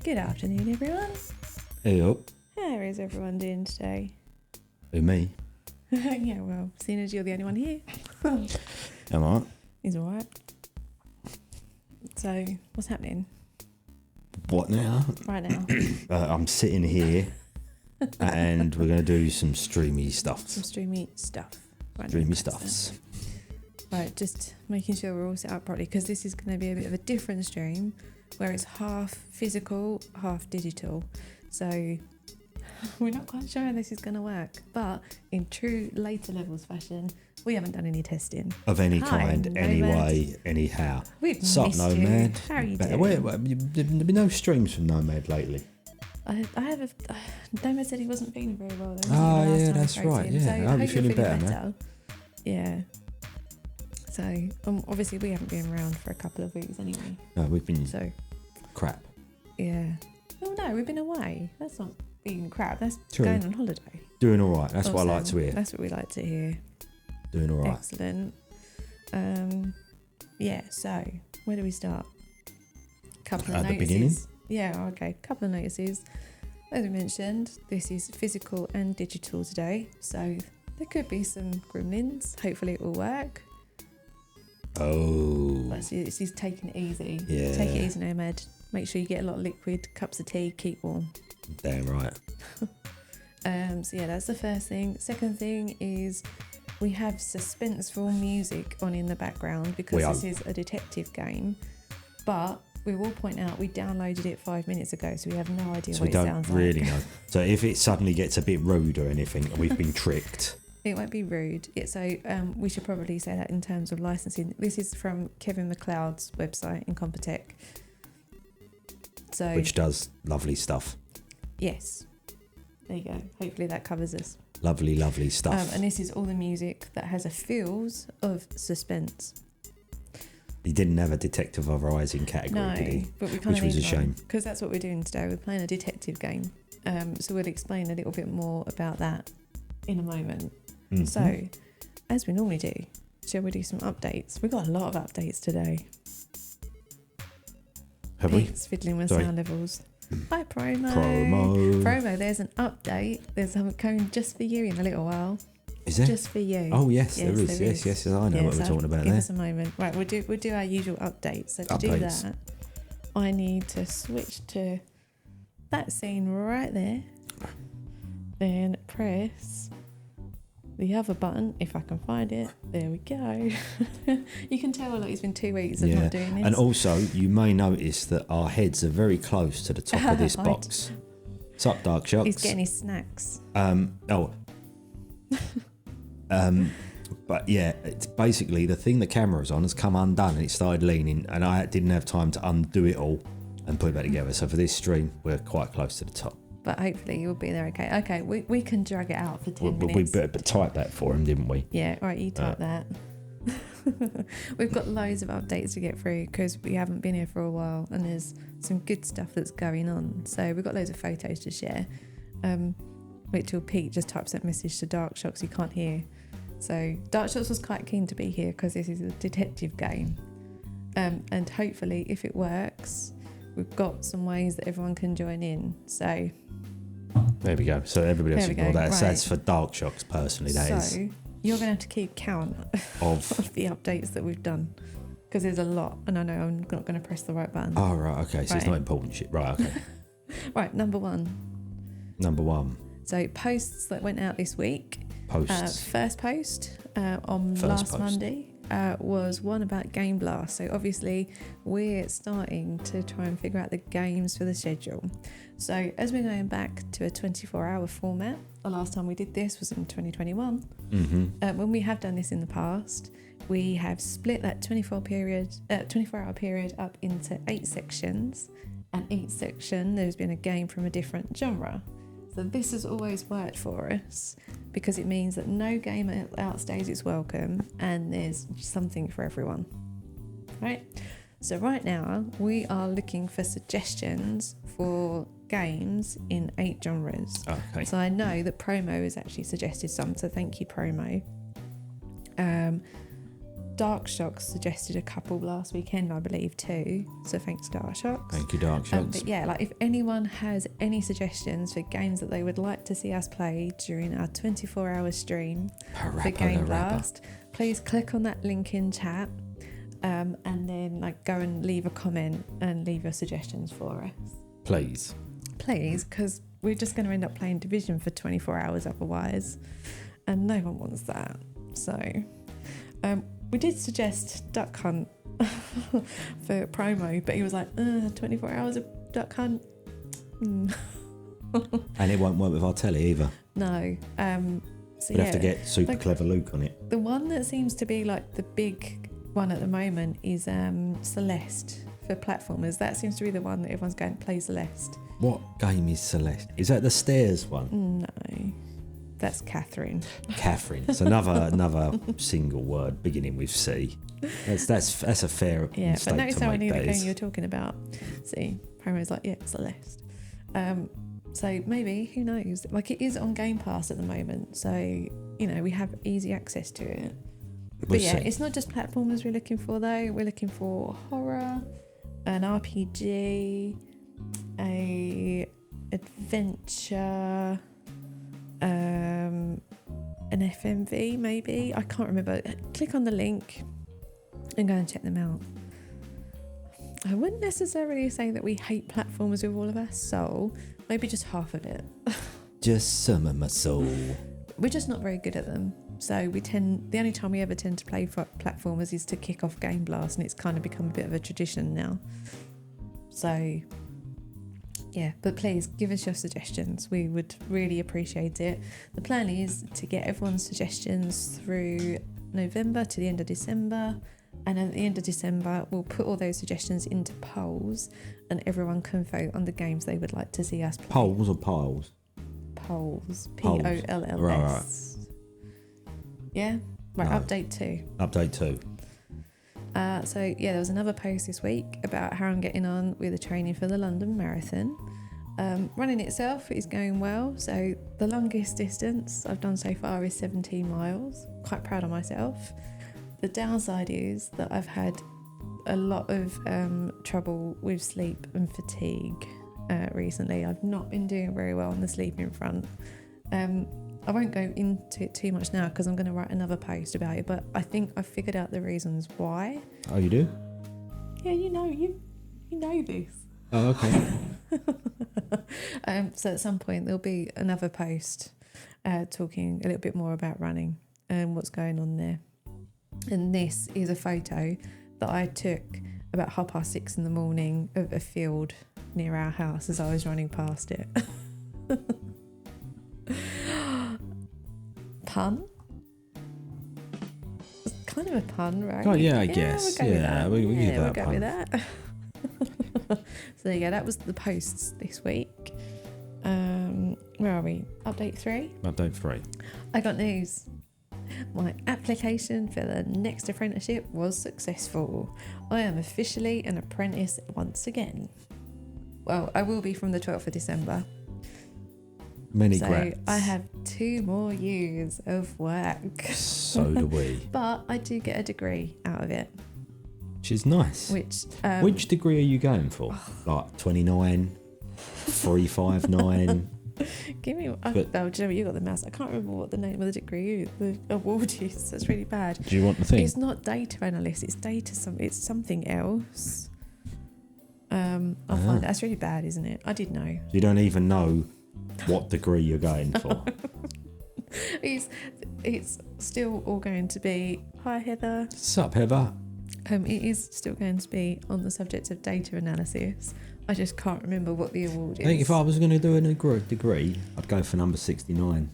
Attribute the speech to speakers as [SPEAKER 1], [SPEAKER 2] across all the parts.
[SPEAKER 1] Good afternoon, everyone.
[SPEAKER 2] Hey up.
[SPEAKER 1] How is everyone doing today?
[SPEAKER 2] Who, me?
[SPEAKER 1] Yeah, well, seeing as you're the only one here,
[SPEAKER 2] Am I?
[SPEAKER 1] he's all right. So, what's happening
[SPEAKER 2] What now?
[SPEAKER 1] right now?
[SPEAKER 2] I'm sitting here and we're going to do some streamy stuff.
[SPEAKER 1] Some streamy stuff. Right,
[SPEAKER 2] Streamy
[SPEAKER 1] next
[SPEAKER 2] stuffs.
[SPEAKER 1] then. Right, just making sure we're all set up properly because this is going to be a bit of a different stream where it's half physical, half digital. So, we're not quite sure how this is going to work, but in true later levels fashion, we haven't done any testing.
[SPEAKER 2] Of any
[SPEAKER 1] Hi,
[SPEAKER 2] kind,
[SPEAKER 1] Nomad.
[SPEAKER 2] anyways, anyhow.
[SPEAKER 1] We've
[SPEAKER 2] Sup,
[SPEAKER 1] missed
[SPEAKER 2] Nomad?
[SPEAKER 1] you. How are you
[SPEAKER 2] Better-
[SPEAKER 1] doing?
[SPEAKER 2] There's been no streams from Nomad lately.
[SPEAKER 1] I have a... Nomad said he wasn't feeling very well. Though,
[SPEAKER 2] Oh,
[SPEAKER 1] wasn't he, the last
[SPEAKER 2] yeah,
[SPEAKER 1] time I
[SPEAKER 2] that's
[SPEAKER 1] spoke to
[SPEAKER 2] right,
[SPEAKER 1] him.
[SPEAKER 2] yeah.
[SPEAKER 1] So
[SPEAKER 2] I hope you're feeling better, man.
[SPEAKER 1] Yeah. So, obviously we haven't been around for a couple of weeks anyway.
[SPEAKER 2] No, we've been
[SPEAKER 1] So,
[SPEAKER 2] crap.
[SPEAKER 1] yeah. Oh no, we've been away. That's not being crap. That's
[SPEAKER 2] True.
[SPEAKER 1] going on holiday.
[SPEAKER 2] Doing all right. That's what I like
[SPEAKER 1] Awesome.
[SPEAKER 2] to hear.
[SPEAKER 1] That's what we like to hear.
[SPEAKER 2] Doing all right.
[SPEAKER 1] Excellent. Yeah, so where do we start? Couple of
[SPEAKER 2] At the
[SPEAKER 1] notices.
[SPEAKER 2] beginning?
[SPEAKER 1] Yeah, okay. Couple of notices. As we mentioned, this is physical and digital today, so there could be some gremlins. Hopefully it will work.
[SPEAKER 2] Oh.
[SPEAKER 1] But it's just taking it easy.
[SPEAKER 2] Yeah.
[SPEAKER 1] Take it easy, Nomad. Make sure you get a lot of liquid, cups of tea, keep warm.
[SPEAKER 2] Damn right.
[SPEAKER 1] So yeah, that's the first thing. Second thing is we have suspenseful music on in the background because this is a detective game. But we will point out we downloaded it 5 minutes ago, so we have no idea
[SPEAKER 2] So
[SPEAKER 1] what
[SPEAKER 2] we
[SPEAKER 1] it
[SPEAKER 2] don't
[SPEAKER 1] sounds
[SPEAKER 2] really
[SPEAKER 1] like.
[SPEAKER 2] know. So if it suddenly gets a bit rude or anything, we've been tricked.
[SPEAKER 1] It won't be rude. So we should probably say that in terms of licensing. This is from Kevin McLeod's website, Incompetech. So
[SPEAKER 2] Which does lovely stuff.
[SPEAKER 1] yes, there you go. Hopefully that covers us.
[SPEAKER 2] Lovely, lovely stuff.
[SPEAKER 1] And this is all the music that has a feels of suspense.
[SPEAKER 2] He didn't have a detective Horizon category,
[SPEAKER 1] No,
[SPEAKER 2] did he?
[SPEAKER 1] but we kind
[SPEAKER 2] Which
[SPEAKER 1] of
[SPEAKER 2] was a shame.
[SPEAKER 1] because that's what we're doing today. We're playing a detective game. So we'll explain a little bit more about that in a moment.
[SPEAKER 2] Mhm.
[SPEAKER 1] So, as we normally do, shall we do some updates? We've got a lot of updates today.
[SPEAKER 2] Have we?
[SPEAKER 1] Pete's fiddling with
[SPEAKER 2] Sorry.
[SPEAKER 1] sound levels. Hi, Promo.
[SPEAKER 2] Promo.
[SPEAKER 1] Promo, there's an update. There's something coming just for you in a little while.
[SPEAKER 2] Is there?
[SPEAKER 1] Just for you.
[SPEAKER 2] Oh yes, there
[SPEAKER 1] Yes,
[SPEAKER 2] is.
[SPEAKER 1] there
[SPEAKER 2] Yes,
[SPEAKER 1] is.
[SPEAKER 2] yes, I know what we're
[SPEAKER 1] so
[SPEAKER 2] talking about
[SPEAKER 1] give
[SPEAKER 2] there.
[SPEAKER 1] us a moment. Right, we'll do our usual updates. So to do
[SPEAKER 2] Updates.
[SPEAKER 1] that, I need to switch to that scene right there. Then press the other button if I can find it. There we go. You can tell like it's been 2 weeks of not doing this.
[SPEAKER 2] And also, you may notice that our heads are very close to the top of this
[SPEAKER 1] Right.
[SPEAKER 2] box. Sup, Dark Shocks?
[SPEAKER 1] He's getting his snacks.
[SPEAKER 2] But yeah, it's basically the thing the camera's on has come undone and it started leaning, and I didn't have time to undo it all and put it back together. So for this stream, we're quite close to the top.
[SPEAKER 1] But hopefully you'll be there okay. Okay, we can drag it out for 10
[SPEAKER 2] We
[SPEAKER 1] minutes.
[SPEAKER 2] better type that for him, didn't we?
[SPEAKER 1] Yeah, all right, you type that. We've got loads of updates to get through because we haven't been here for a while and there's some good stuff that's going on. So we've got loads of photos to share. Wait till Pete just types that message to Dark Shocks you can't hear. So Dark Shocks was quite keen to be here because this is a detective game. And hopefully if it works, we've got some ways that everyone can join in. So
[SPEAKER 2] There we go. So everybody else
[SPEAKER 1] There we
[SPEAKER 2] ignore
[SPEAKER 1] go.
[SPEAKER 2] that.
[SPEAKER 1] Right.
[SPEAKER 2] That's for Dark Shocks personally. That is
[SPEAKER 1] so you're going to have to keep count
[SPEAKER 2] of.
[SPEAKER 1] of the updates that we've done because there's a lot and I know I'm not going to press the right button.
[SPEAKER 2] Oh right, okay. So it's
[SPEAKER 1] Right.
[SPEAKER 2] not important shit. Right, okay.
[SPEAKER 1] Right, number one.
[SPEAKER 2] Number one,
[SPEAKER 1] So posts that went out this week.
[SPEAKER 2] posts.
[SPEAKER 1] First post on
[SPEAKER 2] First
[SPEAKER 1] last
[SPEAKER 2] post.
[SPEAKER 1] Monday was one about Game Blast. So obviously we're starting to try and figure out the games for the schedule. So as we're going back to a 24-hour format, the last time we did this was in 2021. When we have done this in the past, we have split that 24-hour period up into 8 sections, and each section there's been a game from a different genre. So this has always worked for us because it means that no game outstays its welcome and there's something for everyone. Right? So right now we are looking for suggestions for games in 8 genres.
[SPEAKER 2] Okay.
[SPEAKER 1] So I know that Promo has actually suggested some, so thank you, Promo. Dark Shocks suggested a couple last weekend, I believe, too. So thanks, Dark Shocks.
[SPEAKER 2] Thank you, Dark Shocks.
[SPEAKER 1] But yeah, like if anyone has any suggestions for games that they would like to see us play during our 24-hour stream for Game Blast, please click on that link in chat, and then like go and leave a comment and leave your suggestions for us.
[SPEAKER 2] Please,
[SPEAKER 1] because we're just going to end up playing Division for 24 hours otherwise, and no one wants that. So we did suggest Duck Hunt for promo, but he was like, 24 hours of Duck Hunt.
[SPEAKER 2] And it won't work with our telly either.
[SPEAKER 1] No. So
[SPEAKER 2] we'd have to get Super Clever Luke on it.
[SPEAKER 1] The one that seems to be like the big one at the moment is Celeste for platformers. That seems to be the one that everyone's going to play. Celeste.
[SPEAKER 2] What game is Celeste? Is that the stairs one?
[SPEAKER 1] No, that's Catherine.
[SPEAKER 2] Catherine. It's another single word beginning with C. That's a fair mistake
[SPEAKER 1] but notice
[SPEAKER 2] to
[SPEAKER 1] how I
[SPEAKER 2] make.
[SPEAKER 1] knew the game you're talking about. See, Promo's like, yeah, Celeste. So maybe, who knows? Like, it is on Game Pass at the moment, so we have easy access to it. But yeah, it's not just platformers we're looking for though. We're looking for horror, an RPG, a adventure, an FMV maybe. I can't remember. Click on the link and go and check them out. I wouldn't necessarily say that we hate platformers with all of our soul. Maybe just half of it.
[SPEAKER 2] Just some of my soul.
[SPEAKER 1] We're just not very good at them. So the only time we ever tend to play for platformers is to kick off Game Blast, and it's kind of become a bit of a tradition now. So yeah, but please give us your suggestions. We would really appreciate it. The plan is to get everyone's suggestions through November to the end of December. And at the end of December, we'll put all those suggestions into polls, and everyone can vote on the games they would like to see us play.
[SPEAKER 2] Polls or piles?
[SPEAKER 1] Polls. Polls.
[SPEAKER 2] Right.
[SPEAKER 1] Yeah? Right,
[SPEAKER 2] No.
[SPEAKER 1] Update 2.
[SPEAKER 2] Update 2.
[SPEAKER 1] So yeah, there was another post this week about how I'm getting on with the training for the London Marathon. Running itself is going well. So the longest distance I've done so far is 17 miles. Quite proud of myself. The downside is that I've had a lot of trouble with sleep and fatigue recently. I've not been doing very well on the sleeping front. I won't go into it too much now because I'm going to write another post about it, but I think I've figured out the reasons why.
[SPEAKER 2] Oh, you do?
[SPEAKER 1] Yeah, you know this.
[SPEAKER 2] Oh, okay.
[SPEAKER 1] So at some point there'll be another post talking a little bit more about running and what's going on there. And this is a photo that I took about 6:30 in the morning of a field near our house as I was running past it. Pun? It's kind of a pun, right?
[SPEAKER 2] Oh, yeah, I guess.
[SPEAKER 1] We'll
[SPEAKER 2] We'll
[SPEAKER 1] go with that. So there you go. That was the posts this week. Where are we? Update 3?
[SPEAKER 2] Update 3.
[SPEAKER 1] I got news. My application for the next apprenticeship was successful. I am officially an apprentice once again. Well, I will be from the 12th of December.
[SPEAKER 2] Many
[SPEAKER 1] so
[SPEAKER 2] grats.
[SPEAKER 1] I have 2 more years of work.
[SPEAKER 2] So do we.
[SPEAKER 1] But I do get a degree out of it.
[SPEAKER 2] Which is nice. Which degree are you going for? Like 29, 359?
[SPEAKER 1] Give me. Do you know what, you got the mouse? I can't remember what the name of the degree, the award is. That's really bad.
[SPEAKER 2] Do you want the thing?
[SPEAKER 1] It's not data analyst. It's it's something else. I'll find it. That's really bad, isn't it? I did know.
[SPEAKER 2] You don't even know what degree you're going for.
[SPEAKER 1] It's still all going to be. Hi, Heather.
[SPEAKER 2] Sup, Heather?
[SPEAKER 1] It is still going to be on the subject of data analysis. I just can't remember what the award is.
[SPEAKER 2] I think if I was going to do a degree, I'd go for number 69.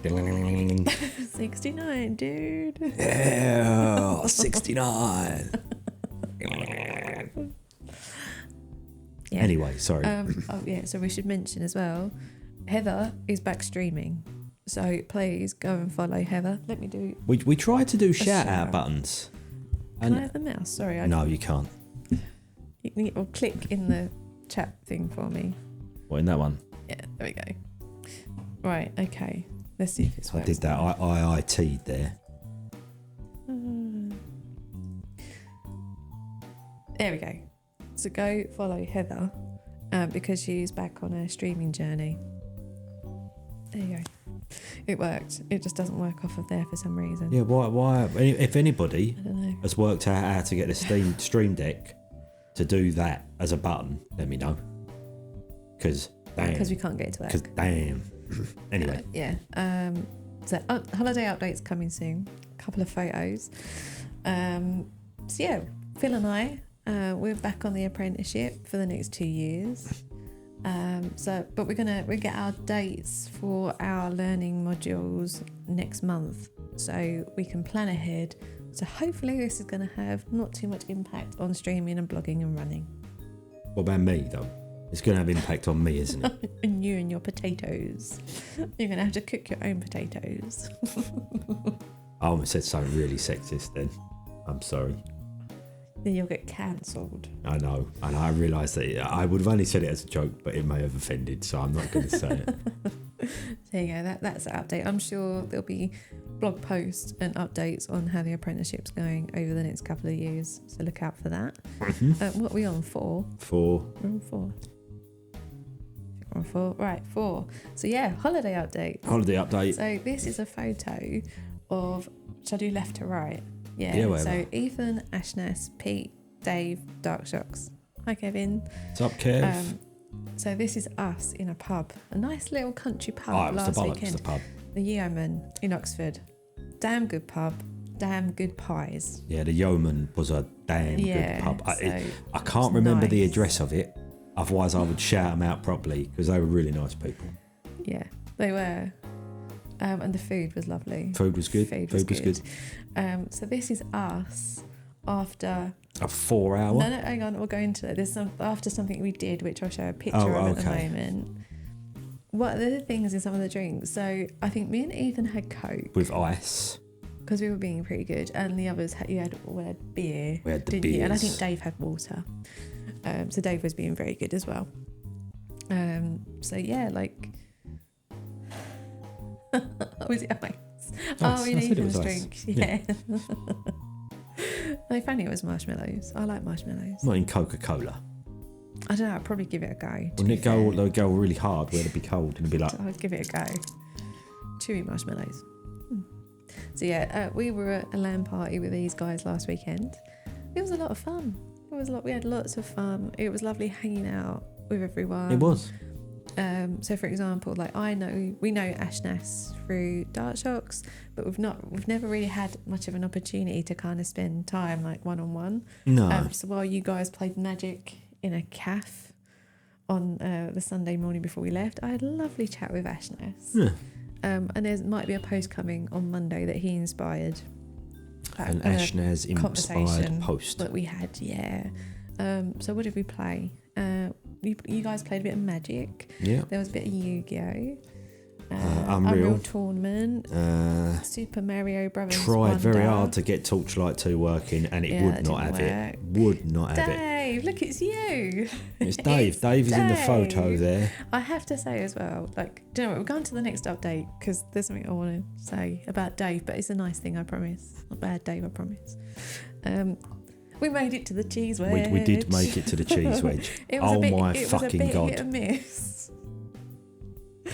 [SPEAKER 1] 69, dude.
[SPEAKER 2] Yeah, 69.
[SPEAKER 1] Yeah.
[SPEAKER 2] Anyway, sorry.
[SPEAKER 1] So we should mention as well, Heather is back streaming. So please go and follow Heather. Let me do.
[SPEAKER 2] We tried to do shout out buttons.
[SPEAKER 1] Can I have the mouse? Sorry.
[SPEAKER 2] No, you can't.
[SPEAKER 1] Or click in the chat thing for me.
[SPEAKER 2] What, in that one?
[SPEAKER 1] Yeah, there we go. Right, okay. Let's see if this works.
[SPEAKER 2] I did that. I IIT'd there.
[SPEAKER 1] There we go. So go follow Heather because she's back on her streaming journey. There you go. It worked. It just doesn't work off of there for some reason.
[SPEAKER 2] Yeah, why? If anybody
[SPEAKER 1] I don't know.
[SPEAKER 2] has worked out how to get the Stream Deck to do that as a button, let me know. Because
[SPEAKER 1] we can't get it to work.
[SPEAKER 2] Because damn. Anyway.
[SPEAKER 1] So holiday updates coming soon. A couple of photos. So yeah, Phil and I, we're back on the apprenticeship for the next 2 years. But we get our dates for our learning modules next month, so we can plan ahead. So hopefully this is going to have not too much impact on streaming and blogging and running.
[SPEAKER 2] What about me though? It's going to have impact on me, isn't it?
[SPEAKER 1] And you and your potatoes. You're going to have to cook your own potatoes.
[SPEAKER 2] I almost said something really sexist then. I'm sorry.
[SPEAKER 1] Then you'll get cancelled.
[SPEAKER 2] I know, and I realised that I would have only said it as a joke, but it may have offended, so I'm not going to say it.
[SPEAKER 1] There you go, that's the update. I'm sure there'll be blog posts and updates on how the apprenticeship's going over the next couple of years, so look out for that. What are we on, 4?
[SPEAKER 2] 4.
[SPEAKER 1] We're on 4. We're on 4. Right, 4. So yeah, holiday update.
[SPEAKER 2] Holiday update.
[SPEAKER 1] So this is a photo of, shall I do left to right?
[SPEAKER 2] Yeah, whatever.
[SPEAKER 1] So Ethan, Ashness, Pete, Dave, Dark Shocks. Hi Kevin.
[SPEAKER 2] What's up, Kev?
[SPEAKER 1] So this is us in a pub, a nice little country pub
[SPEAKER 2] It was
[SPEAKER 1] last
[SPEAKER 2] the
[SPEAKER 1] weekend.
[SPEAKER 2] It was the pub.
[SPEAKER 1] The Yeoman in Oxford. Damn good pub, damn good pies.
[SPEAKER 2] Yeah, the Yeoman was a damn good pub. I can't remember the address of it, otherwise I would shout them out properly because they were really nice people.
[SPEAKER 1] Yeah, they were. And the food was lovely.
[SPEAKER 2] Food was good. Food was good.
[SPEAKER 1] So this is us after
[SPEAKER 2] a 4 hour.
[SPEAKER 1] No, hang on. We'll go into it. After something we did, which I'll show a picture of at the moment. What are the things in some of the drinks? So I think me and Ethan had Coke
[SPEAKER 2] with ice
[SPEAKER 1] because we were being pretty good, and the others we had beer.
[SPEAKER 2] We had the
[SPEAKER 1] didn't
[SPEAKER 2] beers.
[SPEAKER 1] you? And I think Dave had water. So Dave was being very good as well. So yeah, like. Was it ice? In Ethan's drink. Yeah. I found it was marshmallows. I like marshmallows.
[SPEAKER 2] Not in Coca-Cola.
[SPEAKER 1] I don't know. I'd probably give it a go.
[SPEAKER 2] Wouldn't it go really hard where it'd be cold and it'd be like...
[SPEAKER 1] I'd give it a go. Chewy marshmallows. So yeah, we were at a LAN party with these guys last weekend. It was a lot of fun. We had lots of fun. It was lovely hanging out with everyone.
[SPEAKER 2] It was.
[SPEAKER 1] So for example, like we know Ashness through Dark Shocks, but we've never really had much of an opportunity to kind of spend time like one-on-one.
[SPEAKER 2] No.
[SPEAKER 1] So while you guys played Magic in a cafe on the Sunday morning before we left, I had a lovely chat with Ashness.
[SPEAKER 2] Yeah.
[SPEAKER 1] And there might be a post coming on Monday that he inspired.
[SPEAKER 2] An Ashness inspired post
[SPEAKER 1] that we had, yeah. So what did we play? You guys played a bit of Magic.
[SPEAKER 2] Yeah.
[SPEAKER 1] There was a bit of Yu-Gi-Oh.
[SPEAKER 2] Unreal
[SPEAKER 1] Tournament. Super Mario Brothers.
[SPEAKER 2] Tried very hard to get Torchlight 2 working, and it would not have it. Would not have it.
[SPEAKER 1] Dave, look, it's you.
[SPEAKER 2] It's Dave. Dave is in the photo there.
[SPEAKER 1] I have to say as well, like, do you know what? We're going to the next update because there's something I want to say about Dave, but it's a nice thing, I promise. Not bad, Dave, I promise. We made it to the cheese wedge.
[SPEAKER 2] We did make it to the cheese wedge. Oh my fucking God.
[SPEAKER 1] Hit and miss.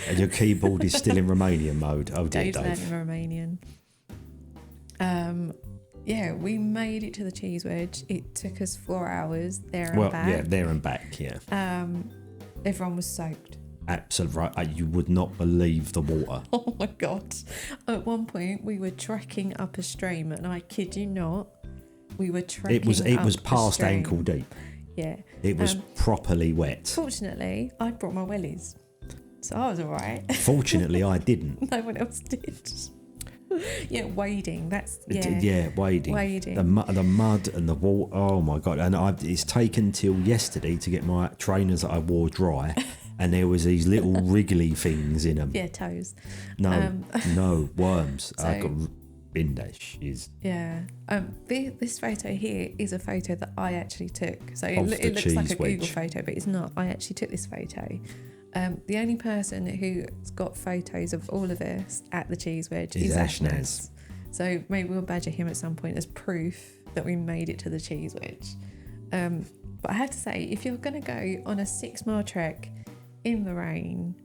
[SPEAKER 2] And your keyboard is still in Romanian mode. Oh dear,
[SPEAKER 1] Dave's
[SPEAKER 2] Dave.
[SPEAKER 1] learning Romanian. Yeah, we made it to the cheese wedge. It took us 4 hours there and back.
[SPEAKER 2] Yeah, there and back, yeah.
[SPEAKER 1] Everyone was soaked.
[SPEAKER 2] Absolutely right. You would not believe the water.
[SPEAKER 1] Oh my God. At one point, we were trekking up a stream, and I kid you not, we were trekking
[SPEAKER 2] It was past ankle deep.
[SPEAKER 1] Yeah.
[SPEAKER 2] It was properly wet.
[SPEAKER 1] Fortunately, I brought my wellies, so I was all right.
[SPEAKER 2] Fortunately, I didn't.
[SPEAKER 1] No one else did. Yeah, wading.
[SPEAKER 2] Wading. The mud and the water. Oh my God! And it's taken till yesterday to get my trainers that I wore dry, and there was these little wriggly things in them.
[SPEAKER 1] Yeah, toes.
[SPEAKER 2] No worms.
[SPEAKER 1] So,
[SPEAKER 2] I got bindash.
[SPEAKER 1] Yeah. This photo here is a photo that I actually took. So it looks like a Google photo, but it's not. I actually took this photo. The only person who's got photos of all of us at the cheese wedge is Ashness. So maybe we'll badger him at some point as proof that we made it to the cheese wedge. But I have to say, if you're going to go on a 6-mile trek in the rain,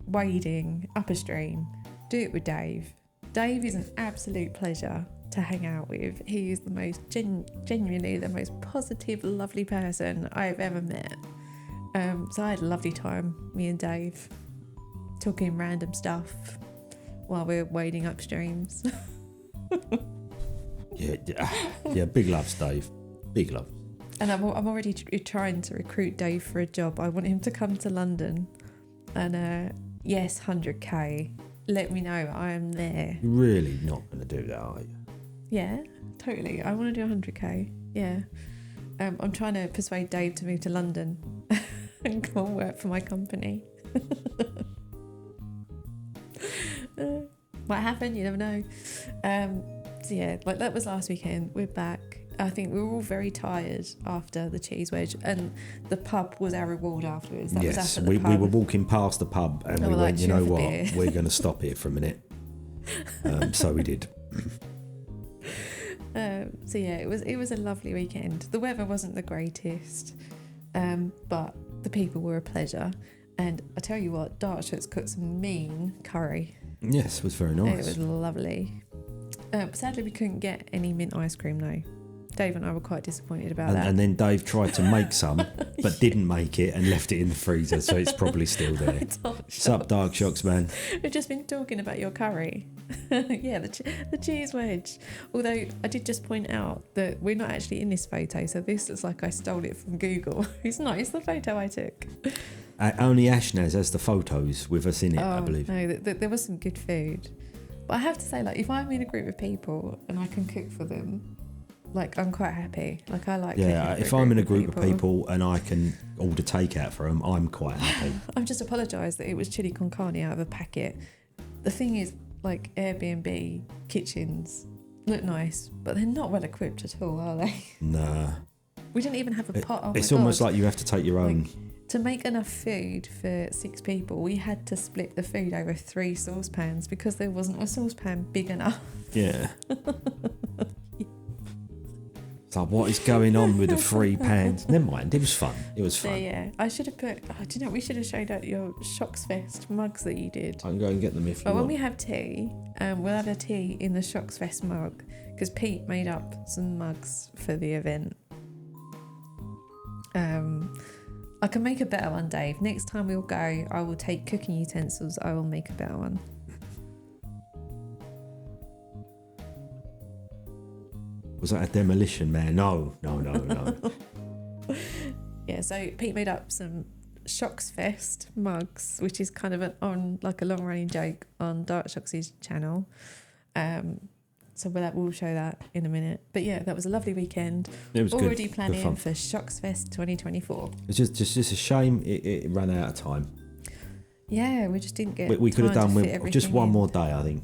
[SPEAKER 1] wading up a stream, do it with Dave. Dave is an absolute pleasure to hang out with. He is the most genuinely the most positive, lovely person I've ever met. So I had a lovely time, me and Dave, talking random stuff while we're wading up streams.
[SPEAKER 2] Yeah, big loves, Dave. Big love.
[SPEAKER 1] And I'm already trying to recruit Dave for a job. I want him to come to London. And yes, 100k. Let me know. I am there.
[SPEAKER 2] You're really not going to do that, are you?
[SPEAKER 1] Yeah, totally. I want to do 100k. Yeah. I'm trying to persuade Dave to move to London and go and work for my company. Might happen, you never know. So yeah, like that was last weekend. We're back. I think we were all very tired after the cheese wedge, and the pub was our reward afterwards. That was
[SPEAKER 2] Yes,
[SPEAKER 1] after
[SPEAKER 2] we
[SPEAKER 1] the pub.
[SPEAKER 2] were walking past the pub and
[SPEAKER 1] And
[SPEAKER 2] we
[SPEAKER 1] we're
[SPEAKER 2] went,
[SPEAKER 1] like,
[SPEAKER 2] you know
[SPEAKER 1] "Should we
[SPEAKER 2] what,
[SPEAKER 1] have a beer?"
[SPEAKER 2] we're going to stop here for a minute. So we did.
[SPEAKER 1] So yeah, it was a lovely weekend. The weather wasn't the greatest, but the people were a pleasure. And I tell you what, Dartshires cooked some mean curry.
[SPEAKER 2] Yes, it was very
[SPEAKER 1] It
[SPEAKER 2] nice.
[SPEAKER 1] was lovely. Sadly, we couldn't get any mint ice cream though. Dave and I were quite disappointed about that.
[SPEAKER 2] And then Dave tried to make some, but didn't make it and left it in the freezer, so it's probably still there. Sup, Dark Shocks, man?
[SPEAKER 1] We've just been talking about your curry. Yeah, the cheese wedge. Although I did just point out that we're not actually in this photo, so this looks like I stole it from Google. It's not. It's the photo I took.
[SPEAKER 2] Only Ashnaz has the photos with us in it, I believe.
[SPEAKER 1] No, there was some good food. But I have to say, like, if I'm in a group of people and I can cook for them, like, I'm quite happy. Like, I like
[SPEAKER 2] Yeah,
[SPEAKER 1] cooking for
[SPEAKER 2] if I'm in a group of people and I can order takeout for them, I'm quite happy.
[SPEAKER 1] I've just apologised that it was chili con carne out of a packet. The thing is, like, Airbnb kitchens look nice, but they're not well equipped at all, are they?
[SPEAKER 2] Nah.
[SPEAKER 1] We didn't even have a pot. Oh
[SPEAKER 2] It's
[SPEAKER 1] my
[SPEAKER 2] almost
[SPEAKER 1] God.
[SPEAKER 2] like you have to take your own.
[SPEAKER 1] To make enough food for 6 people, we had to split the food over 3 saucepans because there wasn't a saucepan big enough.
[SPEAKER 2] Yeah. It's like, what is going on with the 3 pans? Never mind, it was fun. It was
[SPEAKER 1] So
[SPEAKER 2] fun.
[SPEAKER 1] yeah, I should have put. Oh, do you know? We should have showed out your Shocks Fest mugs that you did.
[SPEAKER 2] I can go and get them if you
[SPEAKER 1] But when
[SPEAKER 2] want.
[SPEAKER 1] we have tea, we'll have a tea in the Shocks Fest mug because Pete made up some mugs for the event. I can make a better one, Dave. Next time we'll go, I will take cooking utensils. I will make a better one.
[SPEAKER 2] Was that a demolition man? No.
[SPEAKER 1] Yeah, so Pete made up some Shocks Fest mugs, which is kind of on like a long running joke on Dark Shocks' channel. So we'll show that in a minute. But yeah, that was a lovely weekend.
[SPEAKER 2] It was
[SPEAKER 1] Already
[SPEAKER 2] good.
[SPEAKER 1] planning
[SPEAKER 2] fun.
[SPEAKER 1] for Shocks Fest 2024.
[SPEAKER 2] It's just a shame it ran out of time.
[SPEAKER 1] Yeah, we just didn't get.
[SPEAKER 2] We could have
[SPEAKER 1] time
[SPEAKER 2] done
[SPEAKER 1] to fit
[SPEAKER 2] with
[SPEAKER 1] everything
[SPEAKER 2] just one
[SPEAKER 1] in.
[SPEAKER 2] more day, I think.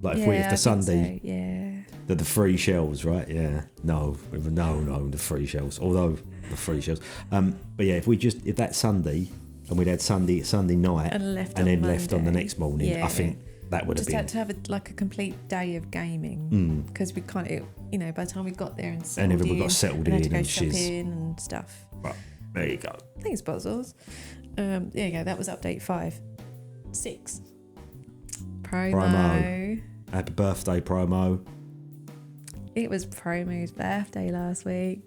[SPEAKER 2] Like if
[SPEAKER 1] Yeah,
[SPEAKER 2] we have
[SPEAKER 1] I
[SPEAKER 2] the
[SPEAKER 1] think
[SPEAKER 2] Sunday,
[SPEAKER 1] so, yeah.
[SPEAKER 2] the 3 shells, right? Yeah. No, the 3 shells. Although the 3 shells. But yeah, if that Sunday and we'd had Sunday night
[SPEAKER 1] And left
[SPEAKER 2] and
[SPEAKER 1] on
[SPEAKER 2] then left on the
[SPEAKER 1] Monday.
[SPEAKER 2] next morning,
[SPEAKER 1] Yeah.
[SPEAKER 2] I think that would have
[SPEAKER 1] Just
[SPEAKER 2] been.
[SPEAKER 1] had to have a complete day of gaming because we can't. By the time we got there and settled
[SPEAKER 2] everybody got
[SPEAKER 1] in,
[SPEAKER 2] settled
[SPEAKER 1] we had to
[SPEAKER 2] in
[SPEAKER 1] go
[SPEAKER 2] and shiz.
[SPEAKER 1] shopping and stuff.
[SPEAKER 2] But there you go.
[SPEAKER 1] Thanks, Bozzles. There you go. That was update 5. 6. Promo.
[SPEAKER 2] Happy birthday promo.
[SPEAKER 1] It was Promo's birthday last week.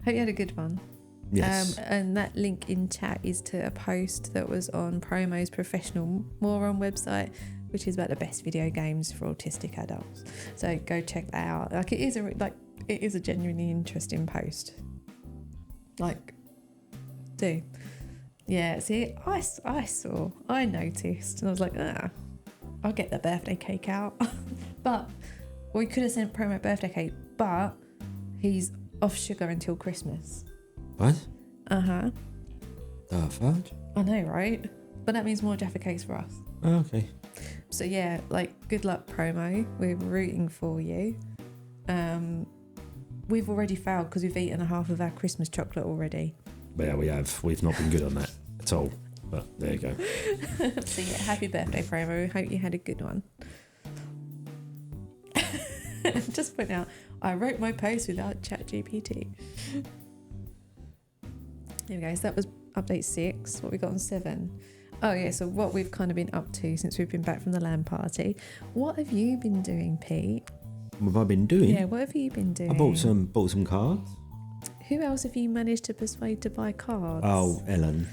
[SPEAKER 1] Hope you had a good one.
[SPEAKER 2] Yes.
[SPEAKER 1] And that link in chat is to a post that was on Promo's Professional Moron website, which is about the best video games for autistic adults. So go check that out. Like it is a genuinely interesting post. Like, do. Yeah, see, I noticed, and I was like, I'll get the birthday cake out. But we could have sent Promo birthday cake, but he's off sugar until Christmas.
[SPEAKER 2] What?
[SPEAKER 1] Uh-huh.
[SPEAKER 2] Oh, fudge.
[SPEAKER 1] I know, right? But that means more Jaffa cakes for us.
[SPEAKER 2] Oh, okay.
[SPEAKER 1] So yeah, like, good luck, Promo. We're rooting for you. We've already failed because we've eaten half of our Christmas chocolate already.
[SPEAKER 2] But yeah, we have. We've not been good on that at all. But there you go.
[SPEAKER 1] So yeah, happy birthday, Promo. Hope you had a good one. Just point out, I wrote my post without ChatGPT. There we go. So that was update 6. What we got on 7? Oh yeah. So what we've kind of been up to since we've been back from the LAN party. What have you been doing, Pete?
[SPEAKER 2] What have I been doing?
[SPEAKER 1] Yeah. What have you been doing?
[SPEAKER 2] I bought some cards.
[SPEAKER 1] Who else have you managed to persuade to buy cards?
[SPEAKER 2] Oh, Ellen.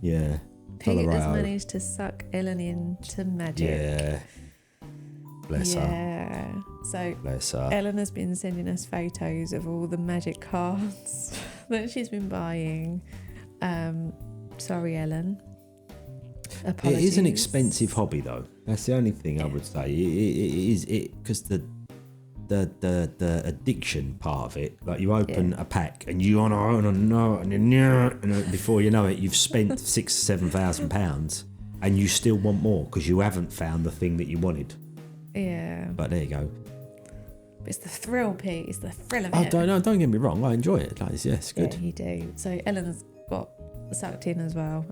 [SPEAKER 2] Yeah.
[SPEAKER 1] Pete has
[SPEAKER 2] Colorado.
[SPEAKER 1] managed to suck Ellen into magic.
[SPEAKER 2] Yeah. Bless her.
[SPEAKER 1] Yeah. So
[SPEAKER 2] Bless her.
[SPEAKER 1] Ellen has been sending us photos of all the magic cards that she's been buying. Sorry, Ellen. Apologies.
[SPEAKER 2] It is an expensive hobby, though. That's the only thing I would say. It is because the addiction part of it, like you open a pack and you and before you know it, you've spent £6,000-7,000 and you still want more because you haven't found the thing that you wanted.
[SPEAKER 1] Yeah.
[SPEAKER 2] But there you go.
[SPEAKER 1] But it's the thrill, Pete. It's the thrill of
[SPEAKER 2] Oh,
[SPEAKER 1] it.
[SPEAKER 2] don't get me wrong. I enjoy it. Like, it's good.
[SPEAKER 1] Yeah, you do. So Ellen's got sucked in as well.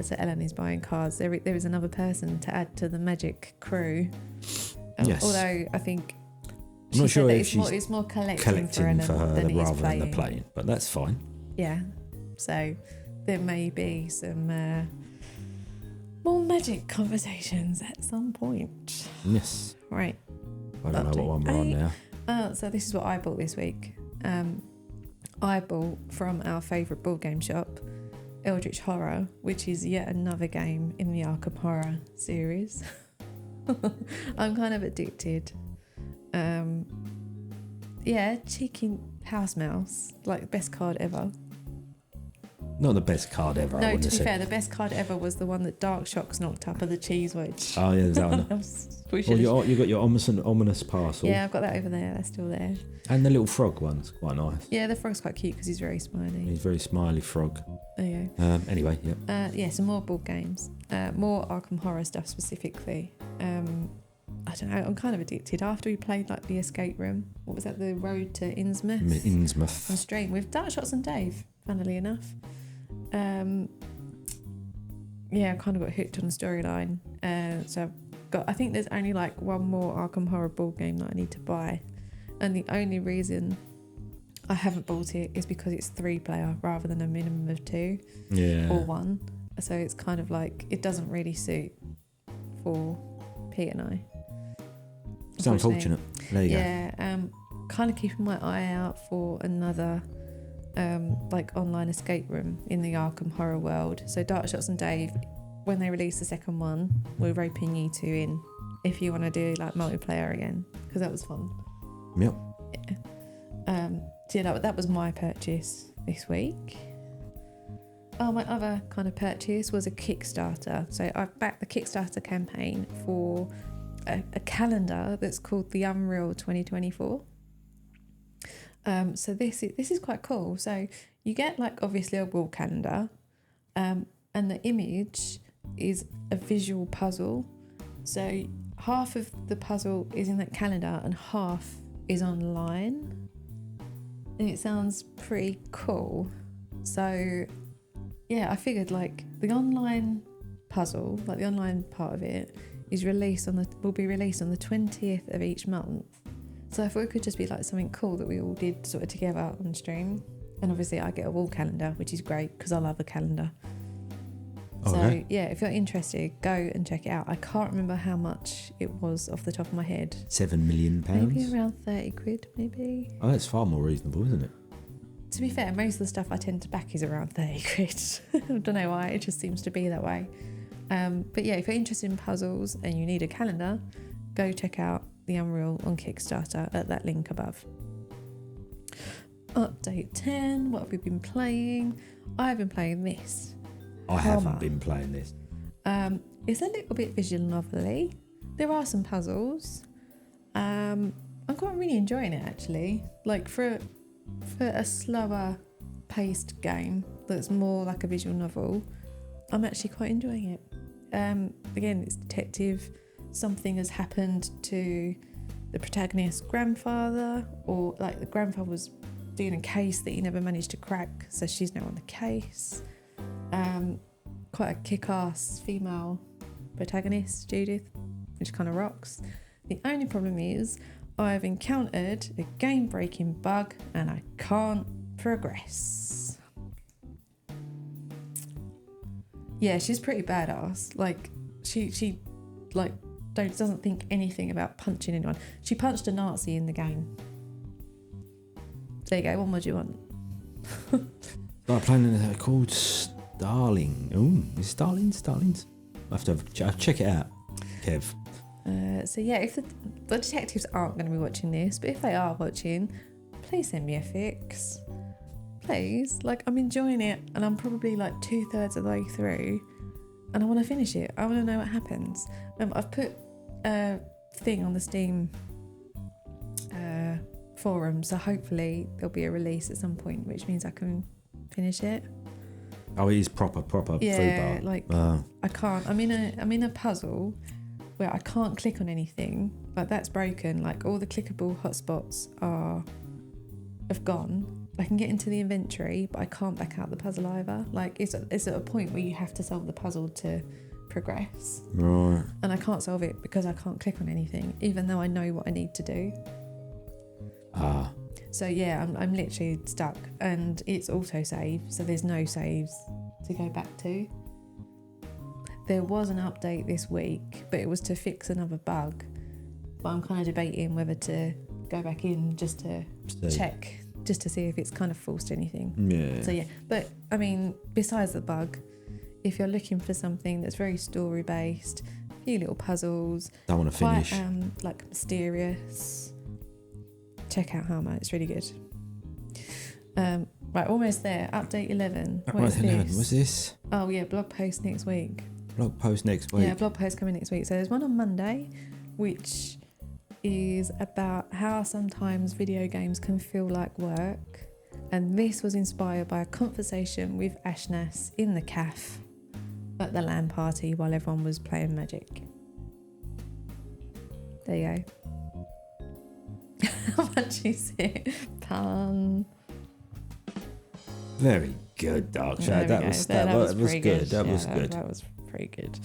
[SPEAKER 1] So Ellen is buying cards. There is another person to add to the magic crew.
[SPEAKER 2] Yes.
[SPEAKER 1] Although I think
[SPEAKER 2] I'm not sure
[SPEAKER 1] that
[SPEAKER 2] if she's
[SPEAKER 1] it's more collecting for
[SPEAKER 2] her
[SPEAKER 1] than it is
[SPEAKER 2] rather
[SPEAKER 1] playing.
[SPEAKER 2] than the playing, but that's fine.
[SPEAKER 1] Yeah. So there may be some more magic conversations at some point.
[SPEAKER 2] Yes.
[SPEAKER 1] Right.
[SPEAKER 2] I don't know what one we're on now.
[SPEAKER 1] So this is what I bought this week. I bought from our favourite board game shop, Eldritch Horror, which is yet another game in the Arkham Horror series. I'm kind of addicted. Yeah, cheeky house mouse, like best card ever.
[SPEAKER 2] Not the best card ever. I
[SPEAKER 1] No,
[SPEAKER 2] wouldn't
[SPEAKER 1] to be
[SPEAKER 2] say.
[SPEAKER 1] fair, the best card ever was the one that Dark Shocks knocked up of the cheese wedge.
[SPEAKER 2] Oh yeah, that one. Well, you got your ominous parcel.
[SPEAKER 1] Yeah, I've got that over there. That's still there.
[SPEAKER 2] And the little frog one's quite nice.
[SPEAKER 1] Yeah, the frog's quite cute because he's very smiley.
[SPEAKER 2] He's a very smiley frog.
[SPEAKER 1] There you go.
[SPEAKER 2] Anyway, yeah.
[SPEAKER 1] Yeah, some more board games. More Arkham Horror stuff specifically. I don't know, I'm kind of addicted. After we played like the escape room, what was that, the Road to Innsmouth? On
[SPEAKER 2] Innsmouth.
[SPEAKER 1] stream with Dark Shots and Dave, funnily enough. Yeah, I kind of got hooked on the storyline. So I think there's only like one more Arkham Horror board game that I need to buy. And the only reason I haven't bought it is because it's 3-player rather than a minimum of 2 or 1. So it's kind of like, it doesn't really suit for Pete and I.
[SPEAKER 2] It's unfortunate. There you go.
[SPEAKER 1] Yeah, kind of keeping my eye out for another like online escape room in the Arkham Horror world. So Dark Shots and Dave, when they release the second one, we're roping you two in if you want to do like multiplayer again, because that was fun.
[SPEAKER 2] Yep.
[SPEAKER 1] Yeah. So yeah, that was my purchase this week. Oh, my other kind of purchase was a Kickstarter. So I've backed the Kickstarter campaign for a calendar that's called the Unreal 2024. So this is quite cool. So you get like obviously a wall calendar, and the image is a visual puzzle. So half of the puzzle is in that calendar and half is online, and it sounds pretty cool. So yeah, I figured like the online puzzle, like the online part of it, will be released on the 20th of each month. So if it could just be like something cool that we all did sort of together on stream. And obviously I get a wall calendar, which is great because I love a calendar.
[SPEAKER 2] Okay.
[SPEAKER 1] So yeah, if you're interested, go and check it out. I can't remember how much it was off the top of my head.
[SPEAKER 2] £7 million.
[SPEAKER 1] Maybe around 30 quid, maybe.
[SPEAKER 2] Oh, that's far more reasonable, isn't it?
[SPEAKER 1] To be fair, most of the stuff I tend to back is around 30 quid. I don't know why, it just seems to be that way. But yeah, if you're interested in puzzles and you need a calendar, go check out the Unreal on Kickstarter at that link above. Update 10, what have we been playing? I've been playing this.
[SPEAKER 2] I haven't been playing this.
[SPEAKER 1] It's a little bit visual novel-y. There are some puzzles. I'm quite really enjoying it actually. Like for a slower paced game that's more like a visual novel, I'm actually quite enjoying it. Again, it's detective. Something has happened to the protagonist's grandfather, or like the grandfather was doing a case that he never managed to crack, so she's now on the case. Quite a kick-ass female protagonist, Judith, which kind of rocks. The only problem is I've encountered a game-breaking bug and I can't progress. Yeah, she's pretty badass. Like, she like doesn't think anything about punching anyone. She punched a Nazi in the game. There you go. What more do you want?
[SPEAKER 2] Start playing called Starling. Oh, is Starlings? I have to check it out, Kev.
[SPEAKER 1] So yeah, if the detectives aren't going to be watching this, but if they are watching, please send me a fix. Please. Like, I'm enjoying it and I'm probably like 2/3 of the way through and I want to finish it. I want to know what happens. I've put a thing on the Steam forum, so hopefully there'll be a release at some point, which means I can finish it.
[SPEAKER 2] Oh, it is proper
[SPEAKER 1] yeah,
[SPEAKER 2] food bar.
[SPEAKER 1] like I can't. I'm in a puzzle where I can't click on anything. Like, that's broken. Like, all the clickable hotspots have gone. I can get into the inventory, but I can't back out the puzzle either. Like, it's at a point where you have to solve the puzzle to progress.
[SPEAKER 2] Right.
[SPEAKER 1] And I can't solve it because I can't click on anything, even though I know what I need to do. So yeah, I'm literally stuck, and it's auto-save, so there's no saves to go back to. There was an update this week, but it was to fix another bug. But I'm kind of debating whether to go back in just to check, just to see if it's kind of forced anything.
[SPEAKER 2] Yeah.
[SPEAKER 1] So yeah, but I mean, besides the bug, if you're looking for something that's very story-based, a few little puzzles,
[SPEAKER 2] Don't want to finish.
[SPEAKER 1] quite like mysterious, check out Harma. It's really good. Right, almost there. Update 11. What is
[SPEAKER 2] 11.
[SPEAKER 1] this?
[SPEAKER 2] What's this?
[SPEAKER 1] Oh yeah, blog post next week.
[SPEAKER 2] Blog post next week.
[SPEAKER 1] Yeah, blog post coming next week. So there's one on Monday, which is about how sometimes video games can feel like work. And this was inspired by a conversation with Ashnas in the cafe at the LAN party while everyone was playing Magic. There you go. How much is it? Pun.
[SPEAKER 2] Very good, Dark
[SPEAKER 1] There
[SPEAKER 2] Shadow.
[SPEAKER 1] we go.
[SPEAKER 2] That was
[SPEAKER 1] pretty
[SPEAKER 2] good. That was good.
[SPEAKER 1] That was pretty good.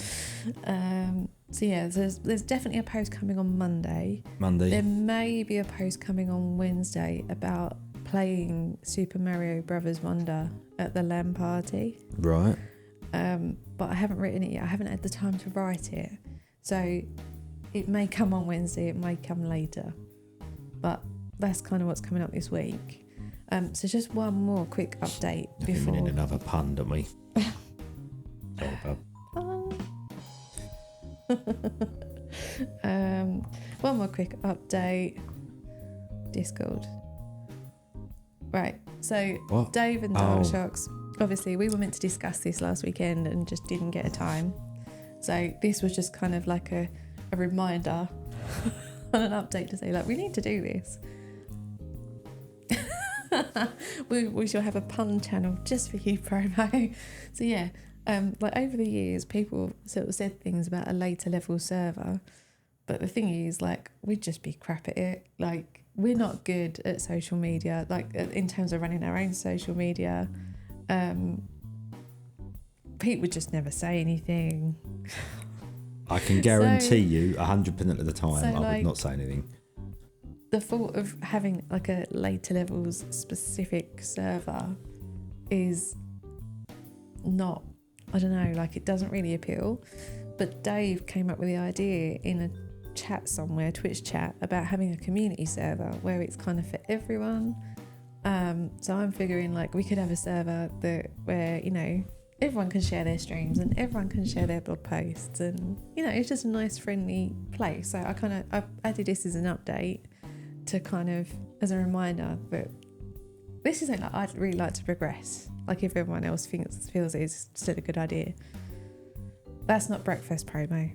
[SPEAKER 1] So yeah, there's definitely a post coming on Monday. There may be a post coming on Wednesday about playing Super Mario Brothers Wonder at the LAN party.
[SPEAKER 2] Right.
[SPEAKER 1] But I haven't written it yet. I haven't had the time to write it. So it may come on Wednesday, it may come later. But that's kind of what's coming up this week. So just one more quick update before...
[SPEAKER 2] We need another pun, don't we? Sorry, bub.
[SPEAKER 1] One more quick update. Discord. Right, so
[SPEAKER 2] What?
[SPEAKER 1] Dave and Dark Shocks, obviously we were meant to discuss this last weekend and just didn't get a time. So this was just kind of like a reminder and an update to say, like, we need to do this. we shall have a pun channel just for you, promo. So yeah, like over the years, people sort of said things about a later level server, but the thing is, like, we'd just be crap at it. Like, we're not good at social media, like in terms of running our own social media. Pete would just never say anything.
[SPEAKER 2] I can guarantee you 100% of the time I would not say anything.
[SPEAKER 1] The thought of having like a later levels specific server is not, I don't know, like, it doesn't really appeal. But Dave came up with the idea in a chat somewhere, Twitch chat, about having a community server where it's kind of for everyone. So I'm figuring, like, we could have a server where, you know, everyone can share their streams and everyone can share their blog posts, and, you know, it's just a nice friendly place. So I added this as an update to kind of, as a reminder that this is something that I'd really like to progress. Like, if everyone else feels it's still a good idea. That's not breakfast promo.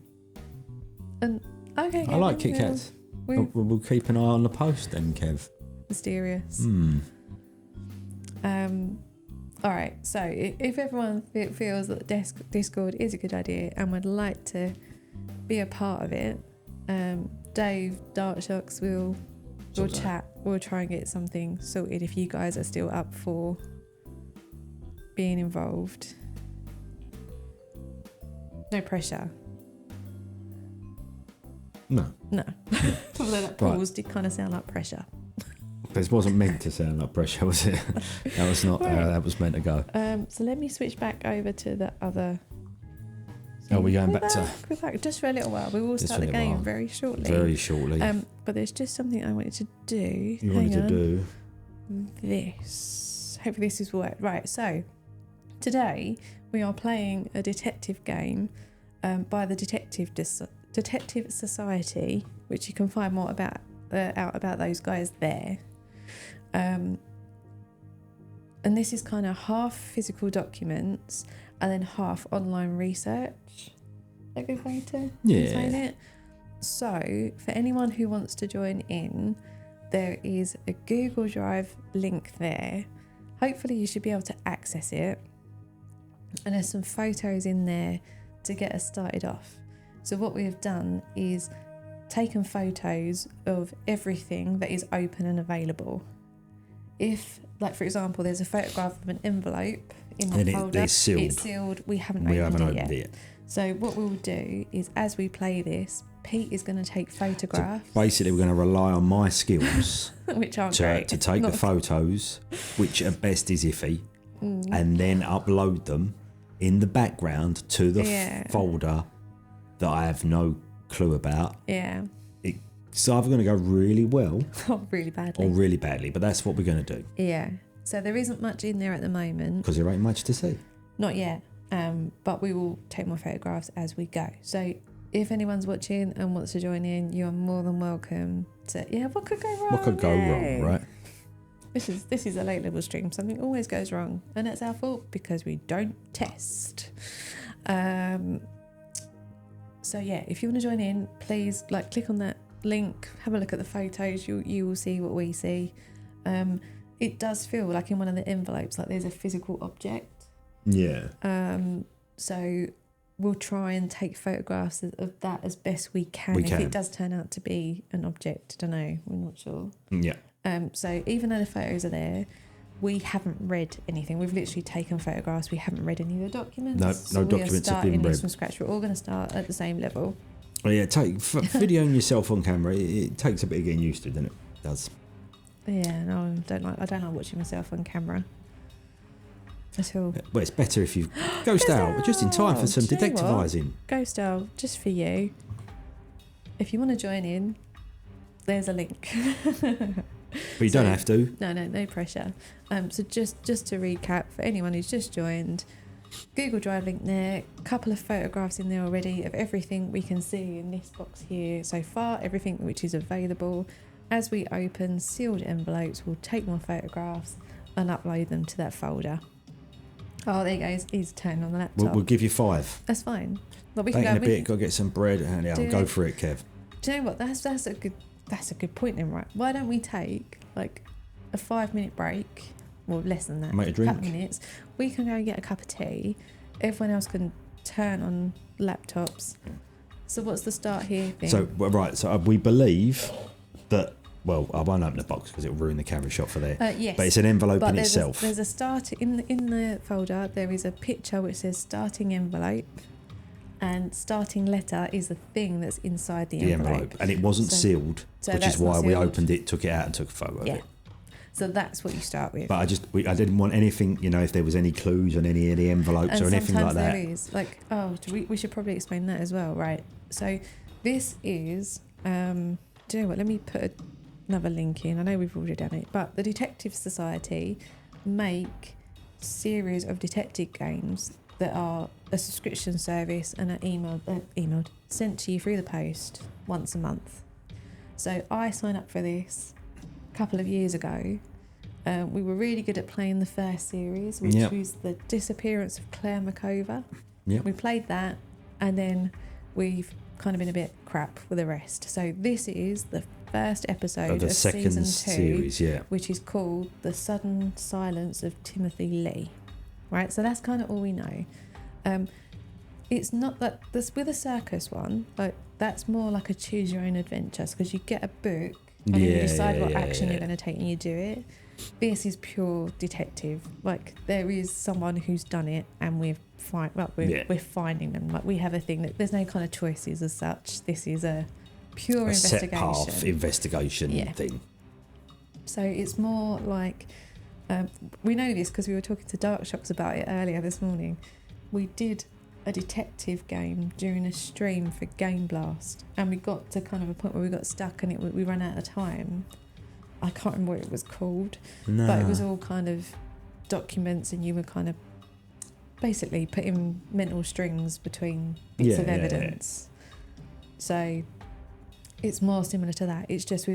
[SPEAKER 1] And okay,
[SPEAKER 2] I like Kit Kats. We'll keep an eye on the post then, Kev.
[SPEAKER 1] Mysterious. All right, so if everyone feels that Discord is a good idea and would like to be a part of it, Dave, Dark Shocks will chat. We'll try and get something sorted if you guys are still up for being involved. No pressure.
[SPEAKER 2] No.
[SPEAKER 1] No. Although that pause did kind of sound like pressure.
[SPEAKER 2] This wasn't meant to sound like pressure, was it? That was not how that was meant to go.
[SPEAKER 1] So let me switch back over to the other.
[SPEAKER 2] Oh, we're going back to...
[SPEAKER 1] We're back just for a little while. We will start the game very shortly.
[SPEAKER 2] Very shortly.
[SPEAKER 1] But there's just something I wanted to do.
[SPEAKER 2] You wanted to do...
[SPEAKER 1] This. Hopefully this is work. Right, so today we are playing a detective game by the Detective Society, which you can find more out about those guys there. And this is kind of half physical documents and then half online research. A good way to explain it. So for anyone who wants to join in, there is a Google Drive link there. Hopefully you should be able to access it. And there's some photos in there to get us started off. So what we have done is taken photos of everything that is open and available. If, like for example, there's a photograph of an envelope in the folder,
[SPEAKER 2] it's sealed.
[SPEAKER 1] It's sealed. We haven't opened it yet. So what we'll do is, as we play this, Pete is going to take photographs.
[SPEAKER 2] So basically, we're going to rely on my skills
[SPEAKER 1] which aren't great.
[SPEAKER 2] To take the photos, which at best is iffy, and then upload them in the background to the folder that I have no clue about.
[SPEAKER 1] Yeah.
[SPEAKER 2] It's either going to go really well
[SPEAKER 1] or really badly.
[SPEAKER 2] But that's what we're going to do.
[SPEAKER 1] Yeah. So there isn't much in there at the moment.
[SPEAKER 2] Because there ain't much to see.
[SPEAKER 1] Not yet. But we will take more photographs as we go. So if anyone's watching and wants to join in, you are more than welcome to... Yeah, what could go wrong?
[SPEAKER 2] What could go wrong, right?
[SPEAKER 1] This is a late level stream. Something always goes wrong. And that's our fault because we don't test. So yeah, if you want to join in, please click on that link, have a look at the photos. You will see what we see. It does feel like in one of the envelopes like there's a physical object.
[SPEAKER 2] Yeah.
[SPEAKER 1] So we'll try and take photographs of that as best we can. If it does turn out to be an object, I don't know, we're not sure.
[SPEAKER 2] Yeah.
[SPEAKER 1] So even though the photos are there, we haven't read anything. We've literally taken photographs. We haven't read any of the documents.
[SPEAKER 2] No documents have been read.
[SPEAKER 1] From scratch. We're all going to start at the same level.
[SPEAKER 2] Oh yeah, videoing yourself on camera. It takes a bit of getting used to, doesn't it? It does.
[SPEAKER 1] Yeah, no, I don't like watching myself on camera at all.
[SPEAKER 2] Well, it's better if you Ghost Owl, just in time for some detectivising.
[SPEAKER 1] Ghost Owl, just for you. If you want to join in, there's a link.
[SPEAKER 2] But you don't have to.
[SPEAKER 1] No pressure. So just to recap, for anyone who's just joined, Google Drive link there, a couple of photographs in there already of everything we can see in this box here so far, everything which is available. As we open sealed envelopes, we'll take more photographs and upload them to that folder. Oh, there you go. He's turned on the laptop.
[SPEAKER 2] We'll give you 5.
[SPEAKER 1] That's fine. Well, we
[SPEAKER 2] can
[SPEAKER 1] go
[SPEAKER 2] in a bit. Go get some bread and go for it, Kev.
[SPEAKER 1] Do you know what? That's a good point then, right? Why don't we take like a 5-minute break, or less than that,
[SPEAKER 2] make a drink.
[SPEAKER 1] Couple minutes. We can go and get a cup of tea. Everyone else can turn on laptops. So what's the start here thing?
[SPEAKER 2] So we believe that. Well, I won't open the box because it'll ruin the camera shot for there.
[SPEAKER 1] Yes.
[SPEAKER 2] But it's an envelope in itself.
[SPEAKER 1] There's a start in the folder. There is a picture which says starting envelope, and starting letter is the thing that's inside the envelope.
[SPEAKER 2] And it wasn't sealed, which is why we opened it, took it out, and took a photo of it.
[SPEAKER 1] So that's what you start with.
[SPEAKER 2] But I didn't want anything, if there was any clues on any of the envelopes or anything like that.
[SPEAKER 1] Sometimes there is. We should probably explain that as well, right? So this is, do you know what? Let me put another link in. I know we've already done it, but the Detective Society make series of detective games that are a subscription service and are emailed, sent to you through the post once a month. So I signed up for this a couple of years ago. We were really good at playing the first series, which was The Disappearance of Claire Makova.
[SPEAKER 2] Yep.
[SPEAKER 1] We played that, and then we've kind of been a bit crap with the rest. So this is the first episode
[SPEAKER 2] of the second
[SPEAKER 1] season 2,
[SPEAKER 2] series,
[SPEAKER 1] which is called The Sudden Silence of Timothy Lee. Right, so that's kind of all we know. It's not that this with a circus one, like that's more like a choose your own adventure, because you get a book and then you decide what action you're going to take and you do it. This is pure detective. Like there is someone who's done it, and we're finding them. Like we have a thing that there's no kind of choices as such. This is a pure
[SPEAKER 2] a set
[SPEAKER 1] investigation.
[SPEAKER 2] path investigation
[SPEAKER 1] Yeah.
[SPEAKER 2] thing.
[SPEAKER 1] So it's more like, we know this because we were talking to Dark Shocks about it earlier this morning. We did a detective game during a stream for Game Blast, and we got to kind of a point where we got stuck and we ran out of time. I can't remember what it was called,
[SPEAKER 2] No.
[SPEAKER 1] but it was all kind of documents, and you were kind of basically putting mental strings between bits
[SPEAKER 2] Yeah,
[SPEAKER 1] of
[SPEAKER 2] yeah, yeah.
[SPEAKER 1] evidence. So it's more similar to that. It's just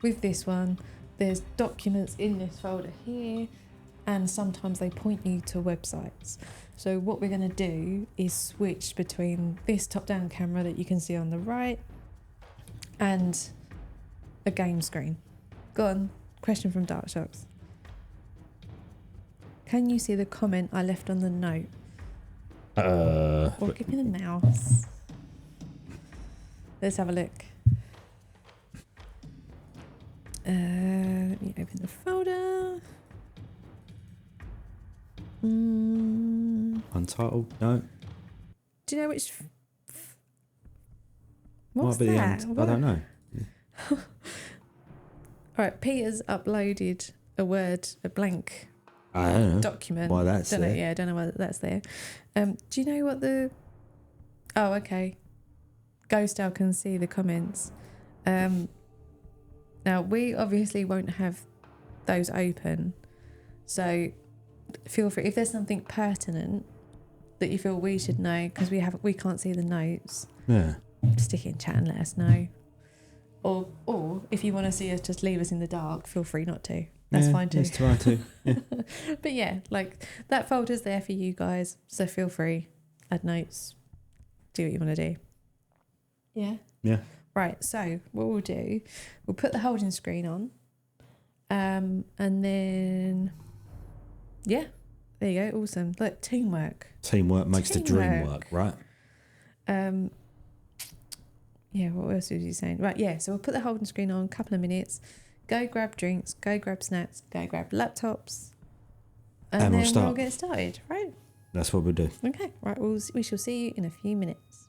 [SPEAKER 1] with this one, there's documents in this folder here, and sometimes they point you to websites. So what we're going to do is switch between this top-down camera that you can see on the right and a game screen. Go on. Question from Dark Shocks. Can you see the comment I left on the note? Or give me the mouse. Let's have a look. Let me open the folder.
[SPEAKER 2] Untitled? No.
[SPEAKER 1] Do you know which? What's
[SPEAKER 2] Might be
[SPEAKER 1] that?
[SPEAKER 2] the end. I don't know.
[SPEAKER 1] All right, Peter's uploaded a blank
[SPEAKER 2] I don't know.
[SPEAKER 1] document.
[SPEAKER 2] Why that's
[SPEAKER 1] don't know,
[SPEAKER 2] there.
[SPEAKER 1] yeah, I don't know why that's there. Do you know what the? Oh, okay. Ghost Owl can see the comments. Now we obviously won't have those open, so feel free if there's something pertinent that you feel we should know, because we can't see the notes.
[SPEAKER 2] Yeah.
[SPEAKER 1] Stick it in chat and let us know. Or if you want to see us just leave us in the dark, feel free not to. That's fine too.
[SPEAKER 2] Let's try to. Yeah.
[SPEAKER 1] But yeah, like that folder's there for you guys, so feel free, add notes, do what you want to do. Yeah.
[SPEAKER 2] Yeah.
[SPEAKER 1] Right, so what we'll do, we'll put the holding screen on, and then yeah, there you go, awesome. Look, teamwork.
[SPEAKER 2] Teamwork makes the dream work, right?
[SPEAKER 1] Yeah, what else was you saying? Right, yeah, so we'll put the holding screen on, a couple of minutes, go grab drinks, go grab snacks, go grab laptops, and
[SPEAKER 2] And
[SPEAKER 1] then
[SPEAKER 2] we'll start.
[SPEAKER 1] we'll get started, right?
[SPEAKER 2] That's what we'll do.
[SPEAKER 1] Okay, right, we shall see you in a few minutes.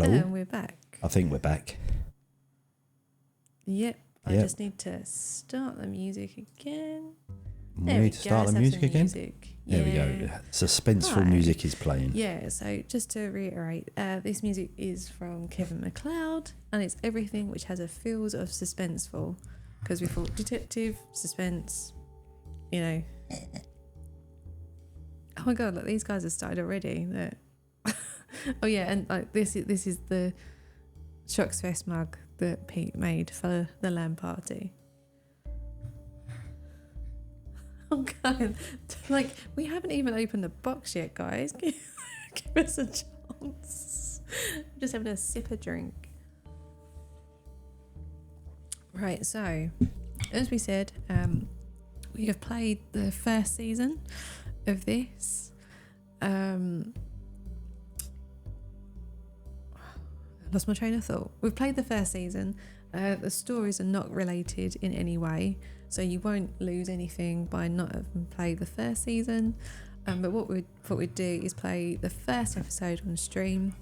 [SPEAKER 2] Hello?
[SPEAKER 1] And we're back.
[SPEAKER 2] I think we're back.
[SPEAKER 1] Yep. I
[SPEAKER 2] Yep.
[SPEAKER 1] just need to start the music again.
[SPEAKER 2] We
[SPEAKER 1] There we
[SPEAKER 2] need to start
[SPEAKER 1] go.
[SPEAKER 2] the
[SPEAKER 1] Let's have
[SPEAKER 2] music
[SPEAKER 1] some
[SPEAKER 2] again.
[SPEAKER 1] music.
[SPEAKER 2] There we
[SPEAKER 1] Yeah.
[SPEAKER 2] go. Suspenseful
[SPEAKER 1] Right.
[SPEAKER 2] music is playing.
[SPEAKER 1] Yeah, so just to reiterate, this music is from Kevin MacLeod, and it's everything which has a feels of suspenseful, because we thought detective, suspense, you know. Oh my god, look, these guys have started already. Oh yeah, and like this is the Shocksfest mug that Pete made for the LAN party. Oh god, like we haven't even opened the box yet, guys. Give us a chance. I'm just having a sip of drink. Right, so as we said, we have played the first season of this. I lost my train of thought. We've played the first season. The stories are not related in any way, so you won't lose anything by not having played the first season. But what we'd do is play the first episode on stream,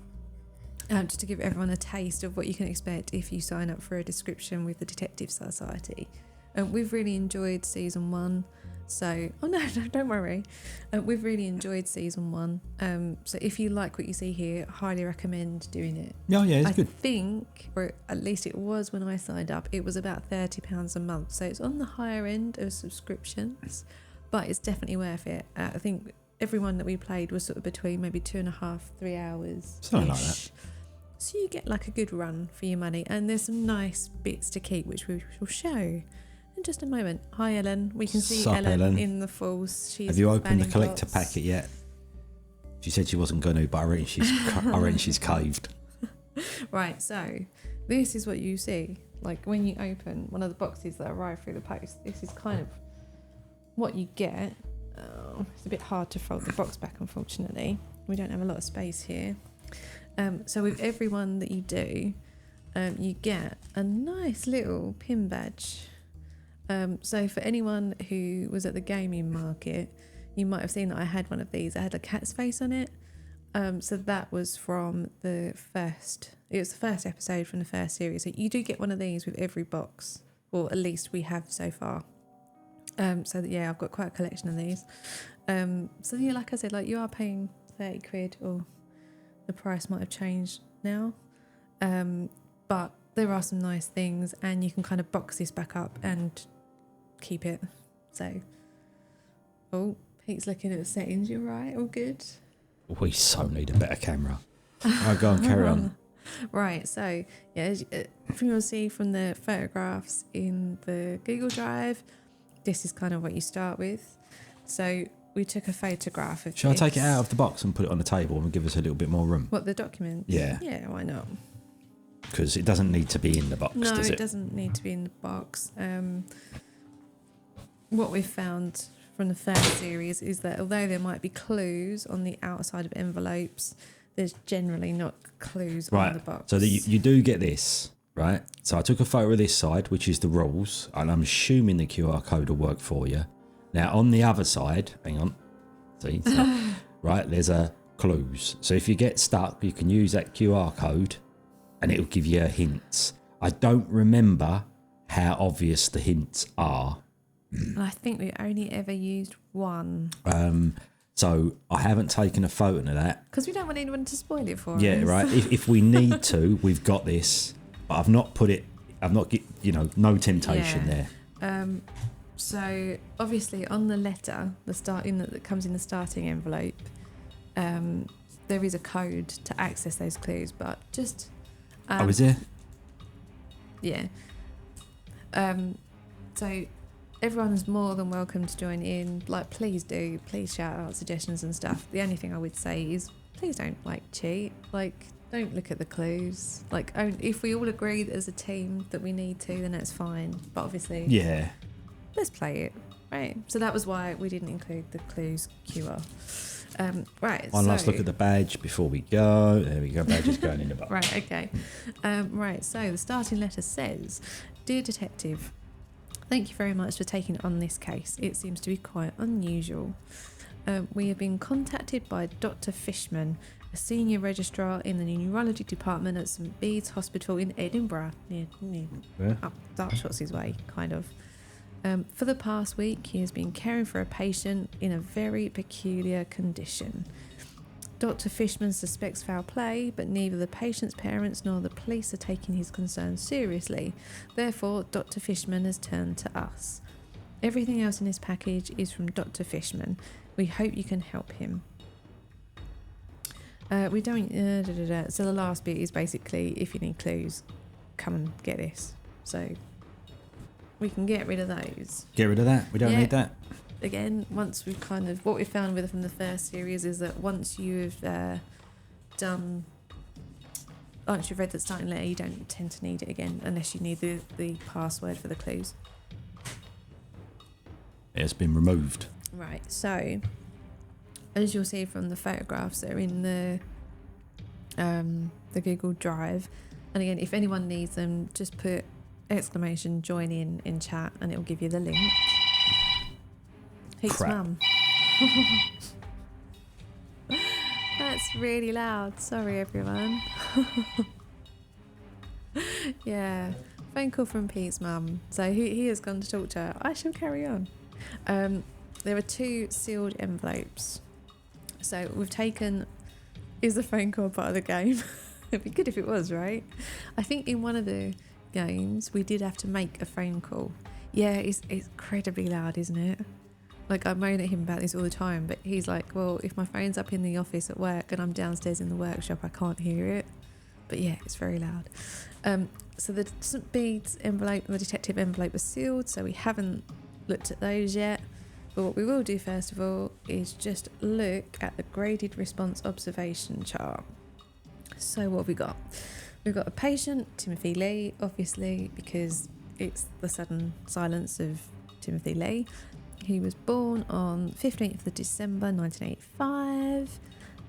[SPEAKER 1] just to give everyone a taste of what you can expect if you sign up for a description with the Detective Society. We've really enjoyed season 1. So, no, don't worry. We've really enjoyed season 1. So if you like what you see here, highly recommend doing it.
[SPEAKER 2] Oh, yeah, it's
[SPEAKER 1] I
[SPEAKER 2] good.
[SPEAKER 1] think, or at least it was when I signed up, it was about £30 a month. So it's on the higher end of subscriptions, but it's definitely worth it. I think everyone that we played was sort of between maybe 2.5, 3 hours.
[SPEAKER 2] Something like that.
[SPEAKER 1] So you get like a good run for your money, and there's some nice bits to keep, which we will show in just a moment. Hi, Ellen. We can see
[SPEAKER 2] Sup, Ellen?
[SPEAKER 1] in the falls. She's
[SPEAKER 2] Have you opened the
[SPEAKER 1] banning
[SPEAKER 2] collector
[SPEAKER 1] bots.
[SPEAKER 2] packet yet? She said she wasn't going to, but I reckon she's caved.
[SPEAKER 1] Right, so this is what you see. Like when you open one of the boxes that arrive through the post, this is kind of what you get. It's a bit hard to fold the box back, unfortunately. We don't have a lot of space here. So with every one that you do, you get a nice little pin badge. So for anyone who was at the gaming market, you might have seen that I had one of these. I had a cat's face on it. So that was from it was the first episode from the first series. So you do get one of these with every box, or at least we have so far. So that, yeah, I've got quite a collection of these. So yeah, like I said, like you are paying 30 quid, or the price might have changed now. But there are some nice things, and you can kind of box this back up and keep it. So, oh, Pete's looking at the settings. You're right, all good.
[SPEAKER 2] We so need a better camera. Right, go on, carry on.
[SPEAKER 1] Right, so yeah, from you'll see from the photographs in the Google Drive, this is kind of what you start with. So we took a photograph of
[SPEAKER 2] Shall I take it
[SPEAKER 1] this.
[SPEAKER 2] out of the box and put it on the table and give us a little bit more room?
[SPEAKER 1] What, the document?
[SPEAKER 2] Yeah.
[SPEAKER 1] Yeah, why not?
[SPEAKER 2] Because it doesn't need to be in the box,
[SPEAKER 1] No,
[SPEAKER 2] does
[SPEAKER 1] it
[SPEAKER 2] it?
[SPEAKER 1] doesn't need to be in the box. What we've found from the first series is that although there might be clues on the outside of envelopes, there's generally not clues on the box.
[SPEAKER 2] So that you do get this, right? So I took a photo of this side, which is the rules, and I'm assuming the QR code will work for you. Now on the other side, hang on, see, so, right? There's a clues. So if you get stuck, you can use that QR code, and it'll give you hints. I don't remember how obvious the hints are.
[SPEAKER 1] And I think we only ever used one.
[SPEAKER 2] So I haven't taken a photo of that.
[SPEAKER 1] Because we don't want anyone to spoil it for us.
[SPEAKER 2] Yeah, right. If we need to, we've got this. But I've not put it. I've not, no temptation there.
[SPEAKER 1] So obviously on the letter, that comes in the starting envelope, there is a code to access those clues. But just
[SPEAKER 2] Is there?
[SPEAKER 1] yeah. So everyone is more than welcome to join in. Like, please shout out suggestions and stuff. The only thing I would say is please don't cheat. Don't look at the clues. If we all agree that as a team that we need to, then that's fine. But obviously,
[SPEAKER 2] Yeah.
[SPEAKER 1] let's play it, right? So that was why we didn't include the clues QR. Right.
[SPEAKER 2] One last look at the badge before we go. There we go. Badge is going in the box.
[SPEAKER 1] Right, okay. Right, so the starting letter says, "Dear Detective, thank you very much for taking on this case. It seems to be quite unusual. We have been contacted by Dr. Fishman, a senior registrar in the neurology department at St Bede's Hospital in Edinburgh, near up Dartshot's way, kind of. For the past week, he has been caring for a patient in a very peculiar condition. Dr. Fishman suspects foul play, but neither the patient's parents nor the police are taking his concerns seriously. Therefore, Dr. Fishman has turned to us. Everything else in this package is from Dr. Fishman. We hope you can help him. We don't... So the last bit is basically, if you need clues, come and get this. So we can get rid of those.
[SPEAKER 2] Get rid of that. We don't need that.
[SPEAKER 1] Again, once we've kind of... What we found with from the first series is that once you've once you've read the starting letter, you don't tend to need it again unless you need the password for the clues.
[SPEAKER 2] It's been removed.
[SPEAKER 1] Right, so as you'll see from the photographs that are in the Google Drive, and again, if anyone needs them, just put exclamation join in chat and it'll give you the link. Pete's mum. That's really loud. Sorry, everyone. Yeah, phone call from Pete's mum. So he has gone to talk to her. I shall carry on. There are 2 sealed envelopes. So we've taken... Is the phone call part of the game? It'd be good if it was, right? I think in one of the games we did have to make a phone call. Yeah, it's incredibly loud, isn't it? Like, I moan at him about this all the time, but he's like, well, if my phone's up in the office at work and I'm downstairs in the workshop, I can't hear it. But yeah, it's very loud. So the St Bede's envelope and the detective envelope are sealed, so we haven't looked at those yet. But what we will do first of all is just look at the graded response observation chart. So what have we got? We've got a patient, Timothy Lee, obviously, because it's the sudden silence of Timothy Lee. He was born on 15th of December 1985,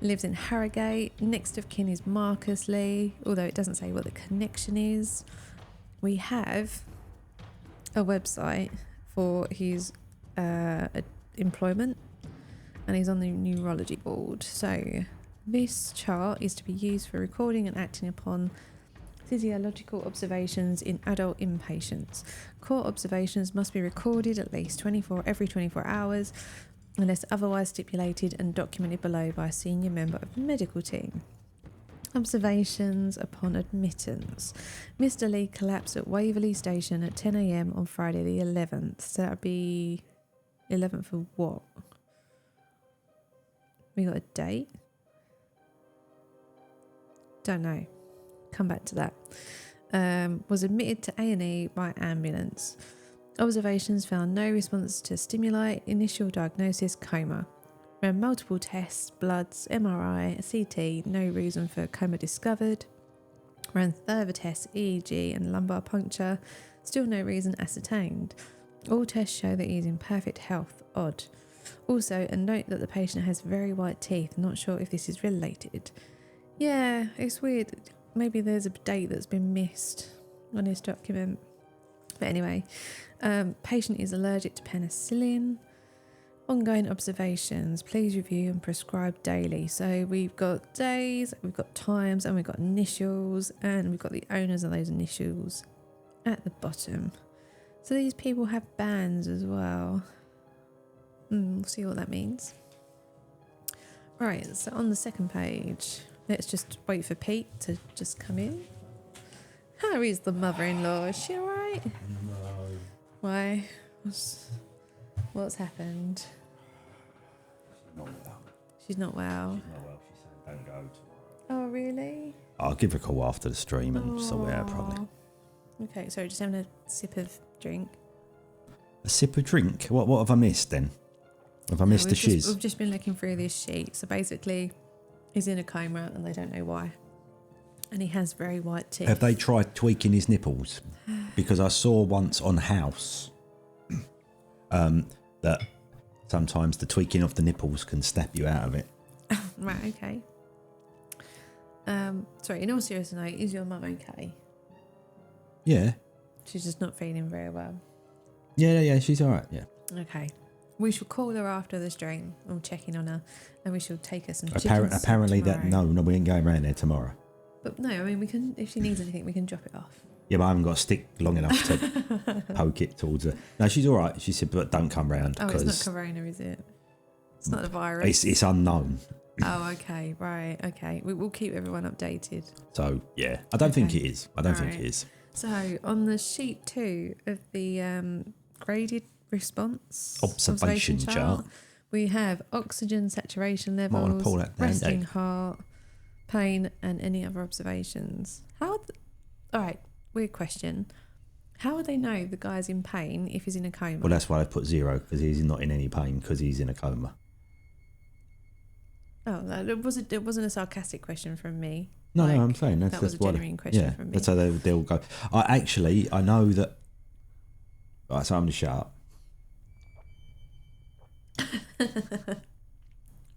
[SPEAKER 1] lives in Harrogate. Next of kin is Marcus Lee, although it doesn't say what the connection is. We have a website for his employment, and he's on the neurology board. So this chart is to be used for recording and acting upon physiological observations in adult inpatients. Core observations must be recorded at least every 24 hours unless otherwise stipulated and documented below by a senior member of the medical team. Observations upon admittance. Mr. Lee collapsed at Waverley Station at 10 a.m. on Friday the 11th. So that would be 11th of what? We got a date? Don't know. Come back to that. Was admitted to A&E by ambulance. Observations found no response to stimuli. Initial diagnosis, coma. Ran multiple tests, bloods, MRI, CT, no reason for coma discovered. Ran further tests, EEG and lumbar puncture, still no reason ascertained. All tests show that he is in perfect health. Odd. Also, a note that the patient has very white teeth. Not sure if this is related. Yeah, it's weird. Maybe there's a date that's been missed on his document. But anyway, patient is allergic to penicillin. Ongoing observations. Please review and prescribe daily. So we've got days, we've got times, and we've got initials, and we've got the owners of those initials at the bottom. So these people have bands as well. We'll see what that means. Right, so on the second page, let's just wait for Pete to just come in. How is the mother-in-law? Is she alright?
[SPEAKER 2] No.
[SPEAKER 1] Why? What's happened?
[SPEAKER 2] She's not well.
[SPEAKER 1] She's not well.
[SPEAKER 2] She's not well. She said don't go tomorrow.
[SPEAKER 1] Oh, really?
[SPEAKER 2] I'll give her a call after the stream and sort it out probably.
[SPEAKER 1] Okay, so just having a sip of drink.
[SPEAKER 2] A sip of drink? What have I missed then? Have I missed the shiz?
[SPEAKER 1] We've just been looking through this sheet. So basically, he's in a coma and they don't know why. And he has very white teeth.
[SPEAKER 2] Have they tried tweaking his nipples? Because I saw once on House that sometimes the tweaking of the nipples can snap you out of it.
[SPEAKER 1] Right, okay. Sorry, in all seriousness, is your mum okay?
[SPEAKER 2] Yeah.
[SPEAKER 1] She's just not feeling very well.
[SPEAKER 2] Yeah, she's all right, yeah.
[SPEAKER 1] Okay. We shall call her after the stream. I'll check in on her, and we shall take her some chicken soup
[SPEAKER 2] Apparently that
[SPEAKER 1] tomorrow.
[SPEAKER 2] no, we ain't going around there tomorrow.
[SPEAKER 1] But no, I mean, we can, if she needs anything, we can drop it off.
[SPEAKER 2] Yeah, but I haven't got a stick long enough to poke it towards her. No, she's all right. She said, but don't come round.
[SPEAKER 1] Oh, it's not corona, is it? It's not the virus.
[SPEAKER 2] It's unknown.
[SPEAKER 1] Oh, okay, right, okay. We'll keep everyone updated.
[SPEAKER 2] So, yeah, I don't think it is. I don't think it is.
[SPEAKER 1] So, on the sheet 2 of the graded response
[SPEAKER 2] Observation chart,
[SPEAKER 1] we have oxygen saturation
[SPEAKER 2] Might wanna
[SPEAKER 1] levels,
[SPEAKER 2] pull that down,
[SPEAKER 1] resting
[SPEAKER 2] Dave.
[SPEAKER 1] heart, pain, and any other observations. All right, weird question. How would they know the guy's in pain if he's in a coma?
[SPEAKER 2] Well, that's why I put 0, because he's not in any pain because he's in a coma.
[SPEAKER 1] Oh, it wasn't a sarcastic question from me.
[SPEAKER 2] No,
[SPEAKER 1] Like,
[SPEAKER 2] I'm saying that's
[SPEAKER 1] was a
[SPEAKER 2] what.
[SPEAKER 1] genuine question from me.
[SPEAKER 2] That's how they'll go. I know that. Right, so I'm going to shut up.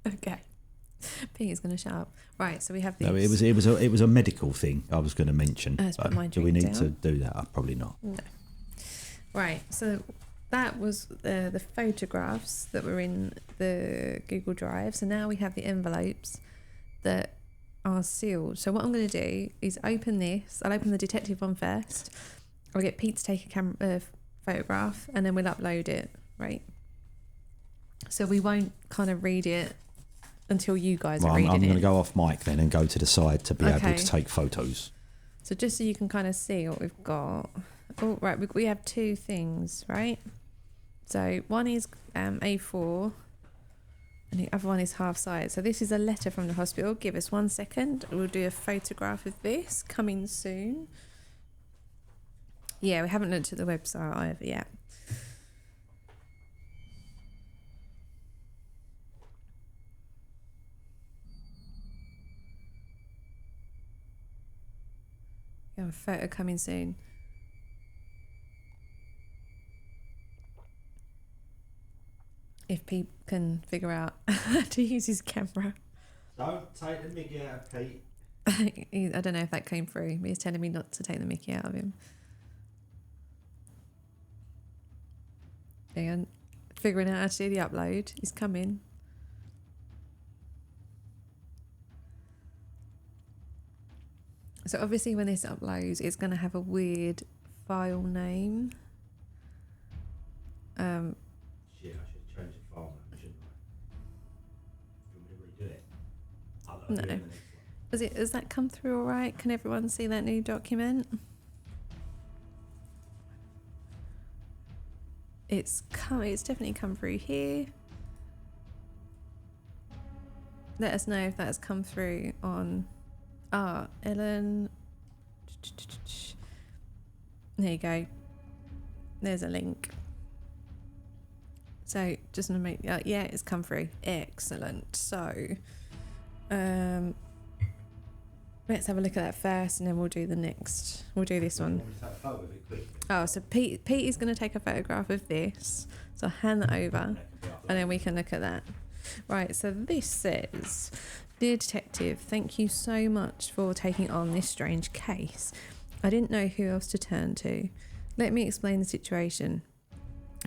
[SPEAKER 1] Okay. Peter's going to shut up. Right, so we have these.
[SPEAKER 2] No, it was a medical thing I was going to mention.
[SPEAKER 1] Let's put my
[SPEAKER 2] Do we
[SPEAKER 1] drink
[SPEAKER 2] need to do that? Probably not.
[SPEAKER 1] No. Right, so that was the photographs that were in the Google Drive. So now we have the envelopes that are sealed. So what I'm going to do is open this. I'll open the detective one first. I'll get Pete to take a photograph, and then we'll upload it, right? So we won't kind of read it until you guys are reading
[SPEAKER 2] I'm going to
[SPEAKER 1] it.
[SPEAKER 2] go off mic then and go to the side to be able to take photos.
[SPEAKER 1] So just so you can kind of see what we've got. Oh, right, we have two things, right? So one is A4 and the other one is half size. So this is a letter from the hospital. Give us 1 second. We'll do a photograph of this coming soon. Yeah, we haven't looked at the website either yet. We have a photo coming soon. If Pete can figure out how to use his camera.
[SPEAKER 2] Don't take the mickey out of Pete.
[SPEAKER 1] I don't know if that came through. He's telling me not to take the mickey out of him. And figuring out how to do the upload. He's coming. So obviously when this uploads, it's going to have a weird file name.
[SPEAKER 2] Shit, I should change the file name, shouldn't I? Do you want me to redo it? I'll
[SPEAKER 1] No.
[SPEAKER 2] do the next one.
[SPEAKER 1] Has that come through all right? Can everyone see that new document? It's definitely come through here. Let us know if that's come through on Ellen. There you go. There's a link. So just to make yeah, it's come through. Excellent. So let's have a look at that first, and then we'll do the next. We'll do this one. Oh, so Pete is going to take a photograph of this. So I'll hand that over, and then we can look at that. Right, so this says, "Dear Detective, thank you so much for taking on this strange case. I didn't know who else to turn to. Let me explain the situation.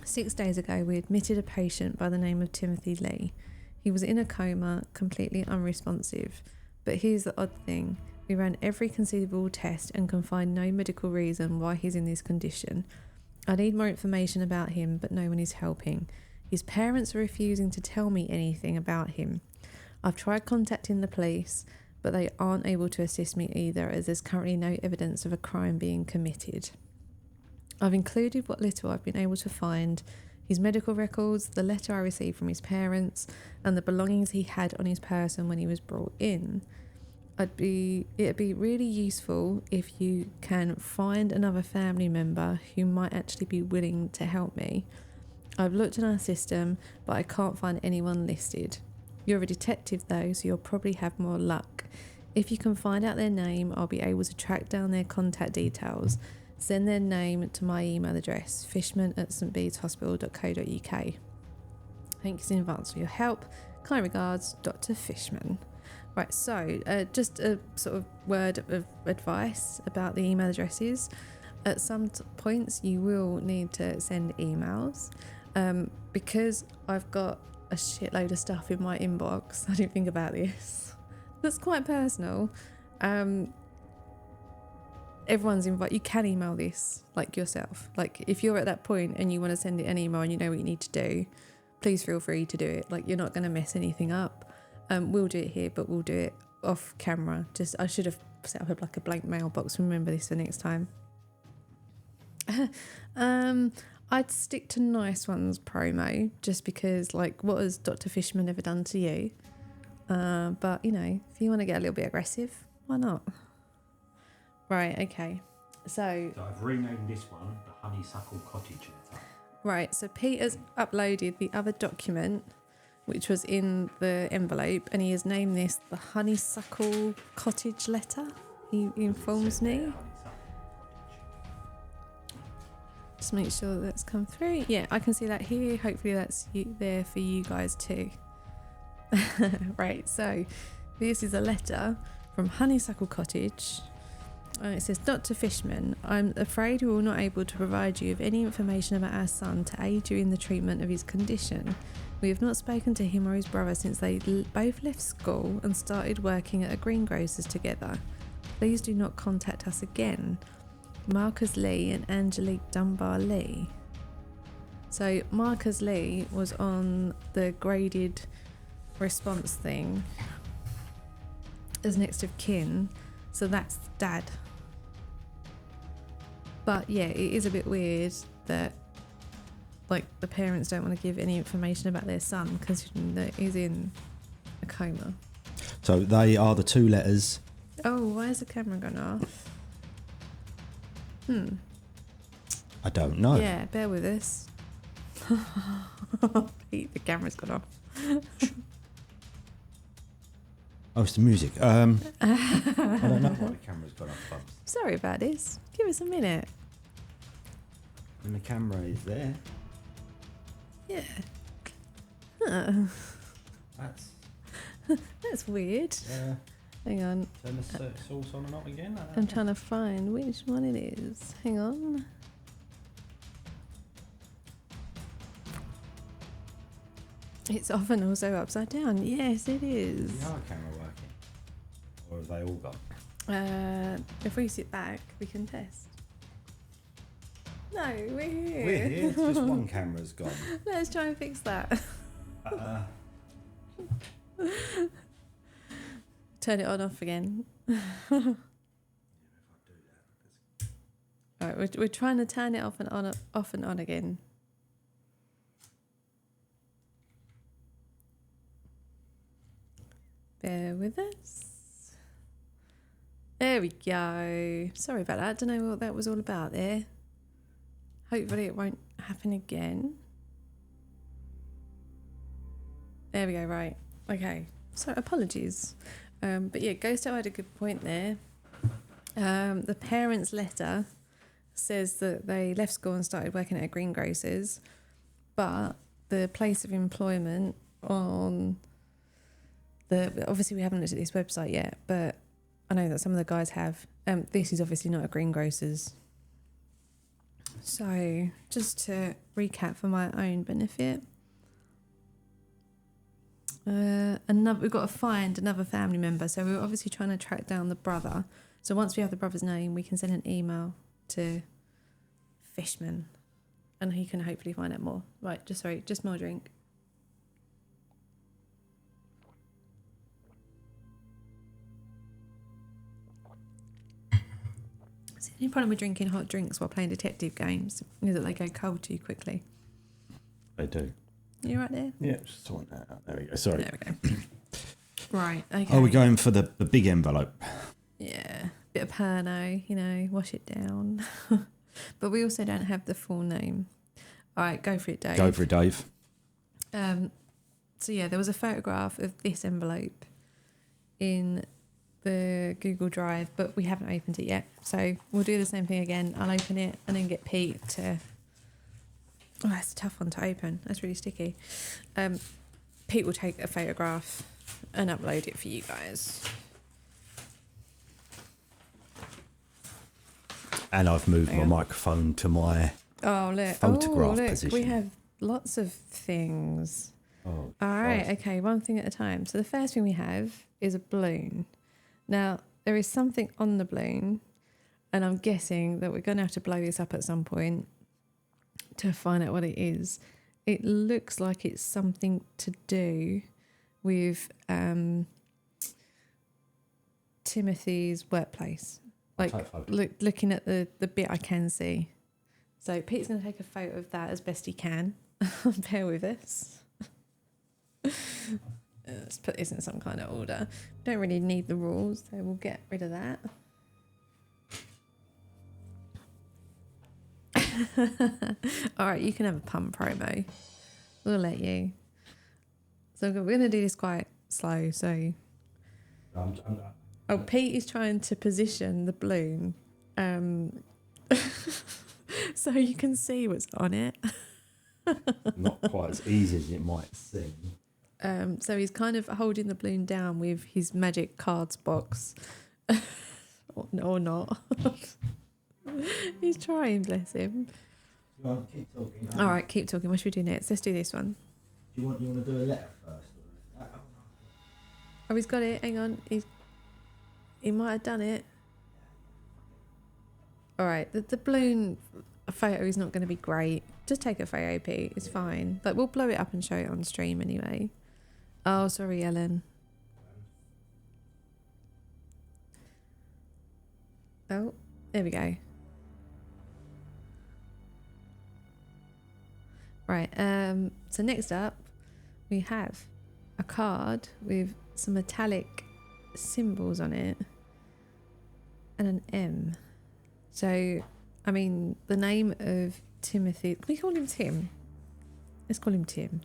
[SPEAKER 1] 6 days ago, we admitted a patient by the name of Timothy Lee. He was in a coma, completely unresponsive. But here's the odd thing. We ran every conceivable test and can find no medical reason why he's in this condition. I need more information about him, but no one is helping. His parents are refusing to tell me anything about him. I've tried contacting the police, but they aren't able to assist me either, as there's currently no evidence of a crime being committed. I've included what little I've been able to find, his medical records, the letter I received from his parents, and the belongings he had on his person when he was brought in. It'd be really useful if you can find another family member who might actually be willing to help me. I've looked in our system, but I can't find anyone listed. You're a detective though, so you'll probably have more luck. If you can find out their name, I'll be able to track down their contact details. Send their name to my email address, fishman@stbedeshospital.co.uk. Thanks in advance for your help. Kind regards, Dr. Fishman." Right, so just a sort of word of advice about the email addresses. At some points, you will need to send emails. Because I've got a shitload of stuff in my inbox, I didn't think about this. That's quite personal. Everyone's invited. You can email this like yourself. Like if you're at that point and you want to send it an email and you know what you need to do, please feel free to do it. Like you're not going to mess anything up. We'll do it here, but we'll do it off camera. Just I should have set up like a blank mailbox. Remember this for next time. I'd stick to Nice Ones promo just because, like, what has Dr. Fishman ever done to you? But you know, if you want to get a little bit aggressive, why not? Right, okay. So
[SPEAKER 2] I've renamed this one the Honeysuckle Cottage letter.
[SPEAKER 1] Right, so Peter's uploaded the other document, which was in the envelope, and he has named this the Honeysuckle Cottage letter. He informs me. Just make sure that's come through. Yeah, I can see that here. Hopefully that's there for you guys too. Right, so this is a letter from Honeysuckle Cottage. It says, Dr. Fishman, I'm afraid we were not able to provide you with any information about our son to aid you in the treatment of his condition. We have not spoken to him or his brother since they both left school and started working at a greengrocer's together. Please do not contact us again. Marcus Lee and Angelique Dunbar Lee. So Marcus Lee was on the graded response thing as next of kin, so that's dad. But yeah, it is a bit weird that like the parents don't want to give any information about their son because he's in a coma.
[SPEAKER 2] So they are the two letters.
[SPEAKER 1] Oh, why is the camera gone off?
[SPEAKER 2] I don't know.
[SPEAKER 1] Yeah, bear with us. Pete, the camera's gone off.
[SPEAKER 2] Oh, it's the music. I don't know why the camera's gone off. Bumps.
[SPEAKER 1] Sorry about this. Give us a minute.
[SPEAKER 2] And the camera is there.
[SPEAKER 1] Yeah. Huh. That's weird. Hang on.
[SPEAKER 2] Turn the source on and off again.
[SPEAKER 1] I'm trying to find which one it is. Hang on. It's often also upside down. Yes, it is.
[SPEAKER 2] Is the other camera working? Or have they all gone?
[SPEAKER 1] If we sit back, we can test. No, we're here.
[SPEAKER 2] We're here. It's just one camera's gone.
[SPEAKER 1] Let's try and fix that. Turn it on off again. Alright, we're trying to turn it off and on again. Bear with us. There we go. Sorry about that. Don't know what that was all about there. Hopefully it won't happen again. There we go, right. Okay. So apologies. But yeah, Ghosto had a good point there. The parents' letter says that they left school and started working at a greengrocer's, but the place of employment on obviously we haven't looked at this website yet, but I know that some of the guys have. This is obviously not a greengrocer's. So just to recap for my own benefit, we've got to find another family member. So we're obviously trying to track down the brother. So once we have the brother's name, we can send an email to Fishman, and he can hopefully find out more. Right, just more drink. So the only problem with drinking hot drinks while playing detective games is that they go cold too quickly.
[SPEAKER 2] They do.
[SPEAKER 1] You right there?
[SPEAKER 2] Yeah, just sort that out. There we go. Sorry.
[SPEAKER 1] There we go. Right, okay.
[SPEAKER 2] Oh, we're going for the big envelope.
[SPEAKER 1] Yeah, bit of Pernod, wash it down. But we also don't have the full name. All right, go for it, Dave.
[SPEAKER 2] Go for it, Dave.
[SPEAKER 1] So yeah, there was a photograph of this envelope in the Google Drive, but we haven't opened it yet. So we'll do the same thing again. I'll open it and then get Pete to... Oh, that's a tough one to open. That's really sticky. Pete will take a photograph and upload it for you guys.
[SPEAKER 2] And I've moved my microphone to my photograph position.
[SPEAKER 1] We have lots of things.
[SPEAKER 2] Oh,
[SPEAKER 1] All right,
[SPEAKER 2] Christ.
[SPEAKER 1] okay, one thing at a time. So the first thing we have is a balloon. Now, there is something on the balloon, and I'm guessing that we're going to have to blow this up at some point to find out what it is. It looks like it's something to do with Timothy's workplace. Like, looking at the bit I can see. So Pete's going to take a photo of that as best he can. Bear with us. Let's put this in some kind of order. Don't really need the rules, so we'll get rid of that. All right, you can have a pump promo. We'll let you. So we're going to do this quite slow. So, Pete is trying to position the balloon, so you can see what's on it.
[SPEAKER 2] Not quite as easy as it might seem.
[SPEAKER 1] So he's kind of holding the balloon down with his magic cards box, or not. He's trying, bless him.
[SPEAKER 2] Keep talking.
[SPEAKER 1] All right, keep talking. What should we do next? Let's do this one.
[SPEAKER 2] You want to do a letter first?
[SPEAKER 1] Oh, he's got it. Hang on. He might have done it. All right. The balloon photo is not going to be great. Just take a photo, Pete. It's fine. Like, we'll blow it up and show it on stream anyway. Oh, sorry, Ellen. Oh, there we go. Right. So next up, we have a card with some metallic symbols on it and an M. So, I mean, the name of Timothy. Can we call him Tim? Let's call him Tim.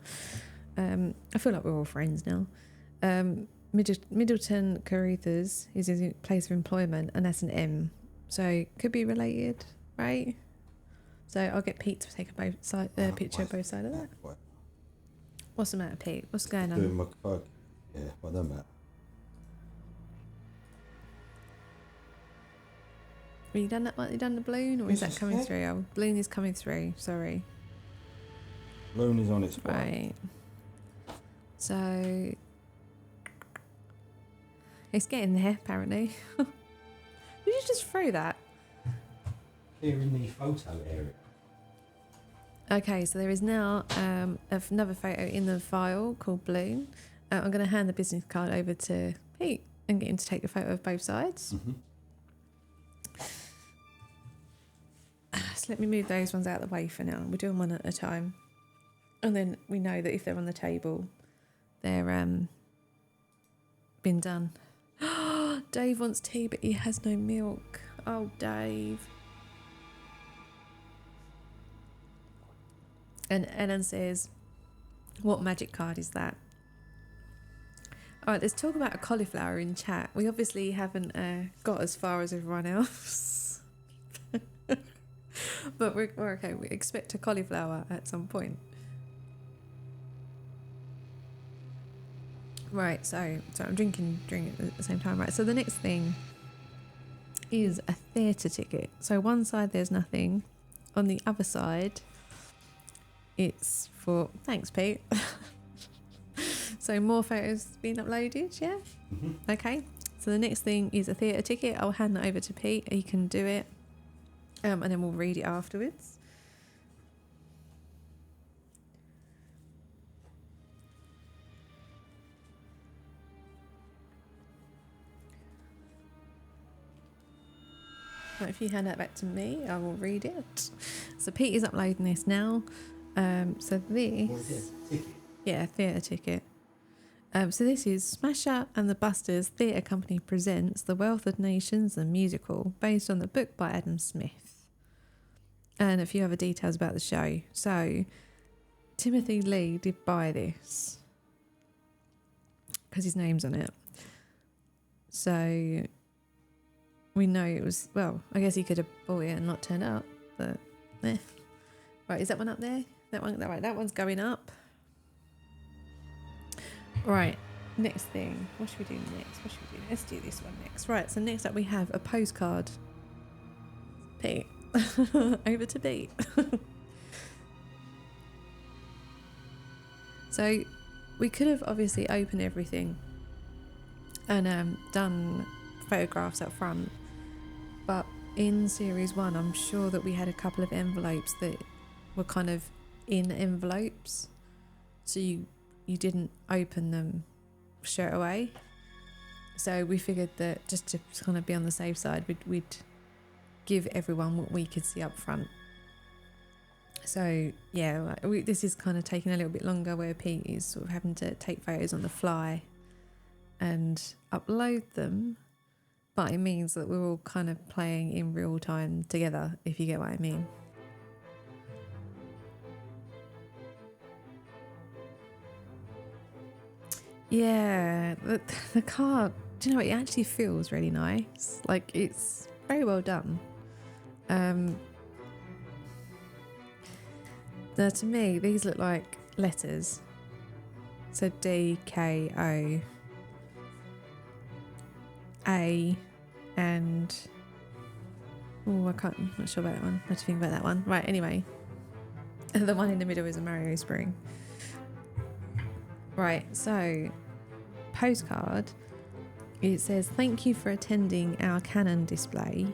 [SPEAKER 1] I feel like we're all friends now. Middleton Caruthers is his place of employment, and that's an M. So could be related, right? So I'll get Pete to take a picture of both sides of that. What's the matter, Pete? What's going on?
[SPEAKER 2] Doing my phone. Yeah, what doesn't matter.
[SPEAKER 1] Have you done that? You done the balloon, or is that coming through? Oh, balloon is coming through. Sorry.
[SPEAKER 2] Balloon is on its way.
[SPEAKER 1] Right. So it's getting there, apparently. Did you just throw that?
[SPEAKER 2] Here in the photo area.
[SPEAKER 1] Okay, so there is now another photo in the file called Balloon. I'm going to hand the business card over to Pete and get him to take a photo of both sides.
[SPEAKER 2] Mm-hmm.
[SPEAKER 1] So let me move those ones out of the way for now. We're doing one at a time. And then we know that if they're on the table, they're been done. Dave wants tea, but he has no milk. Oh, Dave. And Ellen says, what magic card is that? All right, let's talk about a cauliflower in chat. We obviously haven't got as far as everyone else. But we're okay. We expect a cauliflower at some point. Right, so I'm drinking at the same time. Right, so the next thing is a theatre ticket. So one side there's nothing. On the other side, it's for... Thanks, Pete. So more photos being uploaded, yeah? Mm-hmm. Okay, so the next thing is a theatre ticket. I'll hand that over to Pete. He can do it. And then we'll read it afterwards. Right, if you hand that back to me, I will read it. So Pete is uploading this now. So this...
[SPEAKER 2] What is it? Ticket?
[SPEAKER 1] Yeah, theatre ticket. So this is Smasher and the Busters Theatre Company presents The Wealth of Nations, the musical, based on the book by Adam Smith. And a few other details about the show. So, Timothy Lee did buy this because his name's on it. So, we know it was, well, I guess he could have bought it and not turned up, but Right, is that one up there? That one's going up. Right, next thing. What should we do next? Let's do this one next. Right, so next up we have a postcard. Pete. Over to Pete. So we could have obviously opened everything and done photographs up front, but in series 1 I'm sure that we had a couple of envelopes that were kind of in envelopes, so you didn't open them straight away. So we figured that just to kind of be on the safe side, we'd give everyone what we could see up front. So yeah, this is kind of taking a little bit longer, where Pete is sort of having to take photos on the fly and upload them, but it means that we're all kind of playing in real time together, if you get what I mean. Yeah, the car, do you know what, it actually feels really nice. Like, it's very well done. Now to me, these look like letters. So D, K, O, A, and I'm not sure about that one. I have to think about that one. Right, anyway. The one in the middle is a Mario Spring. Right, so postcard. It says, thank you for attending our Canon display,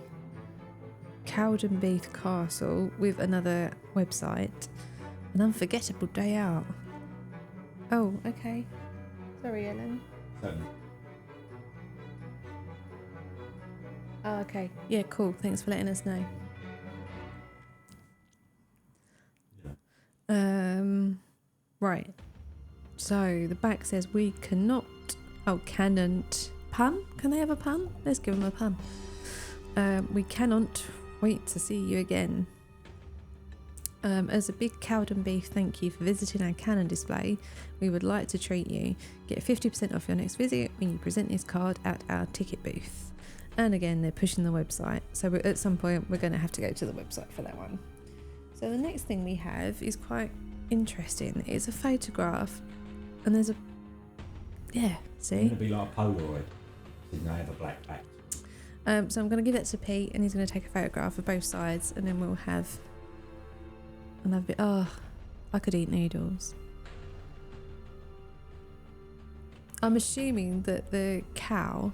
[SPEAKER 1] Cowdenbeath Castle, with another website. An unforgettable day out. Oh, okay. Sorry, Ellen. Oh, okay. Yeah, cool. Thanks for letting us know. Right. So the back says we cannot. Oh, cannot. Pun? Can they have a pun? Let's give them a pun. We cannot wait to see you again. As a big Cowdenbeath thank you for visiting our Canon display, we would like to treat you. Get 50% off your next visit when you present this card at our ticket booth. And again, they're pushing the website, so at some point we're going to have to go to the website for that one. So the next thing we have is quite interesting. It's a photograph, and there's a see.
[SPEAKER 2] It's going to be like a Polaroid. Didn't they have a black back?
[SPEAKER 1] So I'm going to give that to Pete, and he's going to take a photograph of both sides, and then we'll have another bit. Oh, I could eat noodles. I'm assuming that the cow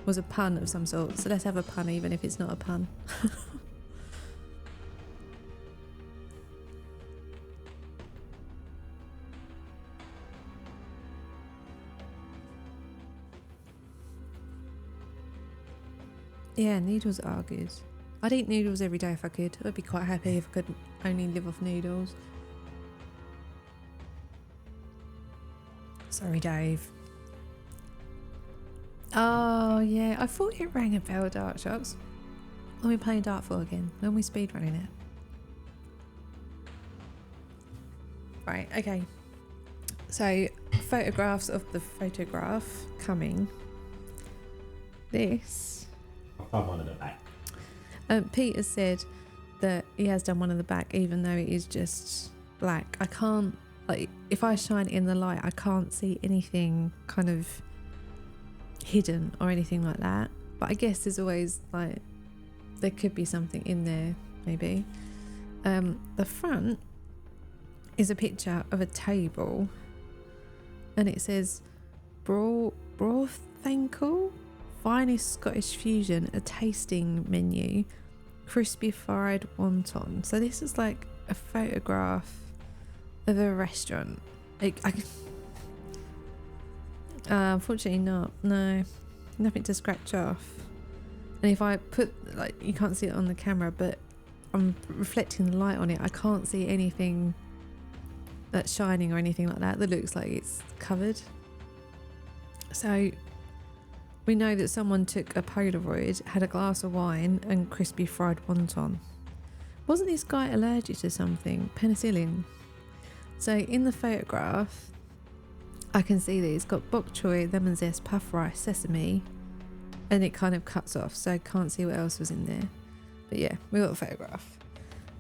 [SPEAKER 1] was a pun of some sort, so let's have a pun even if it's not a pun. Yeah, noodles are good. I'd eat noodles every day if I could. I'd be quite happy if I could only live off noodles. Sorry, Dave. Oh, yeah. I thought it rang a bell, Dark Shocks. When we playing Dartfall again? When we speedrunning it? Right, okay. So, photographs of the photograph coming. This.
[SPEAKER 2] I've done one at the back.
[SPEAKER 1] Peter said that he has done one in the back, even though it is just black. I can't, like, if I shine it in the light, I can't see anything kind of hidden or anything like that. But I guess there's always, like, there could be something in there, maybe. The front is a picture of a table, and it says Brothankle Finest Scottish Fusion, a tasting menu, crispy fried wonton. So this is like a photograph of a restaurant. Unfortunately not. No, nothing to scratch off. And if I put, like, you can't see it on the camera, but I'm reflecting the light on it, I can't see anything that's shining or anything like that looks like it's covered. So we know that someone took a Polaroid, had a glass of wine and crispy fried wonton. Wasn't this guy allergic to something? Penicillin. So in the photograph, I can see that it's got bok choy, lemon zest, puff rice, sesame, and it kind of cuts off, so I can't see what else was in there. But yeah, we got a photograph.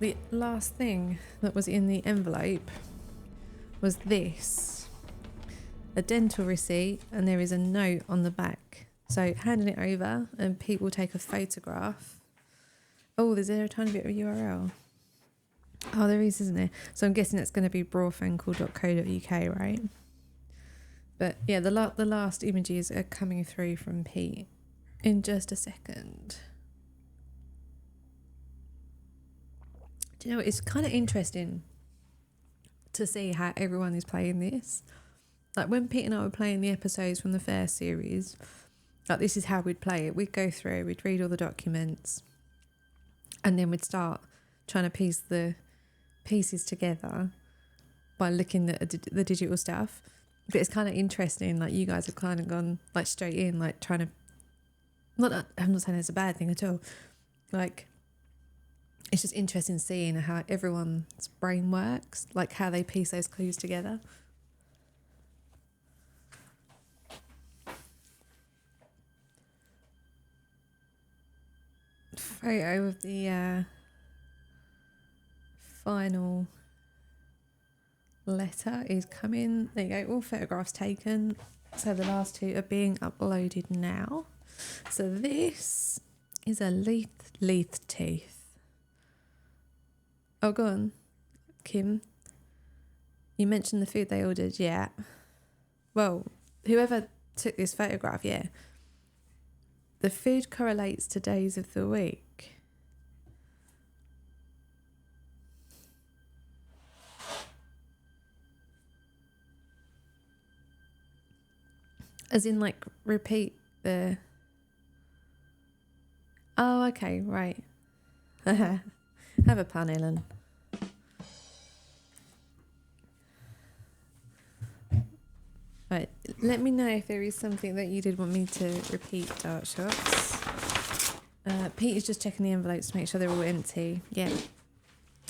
[SPEAKER 1] The last thing that was in the envelope was this. A dental receipt, and there is a note on the back. So handing it over, and Pete will take a photograph. Oh, there's there a tiny bit of a URL. Oh, there is, isn't there? So I'm guessing it's going to be broadfankle.co.uk, right? But yeah, the last images are coming through from Pete in just a second. Do you know, it's kind of interesting to see how everyone is playing this. Like when Pete and I were playing the episodes from the first series, like this is how we'd play it. We'd go through, we'd read all the documents, and then we'd start trying to piece the pieces together by looking at the digital stuff. But it's kind of interesting, like you guys have kind of gone like straight in, like trying to, I'm not saying it's a bad thing at all, like it's just interesting seeing how everyone's brain works, like how they piece those clues together. Photo of the final letter is coming. There you go, all photographs taken. So the last two are being uploaded now. So this is a Leith teeth. Oh, go on, Kim. You mentioned the food they ordered, yeah. Well, whoever took this photograph, yeah. The food correlates to days of the week. As in, like, repeat the... Oh, okay, right. Have a pun, Ellen. Right, let me know if there is something that you did want me to repeat, Dark Shots. Pete is just checking the envelopes to make sure they're all empty. Yeah.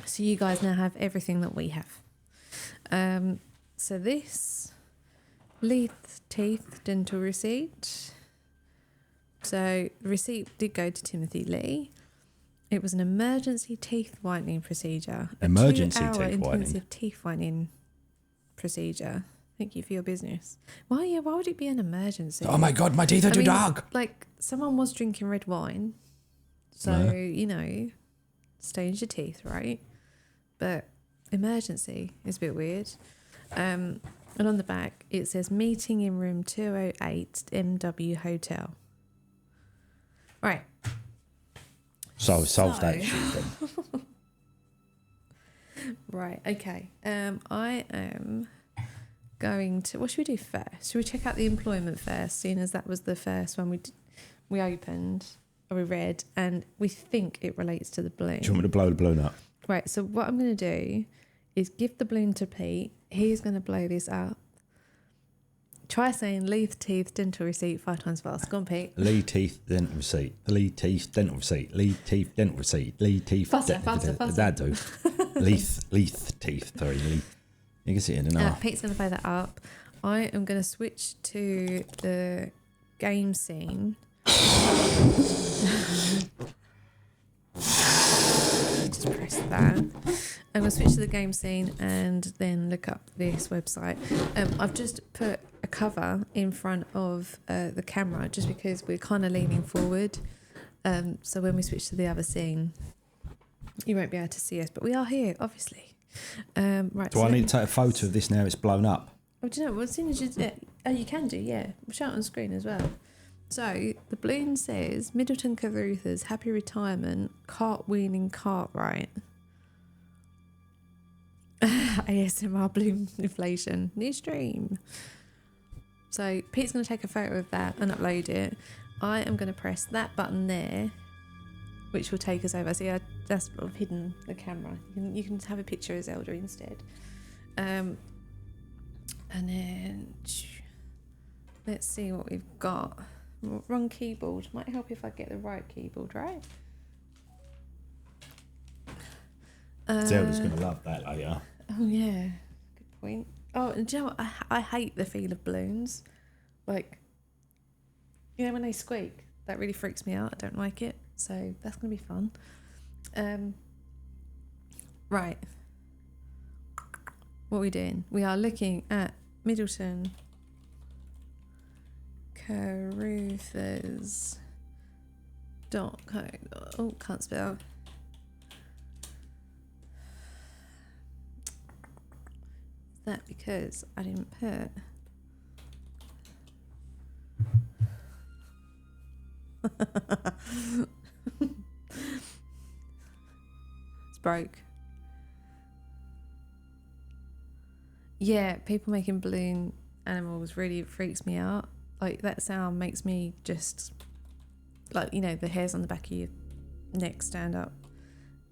[SPEAKER 1] So you guys now have everything that we have. So this Leith teeth dental receipt. So the receipt did go to Timothy Lee. It was an emergency teeth whitening procedure.
[SPEAKER 2] Emergency
[SPEAKER 1] a 2-hour
[SPEAKER 2] teeth whitening.
[SPEAKER 1] intensive teeth whitening procedure. Thank you for your business. Why would it be an emergency?
[SPEAKER 2] Oh my God, my teeth are too dark.
[SPEAKER 1] Like, someone was drinking red wine. So, you know, stains your teeth, right? But emergency is a bit weird. And on the back, it says meeting in room 208 MW Hotel. Right.
[SPEAKER 2] So solve that issue then.
[SPEAKER 1] Right, okay. I am going to... What should we do first? Should we check out the employment first, seeing as that was the first one we opened, or we read, and we think it relates to the balloon.
[SPEAKER 2] Do you want me to blow the balloon up?
[SPEAKER 1] Right, so what I'm going to do is give the balloon to Pete. He's going to blow this up. Try saying Leith teeth dental receipt 5 times fast. Go on, Pete.
[SPEAKER 2] Lee teeth dental receipt. Lee teeth dental receipt. Lee teeth dental receipt. Lee teeth.
[SPEAKER 1] Faster.
[SPEAKER 2] That do. Leith teeth. Sorry, Lee. You can see it in an hour.
[SPEAKER 1] Pete's going to blow that up. I am going to switch to the game scene. Just press that. I'm going to switch to the game scene and then look up this website. I've just put a cover in front of the camera just because we're kind of leaning forward. So when we switch to the other scene, you won't be able to see us, but we are here, obviously. Right.
[SPEAKER 2] Do I need to take a photo of this now it's blown up?
[SPEAKER 1] Oh, do you know what? As soon as you can do, yeah. We'll show it on screen as well. So the balloon says Middleton Carruthers happy retirement, cartwheeling Cartwright. ASMR balloon inflation, new stream. So Pete's going to take a photo of that and upload it. I am going to press that button there, which will take us over. So yeah, that's sort of hidden the camera. You can have a picture of Zelda instead. And then let's see what we've got. Wrong keyboard. Might help if I get the right keyboard, right?
[SPEAKER 2] Zelda's going to love that later.
[SPEAKER 1] Oh yeah, good point. Oh, and do you know what? I hate the feel of balloons. Like, you know when they squeak? That really freaks me out. I don't like it. So that's going to be fun. Right. What are we doing? We are looking at Middleton Carruthers. Oh, can't spell. that because I didn't put. It's broke. Yeah, people making balloon animals really freaks me out. Like, that sound makes me just, like, you know, the hairs on the back of your neck stand up.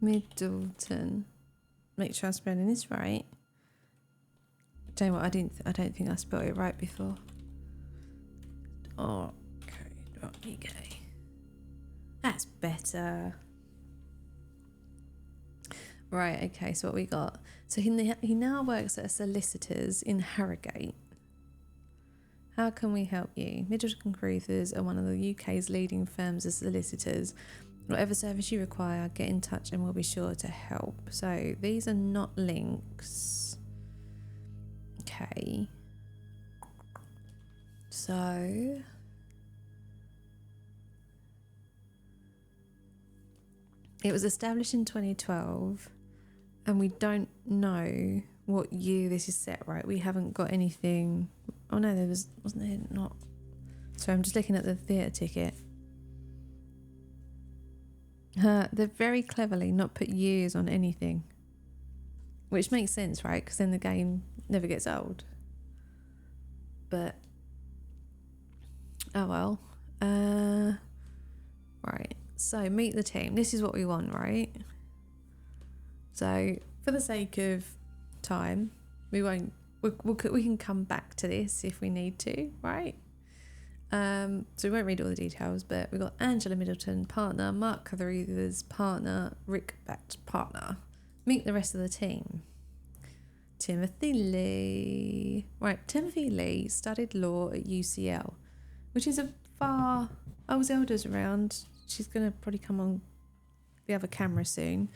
[SPEAKER 1] Middleton. Make sure I'm spelling this right. Do you know what? I don't think I spelled it right before. Oh, okay. That's better. Right, okay, so what we got? So he now works at a solicitor's in Harrogate. How can we help you? Middleton Carruthers are one of the UK's leading firms of solicitors. Whatever service you require, get in touch and we'll be sure to help. So these are not links. Okay. So it was established in 2012 and we don't know what year this is set, right? We haven't got anything. Oh no, wasn't there not? Sorry, I'm just looking at the theatre ticket. They've very cleverly not put years on anything, which makes sense, right? Because then the game never gets old. But oh well. Right. So meet the team. This is what we want, right? So for the sake of time, we won't. We can come back to this if we need to, right? So we won't read all the details, but we've got Angela Middleton, partner, Mark Carruthers, partner, Rick Batt, partner. Meet the rest of the team. Timothy Lee. Right, Timothy Lee studied law at UCL, which is a far... Oh, Zelda's around. She's going to probably come on the other camera soon.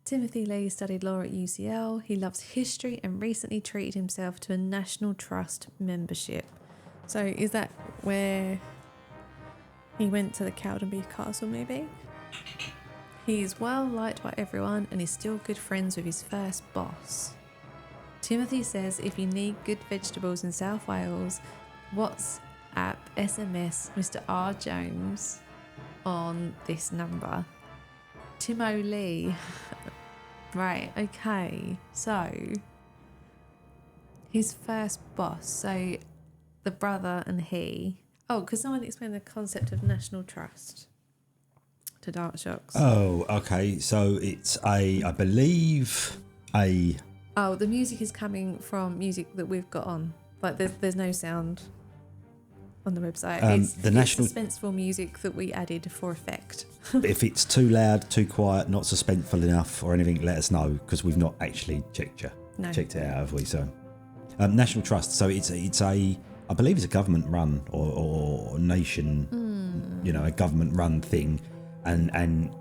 [SPEAKER 1] Timothy Lee studied law at UCL. He loves history and recently treated himself to a National Trust membership. So is that where he went to the Cowdenbeath Castle, maybe? He is well liked by everyone and is still good friends with his first boss. Timothy says if you need good vegetables in South Wales, WhatsApp, SMS Mr. R. Jones on this number. Timo Lee. Right, okay. So, his first boss. So, the brother and he. Oh, because someone explained the concept of National Trust to Dark Shocks.
[SPEAKER 2] Oh, okay. So it's I believe a...
[SPEAKER 1] Oh, the music is coming from music that we've got on. Like, there's no sound on the website. It's suspenseful music that we added for effect.
[SPEAKER 2] If it's too loud, too quiet, not suspenseful enough or anything, let us know, because we've not actually checked it out, have we? So, National Trust. So it's a I believe it's a government run or nation, a government run thing, and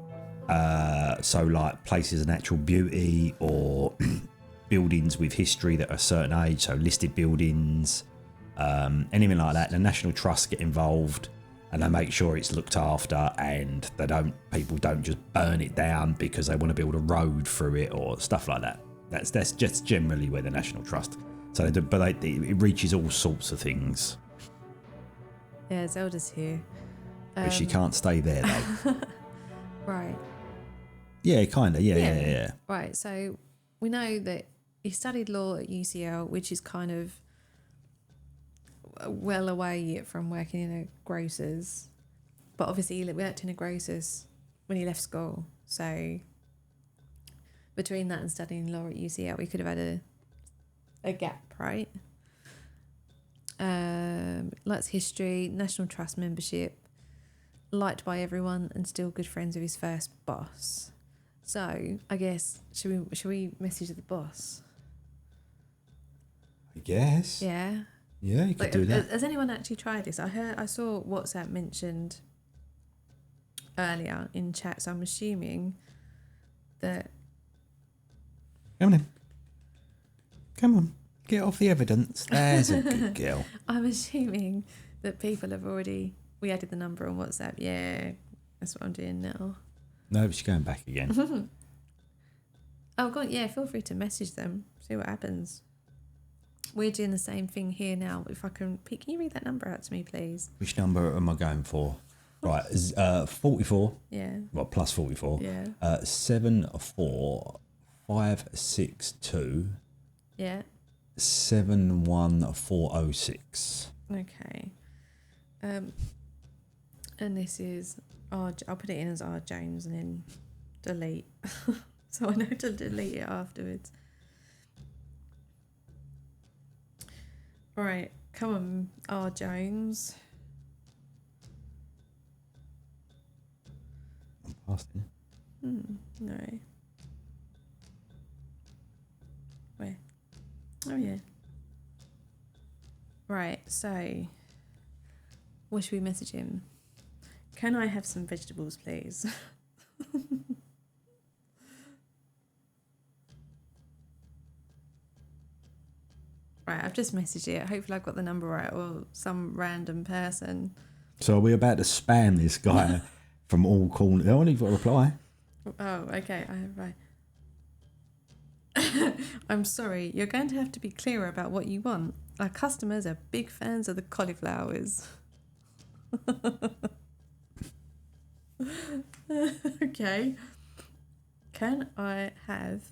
[SPEAKER 2] so like places of natural beauty or buildings with history that are a certain age, so listed buildings. Anything like that, the National Trust get involved and they make sure it's looked after, and people don't just burn it down because they want to build a road through it or stuff like that. That's just generally where the National Trust. So, it reaches all sorts of things.
[SPEAKER 1] Yeah, Zelda's here,
[SPEAKER 2] but she can't stay there though.
[SPEAKER 1] Right.
[SPEAKER 2] Yeah, kind of. Yeah.
[SPEAKER 1] Right. So we know that he studied law at UCL, which is kind of well away from working in a grocer's, but obviously he worked in a grocer's when he left school, so between that and studying law at UCL we could have had a gap, right? Likes history, National Trust membership, liked by everyone and still good friends with his first boss. So I guess should we message the boss?
[SPEAKER 2] I guess.
[SPEAKER 1] Yeah,
[SPEAKER 2] you could do that.
[SPEAKER 1] Has anyone actually tried this? I saw WhatsApp mentioned earlier in chat, so I'm assuming that...
[SPEAKER 2] Come on, get off the evidence. There's a good girl.
[SPEAKER 1] I'm assuming that people have already... We added the number on WhatsApp. Yeah, that's what I'm doing now.
[SPEAKER 2] No, but she's going back again.
[SPEAKER 1] Oh, God, yeah, feel free to message them, see what happens. We're doing the same thing here now. If I can, Pete, can you read that number out to me, please?
[SPEAKER 2] Which number am I going for? Right, 44.
[SPEAKER 1] Yeah.
[SPEAKER 2] Well, plus 44.
[SPEAKER 1] Yeah.
[SPEAKER 2] 74562
[SPEAKER 1] Yeah.
[SPEAKER 2] 71406.
[SPEAKER 1] Okay. And this is I'll put it in as R Jones and then delete. So I know to delete it afterwards. Right, come on, R Jones.
[SPEAKER 2] I'm past it.
[SPEAKER 1] No. Where? Oh yeah. Right, so what should we message him? Can I have some vegetables, please? Right, I've just messaged it. Hopefully I've got the number right, or some random person.
[SPEAKER 2] So are we about to spam this guy from all corners? Oh, you've got a reply.
[SPEAKER 1] Oh, okay, I have right. I'm sorry, you're going to have to be clearer about what you want. Our customers are big fans of the cauliflowers. Okay. Can I have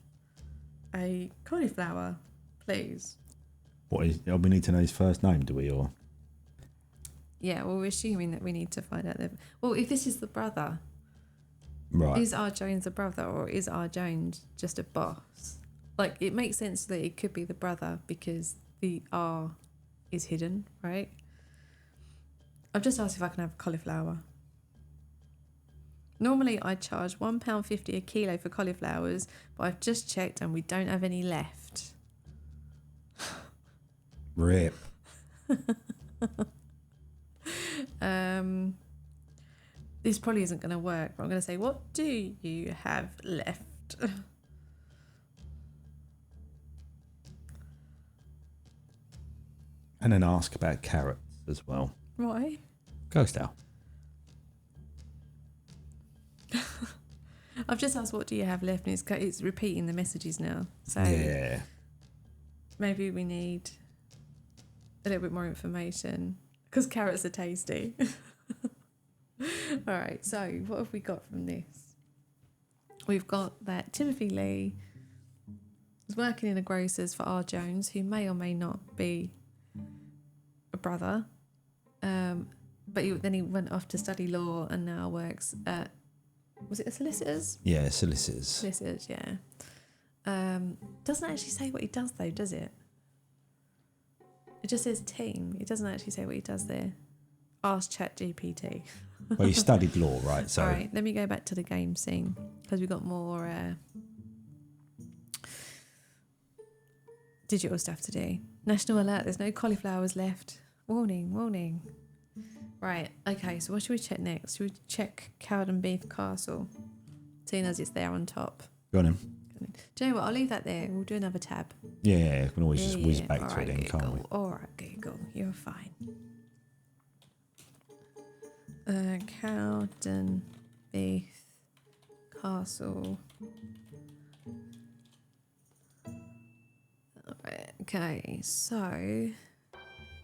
[SPEAKER 1] a cauliflower, please?
[SPEAKER 2] What is? Oh, we need to know his first name, do we? Or
[SPEAKER 1] Yeah, well, we're assuming that we need to find out that. Well, if this is the brother,
[SPEAKER 2] right?
[SPEAKER 1] is R. Jones a brother, or is R. Jones just a boss? Like, it makes sense that it could be the brother because the R is hidden, right? I've just asked if I can have cauliflower. Normally, I charge £1.50 a kilo for cauliflowers, but I've just checked and we don't have any left.
[SPEAKER 2] Rip.
[SPEAKER 1] This probably isn't going to work, but I'm going to say, what do you have left?
[SPEAKER 2] And then ask about carrots as well.
[SPEAKER 1] Why?
[SPEAKER 2] Ghost Owl.
[SPEAKER 1] I've just asked, what do you have left? And it's repeating the messages now. So
[SPEAKER 2] Yeah.
[SPEAKER 1] maybe we need a little bit more information because carrots are tasty. All right, so what have we got from this? We've got that Timothy Lee was working in a grocer's for R. Jones, who may or may not be a brother. But then he went off to study law and now works at, was it a solicitor's?
[SPEAKER 2] Yeah, solicitors.
[SPEAKER 1] Solicitors, yeah. Doesn't actually say what he does though, does it? It just says team. It doesn't actually say what he does there. Ask ChatGPT.
[SPEAKER 2] Well, you studied law, right? So
[SPEAKER 1] All right, let me go back to the game scene because we've got more digital stuff to do. National alert, there's no cauliflowers left. Warning, warning. Right, okay, so what should we check next? Should we check Cowden Beef Castle? Seeing as it's there on top.
[SPEAKER 2] go on then.
[SPEAKER 1] Do you know what? I'll leave that there. We'll do another tab.
[SPEAKER 2] Yeah, we can always just whiz back
[SPEAKER 1] All
[SPEAKER 2] to
[SPEAKER 1] right,
[SPEAKER 2] it then, can't we?
[SPEAKER 1] Google. All right, Google. You're fine. Cowden Beef Castle. All right, okay, so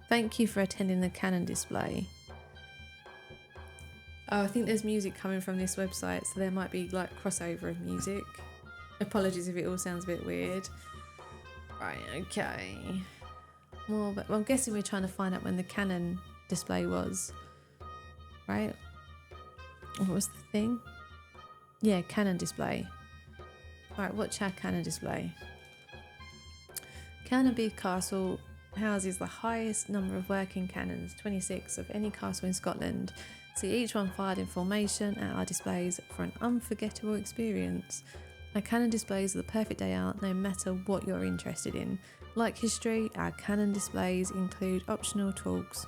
[SPEAKER 1] thank you for attending the Canon display. Oh, I think there's music coming from this website, so there might be like crossover of music. Apologies if it all sounds a bit weird. Right, okay. Well, but I'm guessing we're trying to find out when the Canon display was. Right? What was the thing? Yeah, Canon display. Alright, watch our Canon display. Canon Beef Castle houses the highest number of working cannons, 26 of any castle in Scotland. See each one fired in formation at our displays for an unforgettable experience. Our Canon displays are the perfect day out no matter what you're interested in. Like history, our Canon displays include optional talks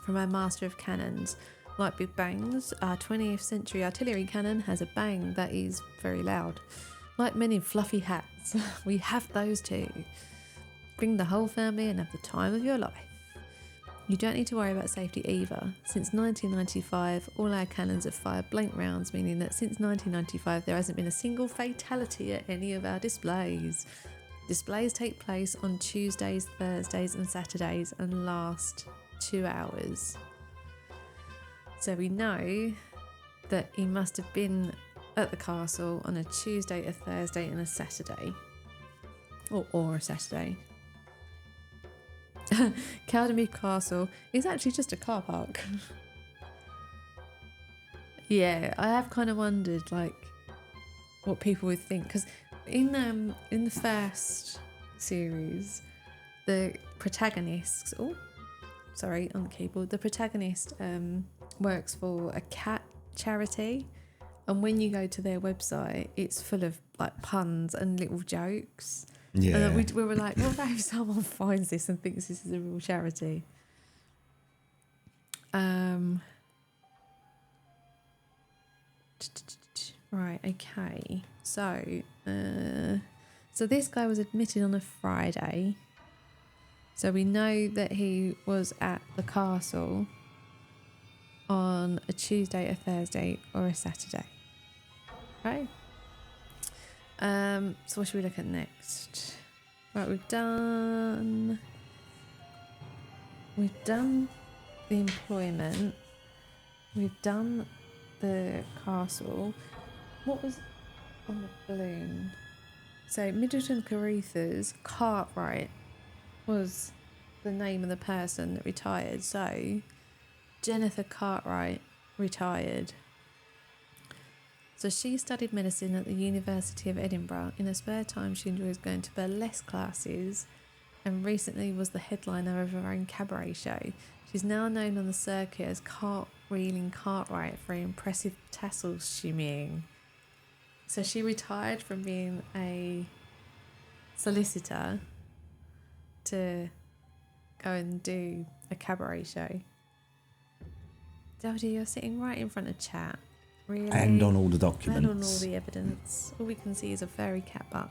[SPEAKER 1] from our Master of Cannons. Like Big Bangs, our 20th century artillery cannon has a bang that is very loud. Like many fluffy hats, we have those too. Bring the whole family and have the time of your life. You don't need to worry about safety either. Since 1995, all our cannons have fired blank rounds, meaning that since 1995 there hasn't been a single fatality at any of our displays. Displays take place on Tuesdays, Thursdays and Saturdays and last 2 hours. So we know that he must have been at the castle on a Tuesday, a Thursday and a Saturday. Or a Saturday. Caldemy Castle is actually just a car park. Yeah, I have kind of wondered like what people would think, because in the first series, the protagonist, on the keyboard, the protagonist works for a cat charity, and when you go to their website, it's full of like puns and little jokes.
[SPEAKER 2] Yeah.
[SPEAKER 1] And then we were like, what about if someone finds this and thinks this is a real charity? Right, okay. So this guy was admitted on a Friday. So we know that he was at the castle on a Tuesday, a Thursday, or a Saturday. Right? So what should we look at next? Right, we've done the employment. We've done the castle. What was on the balloon? So Middleton Caruthers Cartwright was the name of the person that retired. So Jennifer Cartwright retired. So she studied medicine at the University of Edinburgh. In her spare time, she enjoys going to burlesque classes and recently was the headliner of her own cabaret show. She's now known on the circuit as Cartwheeling Cartwright for her impressive tassel shimmying. So she retired from being a solicitor to go and do a cabaret show. Zelda, you're sitting right in front of chat. Really?
[SPEAKER 2] And on all the documents.
[SPEAKER 1] And on all the evidence. All we can see is a furry cat butt.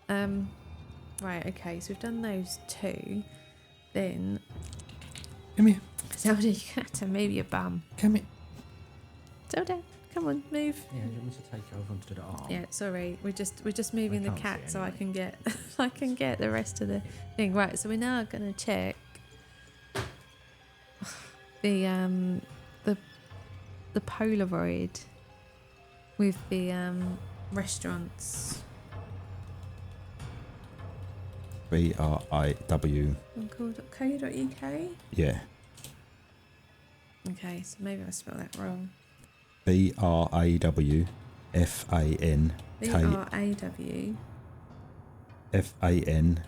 [SPEAKER 1] Right, okay, so we've done those two. Then...
[SPEAKER 2] Come here.
[SPEAKER 1] Zelda, you're going to have to move your bum.
[SPEAKER 2] Come here.
[SPEAKER 1] Zelda, come on, move.
[SPEAKER 3] Yeah, do you want me to take over onto the arm?
[SPEAKER 1] Yeah, sorry, we're just moving the
[SPEAKER 3] can't
[SPEAKER 1] cat
[SPEAKER 3] see
[SPEAKER 1] so I
[SPEAKER 3] anyway.
[SPEAKER 1] can get I can get the rest of the thing. Right, so we're now going to check the Polaroid with the restaurants.
[SPEAKER 2] BRIW.
[SPEAKER 1] .co.uk.
[SPEAKER 2] Yeah.
[SPEAKER 1] Okay, so maybe I spelled that wrong.
[SPEAKER 2] BRAW FAN
[SPEAKER 1] BRAW.
[SPEAKER 2] FANKLE.co.uk.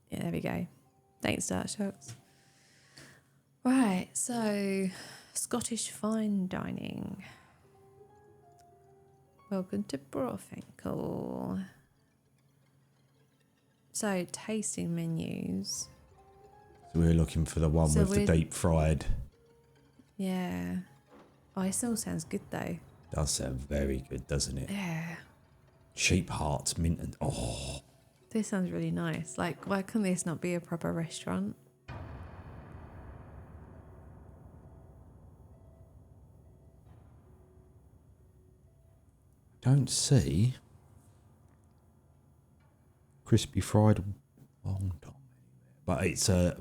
[SPEAKER 1] Yeah, there we go. Thanks, Dark Shocks. Right, so Scottish fine dining. Welcome to Brofinkel. So, tasting menus.
[SPEAKER 2] So we're looking for the one
[SPEAKER 1] So
[SPEAKER 2] with the
[SPEAKER 1] we're-
[SPEAKER 2] deep fried.
[SPEAKER 1] Yeah. Oh, it still sounds good though.
[SPEAKER 2] Does sound very good, doesn't it?
[SPEAKER 1] Yeah.
[SPEAKER 2] Sheep hearts, mint and oh.
[SPEAKER 1] This sounds really nice. Like, why can this not be a proper restaurant?
[SPEAKER 2] Don't see crispy fried long time. But it's a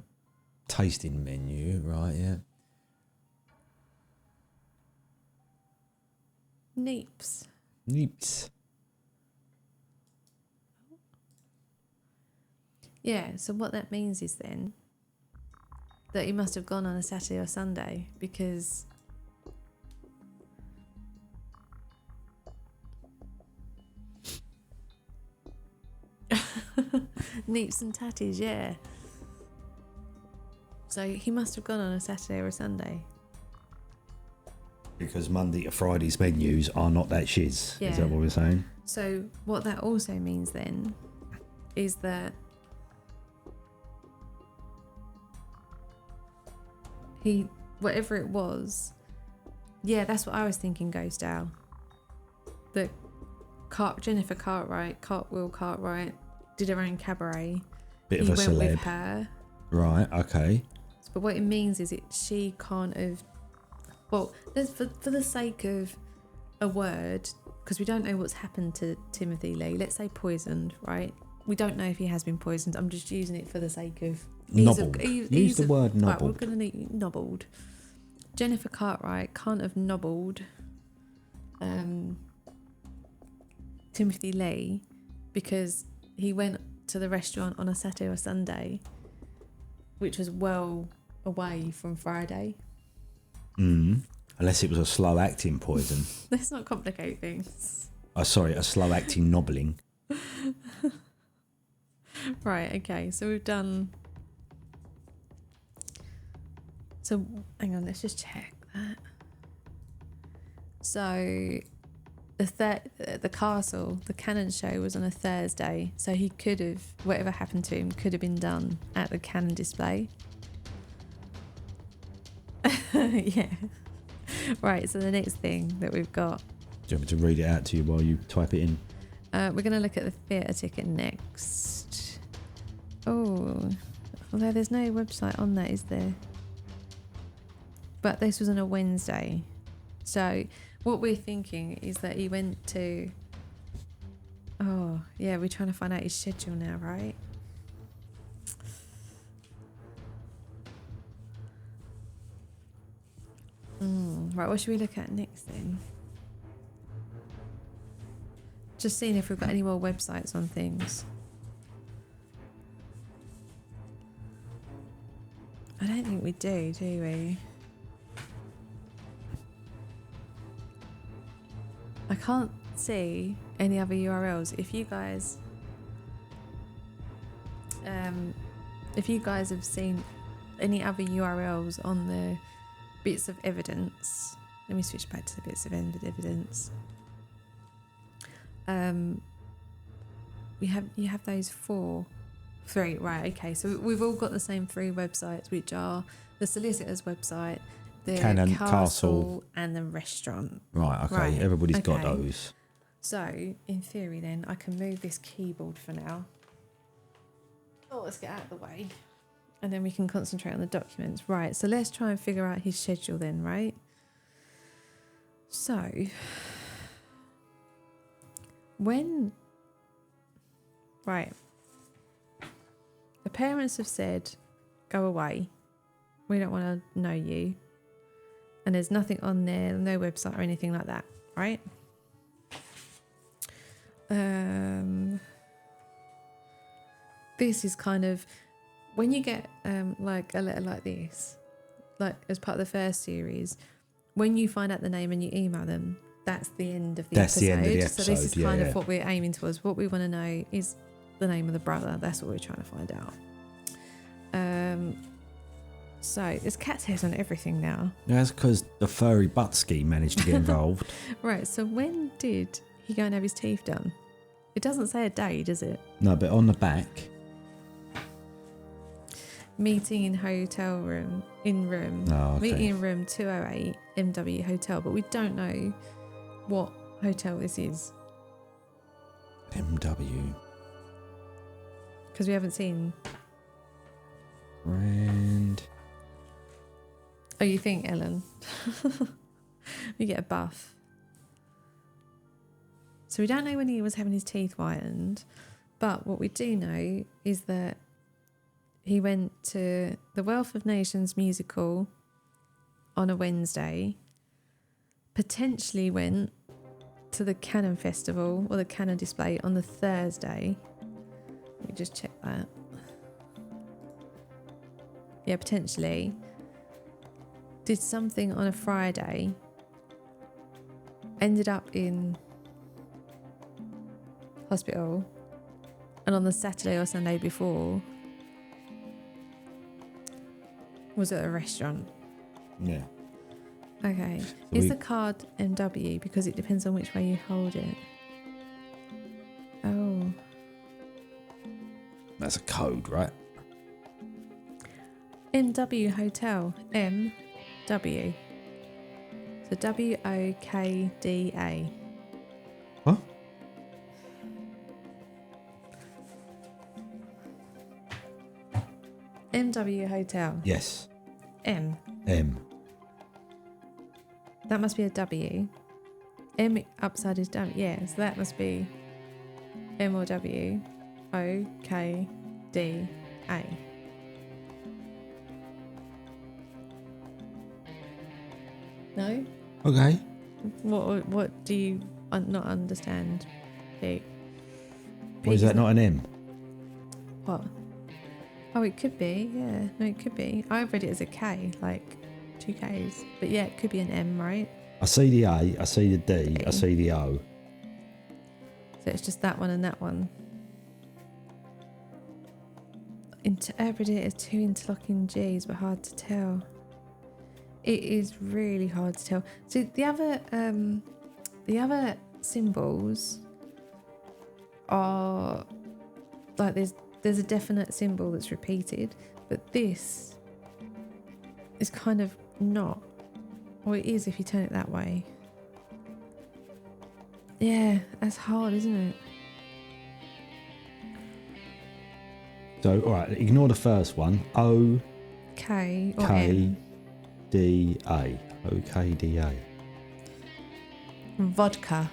[SPEAKER 2] tasting menu, right? Yeah.
[SPEAKER 1] Neeps.
[SPEAKER 2] Neeps.
[SPEAKER 1] Yeah, so what that means is then that he must have gone on a Saturday or Sunday because Neeps and tatties, yeah. So he must have gone on a Saturday or a Sunday.
[SPEAKER 2] Because Monday to Friday's menus are not that shiz.
[SPEAKER 1] Yeah.
[SPEAKER 2] Is that what we're saying?
[SPEAKER 1] So what that also means then is that he, whatever it was, yeah, that's what I was thinking, Ghost Owl. That Jennifer Cartwheel Cartwright, did her own cabaret.
[SPEAKER 2] Bit of
[SPEAKER 1] He
[SPEAKER 2] a
[SPEAKER 1] went with
[SPEAKER 2] celeb.
[SPEAKER 1] her.
[SPEAKER 2] Right, okay.
[SPEAKER 1] But what it means is she can't have. Well, for the sake of a word, because we don't know what's happened to Timothy Lee. Let's say poisoned, right? We don't know if he has been poisoned. I'm just using it for the sake of
[SPEAKER 2] Nobbled. Use the word
[SPEAKER 1] Right, we're
[SPEAKER 2] nobbled.
[SPEAKER 1] going to need nobbled. Jennifer Cartwright can't have nobbled Timothy Lee because he went to the restaurant on a Saturday or Sunday, which was well away from Friday.
[SPEAKER 2] Unless it was a slow acting poison.
[SPEAKER 1] Let's not complicate things.
[SPEAKER 2] Sorry, a slow acting nobbling.
[SPEAKER 1] Right, okay, so we've done. So hang on, let's just check that. So the castle, the Cannon show was on a Thursday, so he could have, whatever happened to him could have been done at the Cannon display. Yeah. Right, so the next thing that we've got,
[SPEAKER 2] Do you want me to read it out to you while you type it in?
[SPEAKER 1] we're going to look at the theatre ticket next. Oh, although there's no website on that, is there? But this was on a Wednesday. So what we're thinking is that he went to... Oh, yeah, we're trying to find out his schedule now, right? Right, what should we look at next then? Just seeing if we've got any more websites on things. I don't think we do we? I can't see any other URLs. If you guys have seen any other URLs on the bits of evidence, let me switch back to the bits of evidence. You have those three, right? Okay, so we've all got the same three websites, which are the solicitor's website, the
[SPEAKER 2] Cannon,
[SPEAKER 1] castle, and the restaurant.
[SPEAKER 2] Right, okay.
[SPEAKER 1] Right,
[SPEAKER 2] Everybody's got
[SPEAKER 1] okay.
[SPEAKER 2] those.
[SPEAKER 1] So, in theory, then I can move this keyboard for now. Oh, let's get out of the way, and then we can concentrate on the documents. Right. So let's try and figure out his schedule then. Right. So, right. The parents have said, go away. We don't want to know you. And there's nothing on there, no website or anything like that, right? This is kind of, when you get like a letter like this, like as part of the first series, when you find out the name and you email them, that's the end of the
[SPEAKER 2] That's
[SPEAKER 1] episode.
[SPEAKER 2] the end of the
[SPEAKER 1] So this is
[SPEAKER 2] episode,
[SPEAKER 1] kind
[SPEAKER 2] yeah.
[SPEAKER 1] of what we're aiming towards. What we want to know is the name of the brother. That's what we're trying to find out. So there's cat's heads on everything now.
[SPEAKER 2] That's because the furry butt scheme managed to get involved.
[SPEAKER 1] Right, so when did he go and have his teeth done? It doesn't say a day, does it?
[SPEAKER 2] No, but on the back,
[SPEAKER 1] Meeting in hotel room, in room.
[SPEAKER 2] Oh, okay.
[SPEAKER 1] Meeting in room 208, MW Hotel. But we don't know what hotel this is
[SPEAKER 2] MW.
[SPEAKER 1] because we haven't seen.
[SPEAKER 2] Grand.
[SPEAKER 1] Oh, you think, Ellen? You get a buff. So we don't know when he was having his teeth whitened, but what we do know is that he went to the Wealth of Nations musical on a Wednesday, potentially went to the Cannon Festival or the Cannon display on the Thursday. Let me just check that. Yeah, potentially. Did something on a Friday, ended up in hospital, and on the Saturday or Sunday before was at a restaurant.
[SPEAKER 2] Yeah.
[SPEAKER 1] Okay.
[SPEAKER 2] So
[SPEAKER 1] Is
[SPEAKER 2] we-
[SPEAKER 1] the card MW? Because it depends on which way you hold it. Oh.
[SPEAKER 2] That's a code, right?
[SPEAKER 1] MW Hotel. MW. So WOKDA.
[SPEAKER 2] What?
[SPEAKER 1] MW Hotel.
[SPEAKER 2] Yes.
[SPEAKER 1] M.
[SPEAKER 2] M.
[SPEAKER 1] That must be a W. M upside is W. Yeah, so that must be M or W. O K D A. No?
[SPEAKER 2] Okay.
[SPEAKER 1] What do you not understand, Pete?
[SPEAKER 2] Or is that not an M?
[SPEAKER 1] What? Oh, it could be. Yeah, no, it could be. I read it as a K, like 2 Ks. But yeah, it could be an M, right?
[SPEAKER 2] I see the A, I see the D, I
[SPEAKER 1] A.
[SPEAKER 2] see the O.
[SPEAKER 1] So it's just that one and that one. Interpret it as 2 interlocking Gs, but hard to tell. It is really hard to tell. So the other symbols are like there's a definite symbol that's repeated, but this is kind of not. Well, it is if you turn it that way. Yeah, that's hard, isn't it?
[SPEAKER 2] So, all right, ignore the first one. O
[SPEAKER 1] K or
[SPEAKER 2] K
[SPEAKER 1] M.
[SPEAKER 2] D A. O K D A.
[SPEAKER 1] Vodka.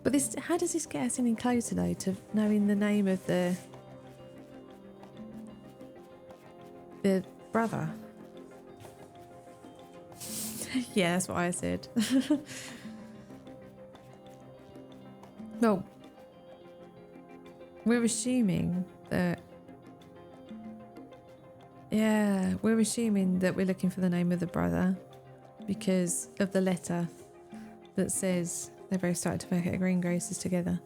[SPEAKER 1] But this, how does this get us any closer though to knowing the name of the brother? Yeah, that's what I said. Well, we're assuming that. Yeah, we're assuming that we're looking for the name of the brother because of the letter that says they both started to work at Greengrocers together.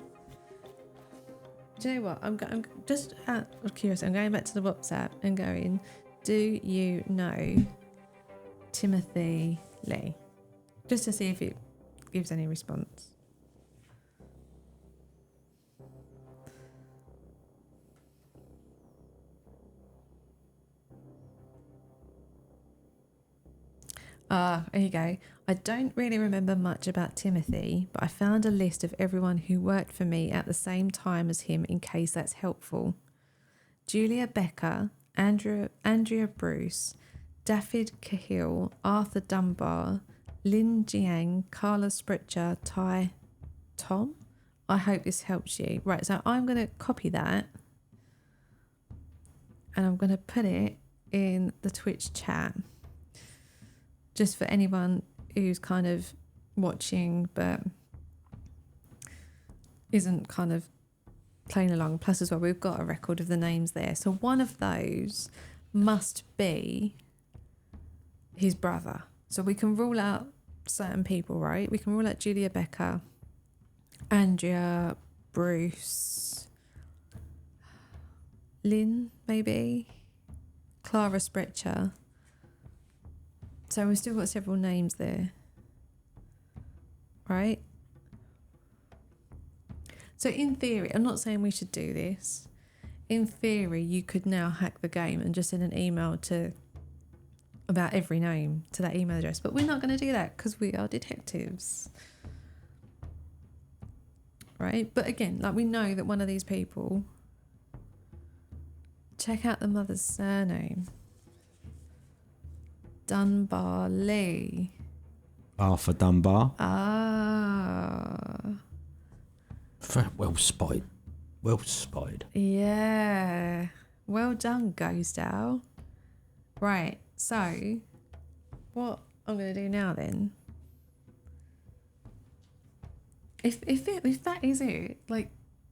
[SPEAKER 1] Do you know what? I'm just out of curiosity. I'm going back to the WhatsApp and going, do you know Timothy Lee? Just to see if it gives any response. Here you go. I don't really remember much about Timothy, but I found a list of everyone who worked for me at the same time as him in case that's helpful. Julia Becker, Andrea Bruce, David Cahill, Arthur Dunbar, Lin Jiang, Carla Spritcher, Ty Tom. I hope this helps you. Right, so I'm going to copy that and I'm going to put it in the Twitch chat. Just for anyone who's kind of watching but isn't kind of playing along. Plus as well, we've got a record of the names there. So one of those must be his brother. So we can rule out certain people, right? We can rule out Julia Becker, Andrea, Bruce, Lynn, maybe, Clara Spritcher. So we've still got several names there, right? So in theory, I'm not saying we should do this. In theory, you could now hack the game and just send an email to about every name to that email address. But we're not going to do that because we are detectives, right? But again, like we know that one of these people, check out the mother's surname. Dunbar Lee.
[SPEAKER 2] Arthur Dunbar.
[SPEAKER 1] Ah.
[SPEAKER 2] Well spotted. Well spotted.
[SPEAKER 1] Yeah. Well done, Ghostdale. Right, so what I'm going to do now then, if that is it, like,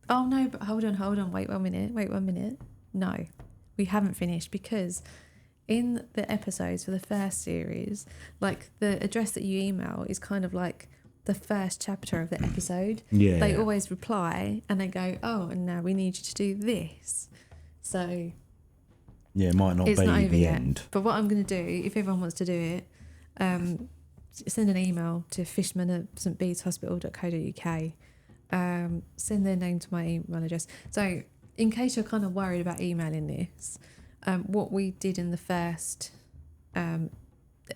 [SPEAKER 1] oh no, but hold on, wait one minute. No, we haven't finished because in the episodes for the first series, like the address that you email is kind of like the first chapter of the episode.
[SPEAKER 2] Yeah.
[SPEAKER 1] They always reply and they go, oh, and now we need you to do this. So
[SPEAKER 2] yeah, it might not
[SPEAKER 1] it's
[SPEAKER 2] be
[SPEAKER 1] not over
[SPEAKER 2] the
[SPEAKER 1] yet.
[SPEAKER 2] end.
[SPEAKER 1] But what I'm going to do, if everyone wants to do it, send an email to fishman@stbedeshospital.co.uk. Send their name to my email address. So in case you're kind of worried about emailing this, what we did in the first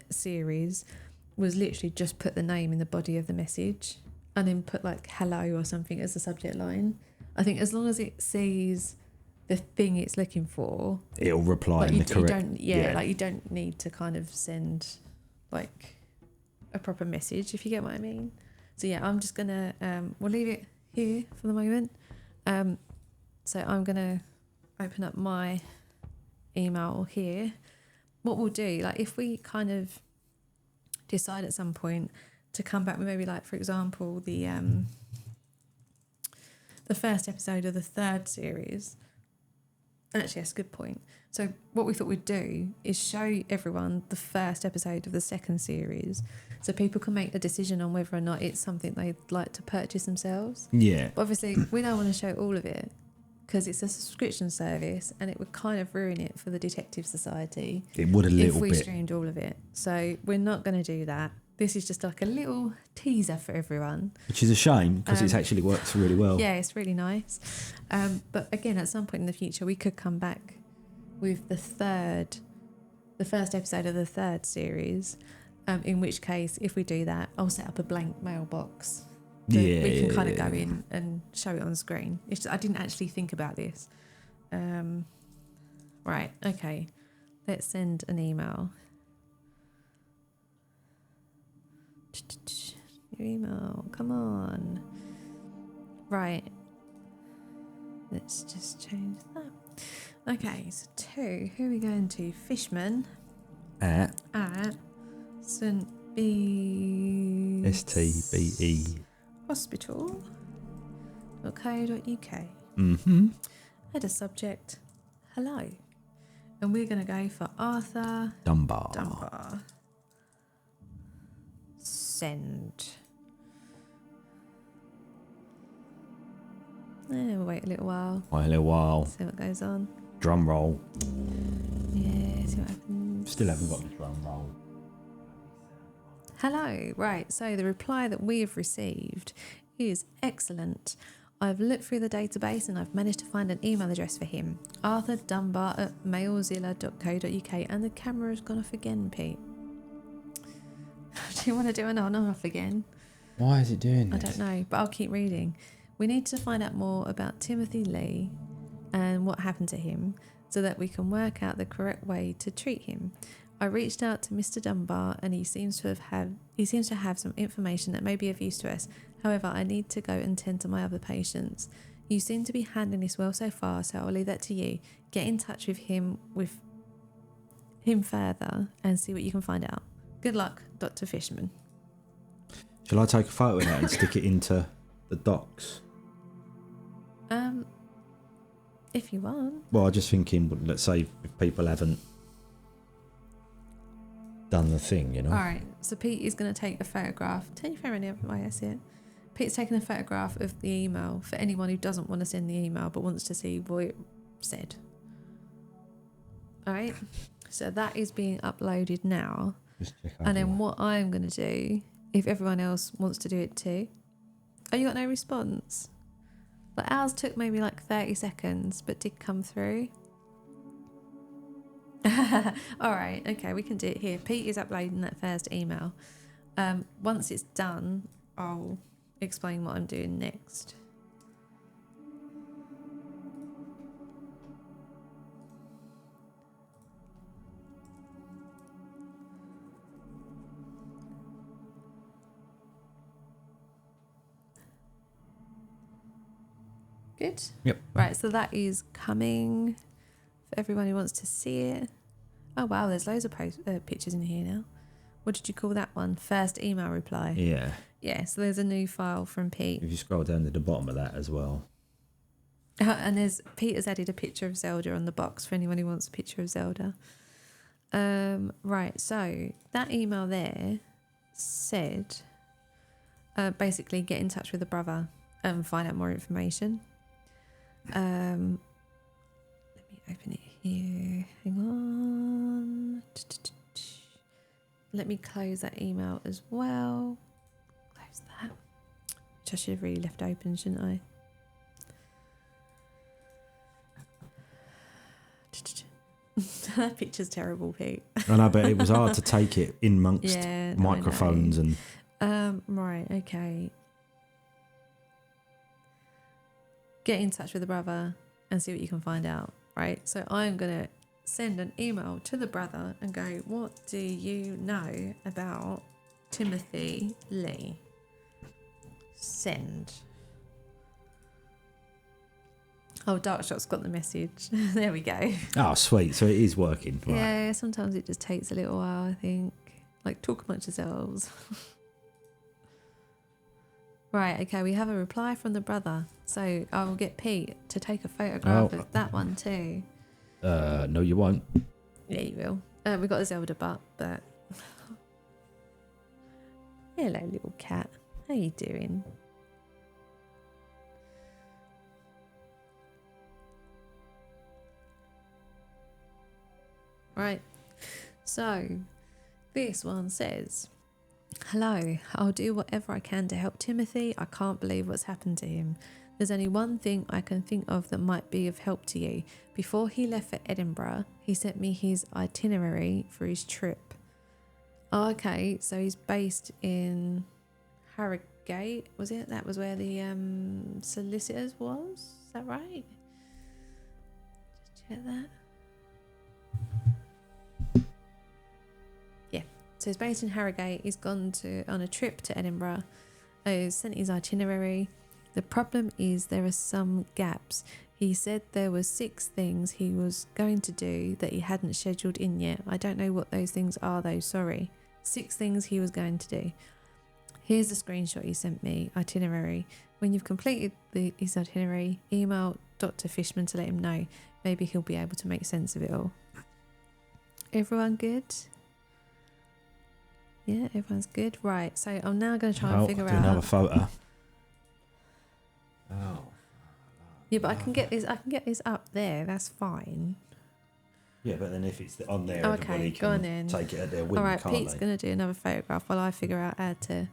[SPEAKER 1] series was literally just put the name in the body of the message and then put like hello or something as the subject line. I think as long as it sees the thing it's looking for,
[SPEAKER 2] It'll reply
[SPEAKER 1] like
[SPEAKER 2] in
[SPEAKER 1] you,
[SPEAKER 2] the correct.
[SPEAKER 1] you don't, like you don't need to kind of send like a proper message, if you get what I mean. So yeah, I'm just gonna we'll leave it here for the moment. So I'm gonna open up my email here. What we'll do, like if we kind of decide at some point to come back with maybe like, for example, the first episode of the third series. Actually, that's a good point. So what we thought we'd do is show everyone the first episode of the second series so people can make a decision on whether or not it's something they'd like to purchase themselves.
[SPEAKER 2] Yeah.
[SPEAKER 1] But obviously, we don't want to show all of it because it's a subscription service and it would kind of ruin it for the Detective Society
[SPEAKER 2] It would a little
[SPEAKER 1] if we
[SPEAKER 2] bit.
[SPEAKER 1] streamed all of it. So we're not going to do that. This is just like a little teaser for everyone.
[SPEAKER 2] Which is a shame because it actually works really well.
[SPEAKER 1] Yeah, it's really nice. But again, at some point in the future, we could come back with the first episode of the third series. In which case, if we do that, I'll set up a blank mailbox. That we can kind of go in and show it on screen. It's just, I didn't actually think about this. Right, okay. Let's send an email. Your email, come on. Right. Let's just change that. Okay, so who are we going to? Fishman
[SPEAKER 2] At
[SPEAKER 1] St. B.
[SPEAKER 2] STBE.
[SPEAKER 1] Hospital.co.uk.
[SPEAKER 2] Mm-hmm.
[SPEAKER 1] Header subject, hello. And we're going to go for Arthur
[SPEAKER 2] Dunbar.
[SPEAKER 1] Send. We'll wait a little while.
[SPEAKER 2] Wait a little while.
[SPEAKER 1] See what goes on.
[SPEAKER 2] Drum roll.
[SPEAKER 1] Yeah, see what happens.
[SPEAKER 2] Still haven't got the drum roll.
[SPEAKER 1] Hello. Right, so the reply that we have received is excellent. I've looked through the database and I've managed to find an email address for him. Arthur Dunbar at mailzilla.co.uk, and the camera's gone off again, Pete. Do you want to do an on and off again?
[SPEAKER 3] Why is it doing
[SPEAKER 1] I
[SPEAKER 3] this?
[SPEAKER 1] don't know, but I'll keep reading. We need to find out more about Timothy Lee and what happened to him so that we can work out the correct way to treat him. I reached out to Mr. Dunbar and he seems to have some information that may be of use to us. However, I need to go and tend to my other patients. You seem to be handling this well so far, so I'll leave that to you. Get in touch with him further and see what you can find out. Good luck, Dr. Fishman.
[SPEAKER 2] Shall I take a photo of that and stick it into the docs?
[SPEAKER 1] If you want.
[SPEAKER 2] Well, I'm just thinking, let's say if people haven't done the thing, you know?
[SPEAKER 1] All right, so Pete is going to take a photograph. Turn your camera any other way, I see it. Pete's taking a photograph of the email for anyone who doesn't want to send the email but wants to see what it said. All right, so that is being uploaded now.
[SPEAKER 2] Just check
[SPEAKER 1] And then
[SPEAKER 2] over.
[SPEAKER 1] what I'm going to do, if everyone else wants to do it too. Oh, you got no response? But ours took maybe like 30 seconds, but did come through. All right, okay, we can do it here. Pete is uploading that first email. Once it's done, I'll explain what I'm doing next. Good?
[SPEAKER 2] Yep.
[SPEAKER 1] Right, so that is coming for everyone who wants to see it. Oh, wow, there's loads of pictures in here now. What did you call that one? First email reply.
[SPEAKER 2] Yeah.
[SPEAKER 1] Yeah, so there's a new file from Pete.
[SPEAKER 2] If you scroll down to the bottom of that as well.
[SPEAKER 1] And Pete has added a picture of Zelda on the box for anyone who wants a picture of Zelda. Right, so that email there said basically get in touch with the brother and find out more information. Let me open it here. Hang on. Let me close that email as well. Close that. Which I should have really left open, shouldn't I? That picture's terrible, Pete.
[SPEAKER 2] I know, but it was hard to take it in amongst
[SPEAKER 1] Yeah, no, I
[SPEAKER 2] microphones
[SPEAKER 1] know.
[SPEAKER 2] and.
[SPEAKER 1] Right, okay. Get in touch with the brother and see what you can find out, right? So I'm going to send an email to the brother and go, what do you know about Timothy Lee? Send. Oh, Darkshot's got the message. There we go.
[SPEAKER 2] Oh, sweet. So it is working. Right.
[SPEAKER 1] Yeah, sometimes it just takes a little while, I think. Like, talk amongst yourselves. Right, okay, we have a reply from the brother. So I will get Pete to take a photograph of that one too.
[SPEAKER 2] No, you won't.
[SPEAKER 1] Yeah, you will. We got a Zelda butt, but... Hello, little cat. How you doing? Right, so this one says, hello, I'll do whatever I can to help Timothy. I can't believe what's happened to him. There's only one thing I can think of that might be of help to you. Before he left for Edinburgh, he sent me his itinerary for his trip. Oh, okay, so he's based in Harrogate, was it? That was where the solicitors was? Is that right? Just check that. So he's based in Harrogate. He's gone on a trip to Edinburgh. He's sent his itinerary. The problem is there are some gaps. He said there were 6 things he was going to do that he hadn't scheduled in yet. I don't know what those things are though, sorry. 6 things he was going to do. Here's the screenshot he sent me, itinerary. When you've completed his itinerary, email Dr. Fishman to let him know. Maybe he'll be able to make sense of it all. Everyone good? Yeah, everyone's good. Right, so I'm now going to try and figure out...
[SPEAKER 2] another photo. Oh.
[SPEAKER 1] Yeah, but I can get this up there. That's fine.
[SPEAKER 2] Yeah, but then if it's on there,
[SPEAKER 1] Okay,
[SPEAKER 2] everybody
[SPEAKER 1] go on
[SPEAKER 2] can
[SPEAKER 1] then.
[SPEAKER 2] take it at their whim,
[SPEAKER 1] All right,
[SPEAKER 2] can't
[SPEAKER 1] Pete's
[SPEAKER 2] they?
[SPEAKER 1] going to do another photograph while I figure out how to...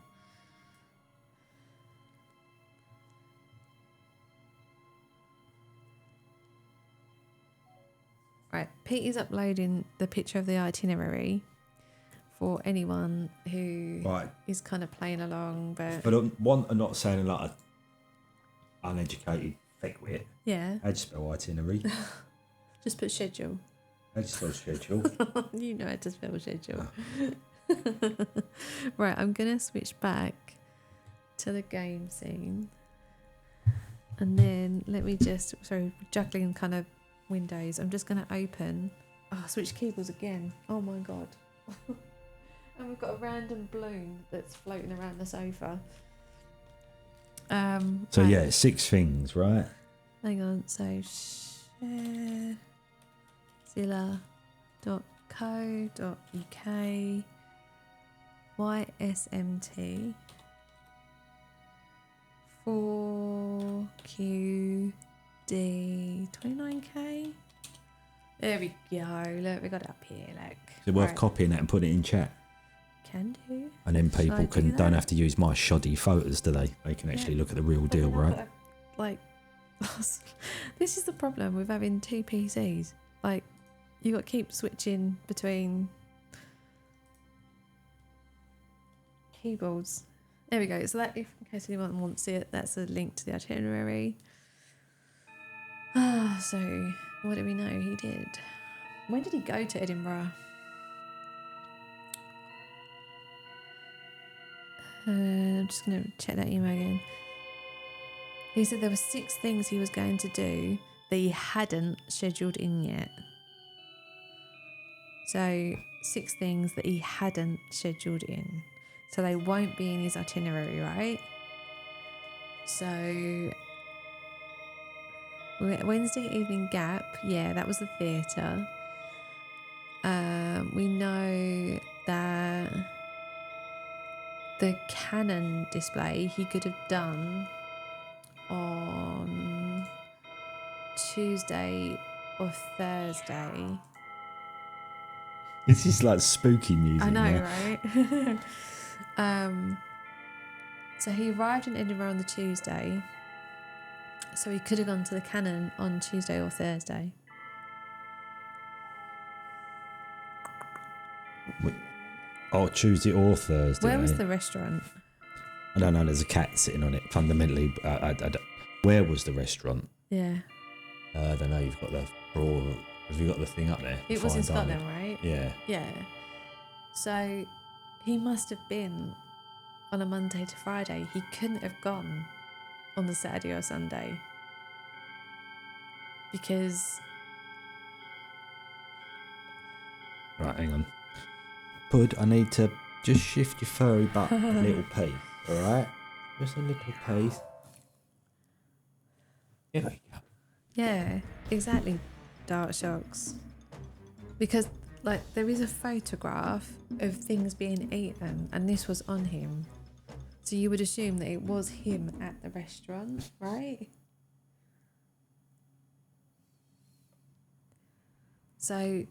[SPEAKER 1] Right, Pete is uploading the picture of the itinerary for anyone who is kind of playing along, but...
[SPEAKER 2] But I'm not saying like a uneducated thickwit.
[SPEAKER 1] Yeah.
[SPEAKER 2] How'd you spell itinerary?
[SPEAKER 1] Just put schedule.
[SPEAKER 2] How'd you spell schedule?
[SPEAKER 1] You know how to spell schedule. Right, I'm going to switch back to the game scene. And then let me just... Sorry, juggling kind of windows. I'm just going to open... Oh, switch keyboards again. Oh my God. And we've got a random balloon that's floating around the sofa.
[SPEAKER 2] So
[SPEAKER 1] right.
[SPEAKER 2] yeah, 6 things, right?
[SPEAKER 1] Hang on, so sharezilla.co.uk YSMT 4QD 29k. There we go. Look, we got it up here. Look.
[SPEAKER 2] Is it worth copying that and putting it in chat?
[SPEAKER 1] Can do.
[SPEAKER 2] And then people
[SPEAKER 1] I do
[SPEAKER 2] don't
[SPEAKER 1] that?
[SPEAKER 2] have to use my shoddy photos, do they? They can actually look at the real deal, right?
[SPEAKER 1] Like, this is the problem with having 2 PCs. Like, you got to keep switching between keyboards. There we go. So that, if in case anyone wants it, that's a link to the itinerary. So what do we know he did? When did he go to Edinburgh? I'm just going to check that email again. He said there were 6 things he was going to do that he hadn't scheduled in yet. So 6 things that he hadn't scheduled in. So they won't be in his itinerary, right? So Wednesday evening gap, yeah, that was the theatre. We know that the Canon display he could have done on Tuesday or Thursday.
[SPEAKER 2] This is like spooky music.
[SPEAKER 1] I know,
[SPEAKER 2] now.
[SPEAKER 1] right? So he arrived in Edinburgh on the Tuesday. So he could have gone to the Canon on Tuesday or Thursday.
[SPEAKER 2] Oh, Tuesday or Thursday.
[SPEAKER 1] Where was the restaurant?
[SPEAKER 2] I don't know. There's a cat sitting on it. Fundamentally, where was the restaurant?
[SPEAKER 1] Yeah.
[SPEAKER 2] I don't know. You've got the broad. Have you got the thing up there?
[SPEAKER 1] It was in
[SPEAKER 2] Fine dining.
[SPEAKER 1] Scotland, right?
[SPEAKER 2] Yeah.
[SPEAKER 1] Yeah. So he must have been on a Monday to Friday. He couldn't have gone on the Saturday or Sunday because
[SPEAKER 2] Right, hang on. Pud, I need to just shift your furry butt a little piece. All right, just a little piece. Here we go.
[SPEAKER 1] yeah, exactly, Dark Shocks. Because like there is a photograph of things being eaten and this was on him. So you would assume that it was him at the restaurant, right? So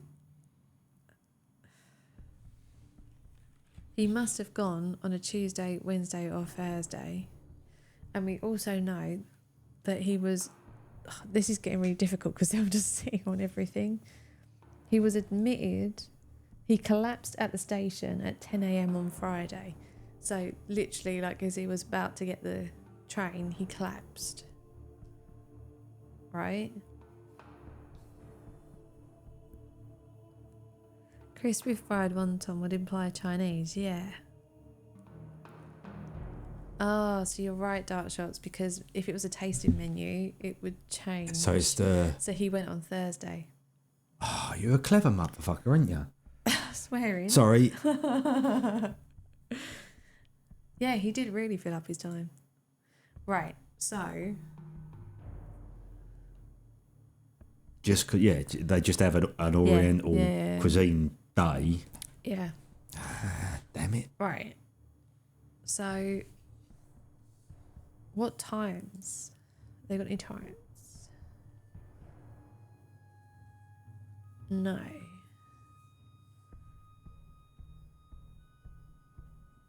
[SPEAKER 1] he must have gone on a Tuesday, Wednesday or Thursday. And we also know that he was, this is getting really difficult because I'm just sitting on everything. He was admitted, he collapsed at the station at 10 a.m. on Friday. So literally, like as he was about to get the train, he collapsed. Right? Crispy fried wonton would imply Chinese, yeah. Oh, so you're right, Dark Shots, because if it was a tasting menu, it would change.
[SPEAKER 2] So it's the.
[SPEAKER 1] So he went on Thursday.
[SPEAKER 3] Oh, you're a clever motherfucker, aren't you?
[SPEAKER 1] Swearing.
[SPEAKER 2] Sorry.
[SPEAKER 1] Yeah, he did really fill up his time. Right, so
[SPEAKER 2] Just they just have an Oriental
[SPEAKER 1] yeah.
[SPEAKER 2] cuisine day.
[SPEAKER 1] yeah,
[SPEAKER 2] Damn it.
[SPEAKER 1] right. So what times? They got any times? No.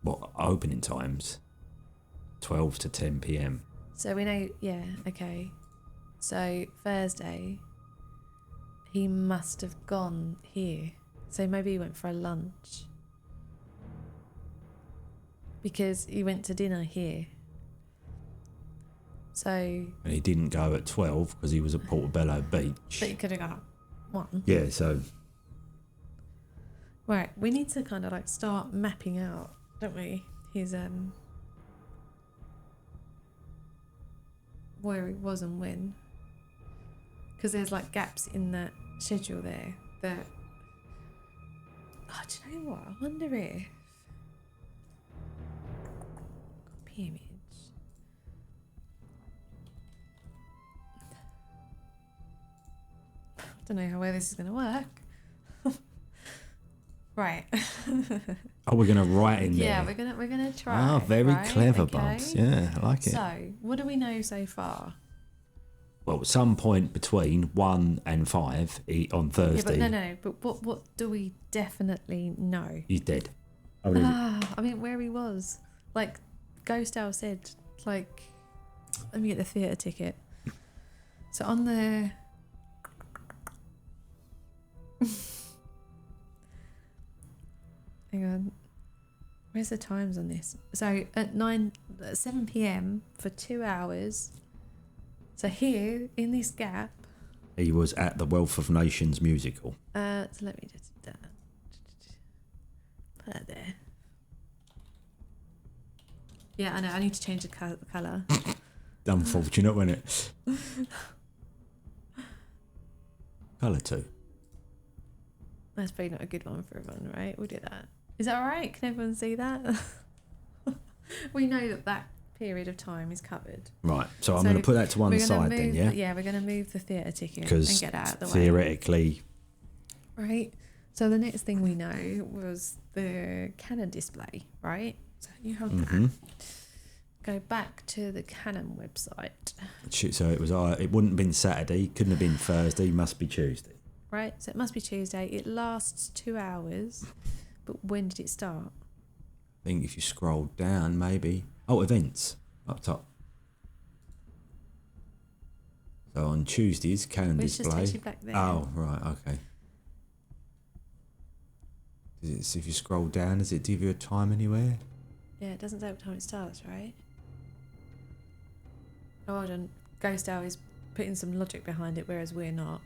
[SPEAKER 2] What opening times? 12 to 10 p.m.
[SPEAKER 1] So we know, yeah, okay. So Thursday, he must have gone here. So maybe he went for a lunch. Because he went to dinner here. So.
[SPEAKER 2] And he didn't go at 12 because he was at Portobello Beach.
[SPEAKER 1] But he could have gone at 1.
[SPEAKER 2] Yeah, so.
[SPEAKER 1] Right, we need to kind of like start mapping out, don't we? His, where he was and when. Because there's like gaps in that schedule there that. Oh, do you know what? I wonder if. Copy image. I don't know how well this is going to work. Right.
[SPEAKER 2] Oh, we're going to write in there.
[SPEAKER 1] Yeah, we're gonna try.
[SPEAKER 2] Ah, very
[SPEAKER 1] right?
[SPEAKER 2] clever,
[SPEAKER 1] Okay.
[SPEAKER 2] Bubs. Yeah, I like it.
[SPEAKER 1] So, what do we know so far?
[SPEAKER 2] Well, at some point between 1 and 5 on Thursday,
[SPEAKER 1] Yeah, but no. But what do we definitely know?
[SPEAKER 2] he's dead.
[SPEAKER 1] I mean, where he was. Like, Ghost Owl said, like, let me get the theatre ticket. So on the. Hang on. Where's the times on this? So at 7 p.m. for 2 hours. So here, in this gap.
[SPEAKER 2] He was at the Wealth of Nations musical.
[SPEAKER 1] So let me just put that there. Yeah, I know. I need to change the colour.
[SPEAKER 2] Unfortunate, wasn't it? Colour 2.
[SPEAKER 1] That's probably not a good one for everyone, right? We'll do that. Is that all right? Can everyone see that? We know that period of time is covered.
[SPEAKER 2] Right, so I'm going to put that to one side then, yeah?
[SPEAKER 1] Yeah, we're going to move the theatre ticket and
[SPEAKER 2] Because
[SPEAKER 1] get that out of the way.
[SPEAKER 2] theoretically,
[SPEAKER 1] Right. So the next thing we know was the Canon display, right? So you hold that. Go back to the Canon website.
[SPEAKER 2] so it was. It wouldn't have been Saturday, couldn't have been Thursday, must be Tuesday.
[SPEAKER 1] Right, so it must be Tuesday. It lasts 2 hours, but when did it start?
[SPEAKER 2] I think if you scroll down, maybe. Oh, events up top. So on Tuesdays, Canon
[SPEAKER 1] It's just
[SPEAKER 2] display.
[SPEAKER 1] actually back there.
[SPEAKER 2] Oh, right, okay.
[SPEAKER 3] It's if you scroll down, does it give you a time anywhere?
[SPEAKER 1] Yeah, it doesn't say what time it starts, right? Oh, hold on. Ghost Owl is putting some logic behind it, whereas we're not.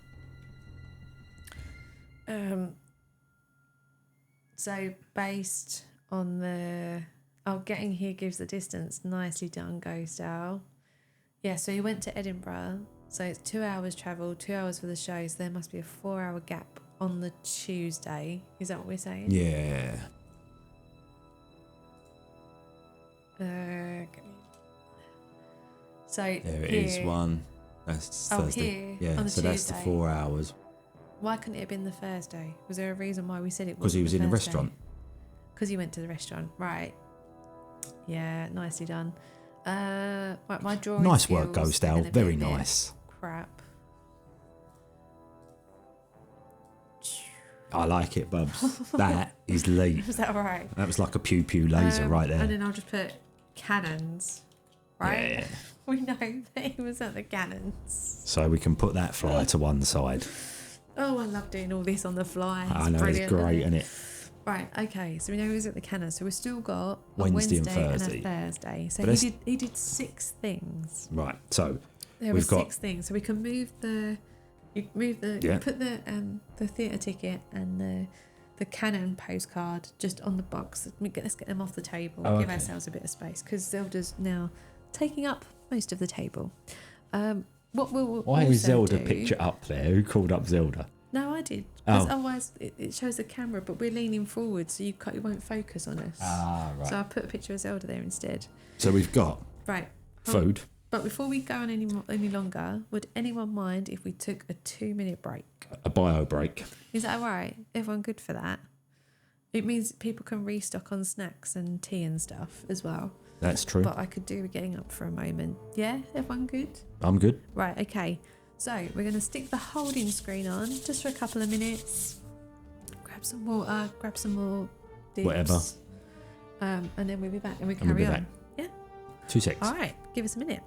[SPEAKER 1] So based on the... Oh, getting here gives the distance. Nicely done, Ghost Owl. Yeah, so you went to Edinburgh. So it's 2 hours travel, 2 hours for the show. So there must be a 4-hour gap on the Tuesday. Is that what we're saying?
[SPEAKER 3] Yeah.
[SPEAKER 1] So
[SPEAKER 3] There it is, one. That's Thursday.
[SPEAKER 1] Here,
[SPEAKER 3] yeah,
[SPEAKER 1] on the
[SPEAKER 3] so that's the
[SPEAKER 1] Tuesday.
[SPEAKER 3] 4 hours.
[SPEAKER 1] Why couldn't it have been the Thursday? Was there a reason why we said it was?
[SPEAKER 3] Because he was in a restaurant.
[SPEAKER 1] Because he went to the restaurant, right? Yeah, nicely done. Right, my drawing.
[SPEAKER 3] Nice work,
[SPEAKER 1] skills
[SPEAKER 3] Ghost
[SPEAKER 1] are
[SPEAKER 3] Owl.
[SPEAKER 1] gonna be
[SPEAKER 3] Very
[SPEAKER 1] a bit
[SPEAKER 3] nice.
[SPEAKER 1] Crap.
[SPEAKER 3] I like it, Bubs. That is late.
[SPEAKER 1] Was that all right?
[SPEAKER 3] That was like a pew pew laser right there.
[SPEAKER 1] And then I'll just put cannons, right?
[SPEAKER 3] Yeah.
[SPEAKER 1] We know that he was at the cannons.
[SPEAKER 3] So we can put that flyer to one side.
[SPEAKER 1] Oh, I love doing all this on the fly.
[SPEAKER 3] I know, it's great, isn't it?
[SPEAKER 1] Right, okay, so we know he was at the Cannons, so we've still got a
[SPEAKER 3] Wednesday and
[SPEAKER 1] Wednesday and
[SPEAKER 3] Thursday.
[SPEAKER 1] a Thursday. So
[SPEAKER 3] But
[SPEAKER 1] he did 6 things.
[SPEAKER 3] Right, so
[SPEAKER 1] There
[SPEAKER 3] we've
[SPEAKER 1] were
[SPEAKER 3] got
[SPEAKER 1] 6 things, so we can move the, you
[SPEAKER 3] Yeah.
[SPEAKER 1] put the theatre ticket and the Canon postcard just on the box. Let's get them off the table.
[SPEAKER 3] Oh,
[SPEAKER 1] Give
[SPEAKER 3] okay.
[SPEAKER 1] ourselves a bit of space because Zelda's now taking up most of the table. What we'll
[SPEAKER 3] why
[SPEAKER 1] also
[SPEAKER 3] is Zelda
[SPEAKER 1] do,
[SPEAKER 3] picture up there? Who called up Zelda?
[SPEAKER 1] No, I did. Because
[SPEAKER 3] Oh.
[SPEAKER 1] otherwise it shows the camera, but we're leaning forward, so you won't focus on us.
[SPEAKER 3] Ah, right.
[SPEAKER 1] So I put a picture of Zelda there instead.
[SPEAKER 3] So we've got
[SPEAKER 1] Right.
[SPEAKER 3] food.
[SPEAKER 1] But before we go on any longer, would anyone mind if we took a 2-minute break?
[SPEAKER 3] A bio break.
[SPEAKER 1] Is that all right? Everyone good for that? It means people can restock on snacks and tea and stuff as well.
[SPEAKER 3] That's true.
[SPEAKER 1] But I could do with getting up for a moment. Yeah? Everyone good?
[SPEAKER 3] I'm good.
[SPEAKER 1] Right, okay. So we're going to stick the holding screen on just for a couple of minutes. Grab some water, grab some more dips.
[SPEAKER 3] Whatever.
[SPEAKER 1] And then we'll be back and we
[SPEAKER 3] And we'll
[SPEAKER 1] carry
[SPEAKER 3] be
[SPEAKER 1] on.
[SPEAKER 3] back.
[SPEAKER 1] Yeah?
[SPEAKER 3] 2 secs.
[SPEAKER 1] All right, give us a minute.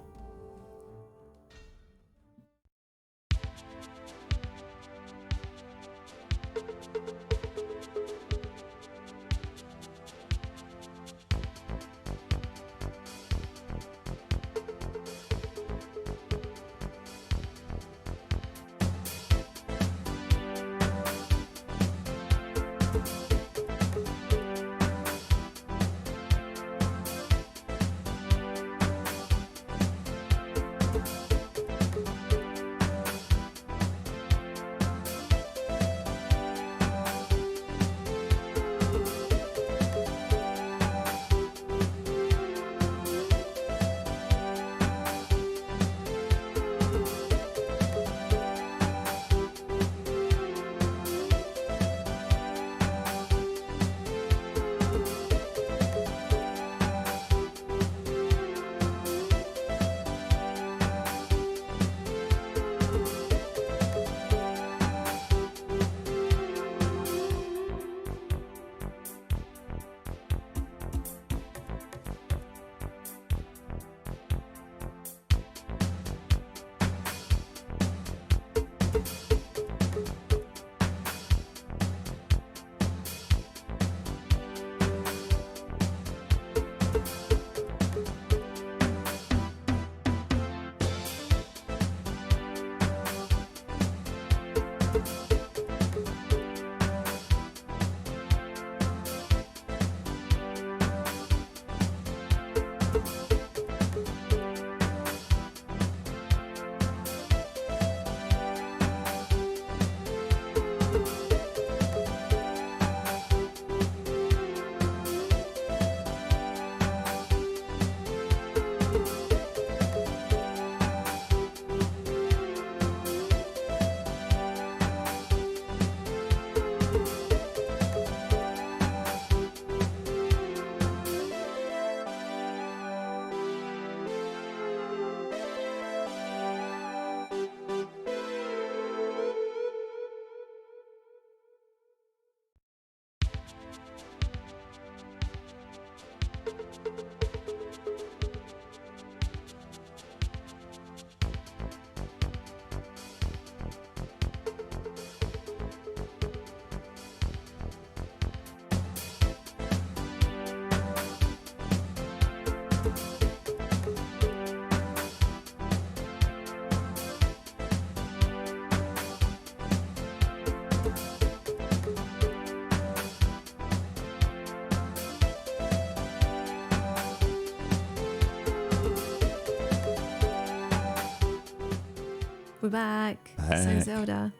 [SPEAKER 1] We're back. So
[SPEAKER 2] Back.
[SPEAKER 1] Zelda.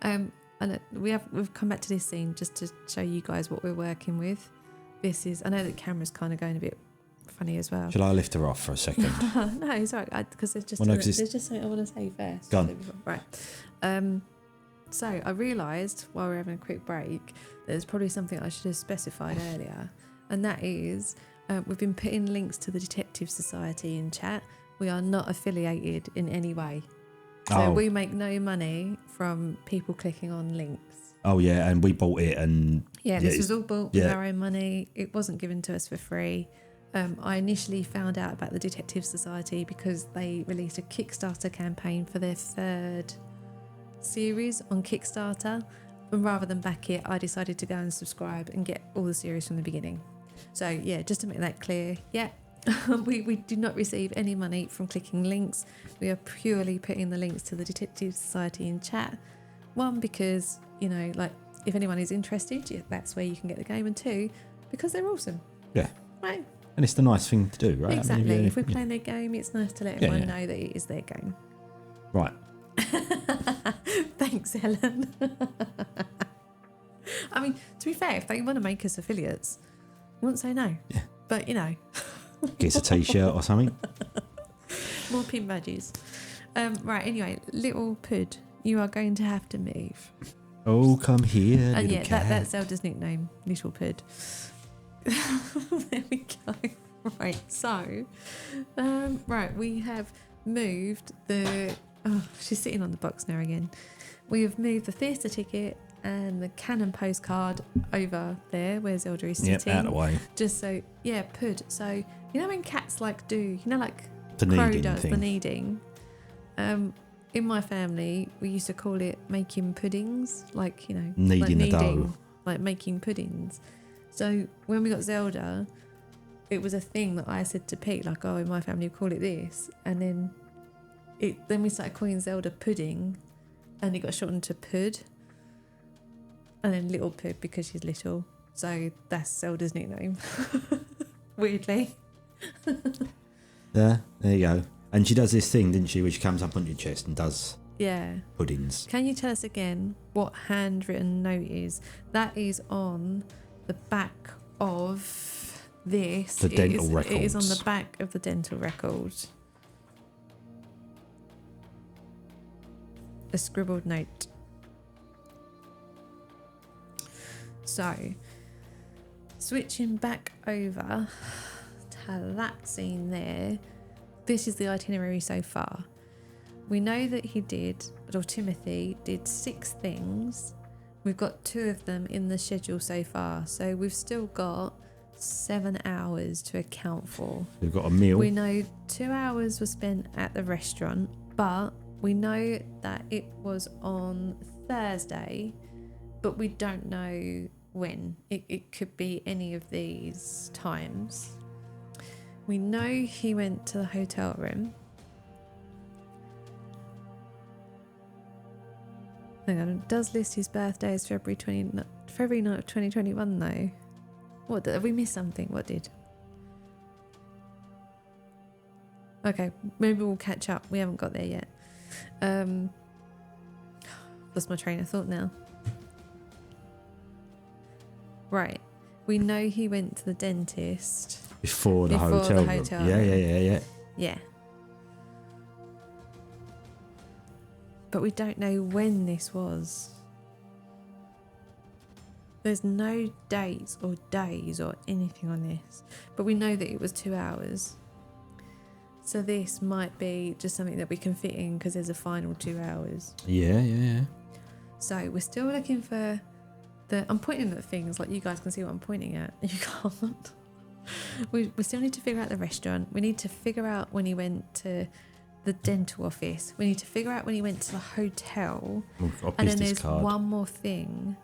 [SPEAKER 1] And we've come back to this scene just to show you guys what we're working with. This is, I know the camera's kind of going a bit funny as well.
[SPEAKER 2] Shall I lift her off for a second?
[SPEAKER 1] No, it's all right, because there's just
[SPEAKER 2] Well, no, 'cause
[SPEAKER 1] there's just something I want to say first.
[SPEAKER 2] Go on.
[SPEAKER 1] Right. So I realised while we're having a quick break, that there's probably something I should have specified earlier, and that is we've been putting links to the Detective Society in chat. We are not affiliated in any way. So
[SPEAKER 2] Oh.
[SPEAKER 1] we make no money from people clicking on links.
[SPEAKER 2] Oh yeah, and we bought it, and
[SPEAKER 1] Yeah, this was all bought with
[SPEAKER 2] yeah.
[SPEAKER 1] our own money. It wasn't given to us for free. I initially found out about the Detective Society because they released a Kickstarter campaign for their 3rd series on Kickstarter. And rather than back it, I decided to go and subscribe and get all the series from the beginning. So yeah, just to make that clear, yeah, we do not receive any money from clicking links. We are purely putting the links to the Detective Society in chat. One, because, you know, like, if anyone is interested, yeah, that's where you can get the game. And 2, because they're awesome.
[SPEAKER 2] Yeah.
[SPEAKER 1] Right.
[SPEAKER 2] and it's the nice thing to do, right? I mean,
[SPEAKER 1] Exactly.
[SPEAKER 2] yeah,
[SPEAKER 1] If we're
[SPEAKER 2] yeah.
[SPEAKER 1] playing their game, it's nice to let
[SPEAKER 2] Yeah,
[SPEAKER 1] everyone
[SPEAKER 2] yeah.
[SPEAKER 1] know that it is their game.
[SPEAKER 2] Right.
[SPEAKER 1] Thanks, Helen. I mean, to be fair, if they want to make us affiliates, I wouldn't say no.
[SPEAKER 2] Yeah.
[SPEAKER 1] But, you know,
[SPEAKER 2] Get a t-shirt or something.
[SPEAKER 1] more pin badges. Right, anyway, little Pud, you are going to have to move.
[SPEAKER 2] Oh, come here,
[SPEAKER 1] And
[SPEAKER 2] little
[SPEAKER 1] yeah,
[SPEAKER 2] cat.
[SPEAKER 1] that's Zelda's nickname, Little Pud. There we go. Right, so, right, we have moved the... Oh, she's sitting on the box now again. We have moved the theatre ticket and the Canon postcard over there where Zelda is
[SPEAKER 2] Yep,
[SPEAKER 1] sitting.
[SPEAKER 2] out of the way.
[SPEAKER 1] Just so, yeah, Pud. So, you know when cats like do, you know, like
[SPEAKER 2] The
[SPEAKER 1] Crow
[SPEAKER 2] kneading
[SPEAKER 1] does,
[SPEAKER 2] thing.
[SPEAKER 1] the kneading. In my family, we used to call it making puddings, like, you know,
[SPEAKER 2] Kneading
[SPEAKER 1] like
[SPEAKER 2] the dough.
[SPEAKER 1] like making puddings. So when we got Zelda, it was a thing that I said to Pete, like, oh, in my family we call it this, and then we started calling Zelda Pudding, and it got shortened to Pud, and then Little Pud because she's little. So that's Zelda's nickname. Weirdly.
[SPEAKER 2] There you go. And she does this thing, didn't she, where she comes up on your chest and does
[SPEAKER 1] Yeah.
[SPEAKER 2] puddings.
[SPEAKER 1] Can you tell us again what handwritten note is? That is on the back of this.
[SPEAKER 2] The dental
[SPEAKER 1] It is on
[SPEAKER 2] records.
[SPEAKER 1] the back of the dental record. A scribbled note. So, switching back over to that scene there, this is the itinerary so far. We know that Timothy did 6 things. We've got 2 of them in the schedule so far. So we've still got 7 hours to account for.
[SPEAKER 2] We've got a meal.
[SPEAKER 1] We know 2 hours was spent at the restaurant, but we know that it was on Thursday, but we don't know when. It could be any of these times. We know he went to the hotel room. Hang on, it does list his birthday as February 9th of 2021 though. What, have we missed something? What did? Okay, maybe we'll catch up. We haven't got there yet. Lost my train of thought now. Right. We know he went to the dentist.
[SPEAKER 2] Before the
[SPEAKER 1] Before
[SPEAKER 2] hotel
[SPEAKER 1] the
[SPEAKER 2] room.
[SPEAKER 1] hotel
[SPEAKER 2] Yeah,
[SPEAKER 1] room.
[SPEAKER 2] yeah.
[SPEAKER 1] Yeah. But we don't know when this was. There's no dates or days or anything on this. But we know that it was 2 hours. So this might be just something that we can fit in because there's a final 2 hours.
[SPEAKER 2] Yeah.
[SPEAKER 1] So we're still looking for I'm pointing at things, like you guys can see what I'm pointing at. You can't. We still need to figure out the restaurant. We need to figure out when he went to the dental office. We need to figure out when he went to the hotel.
[SPEAKER 2] We've got a
[SPEAKER 1] And then
[SPEAKER 2] business
[SPEAKER 1] there's
[SPEAKER 2] card.
[SPEAKER 1] one more thing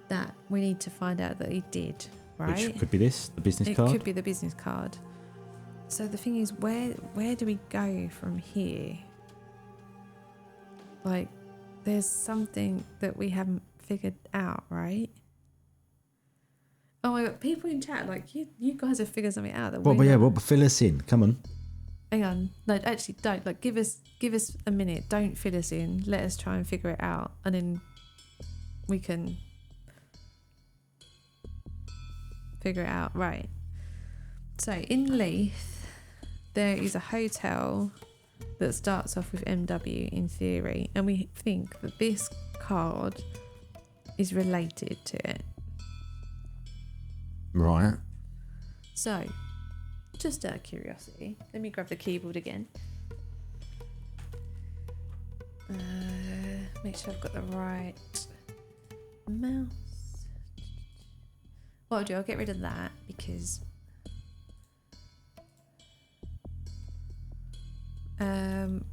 [SPEAKER 1] that we need to find out that he did, right?
[SPEAKER 2] Which could be this, the business
[SPEAKER 1] It
[SPEAKER 2] card.
[SPEAKER 1] could be the business card. So the thing is, where do we go from here? Like, there's something that we haven't figured out, right? Oh my god, people in chat, like, you guys have figured something out. That
[SPEAKER 2] Well,
[SPEAKER 1] we're
[SPEAKER 2] but yeah,
[SPEAKER 1] not.
[SPEAKER 2] well, but fill us in. Come on.
[SPEAKER 1] hang on. No, actually, don't. Like, give us a minute. Don't fill us in. Let us try and figure it out, and then we can figure it out. Right. So in Leith, there is a hotel that starts off with MW in theory, and we think that this card is related to it.
[SPEAKER 2] Right.
[SPEAKER 1] So, just out of curiosity, let me grab the keyboard again. Make sure I've got the right mouse. What I'll do, I'll get rid of that because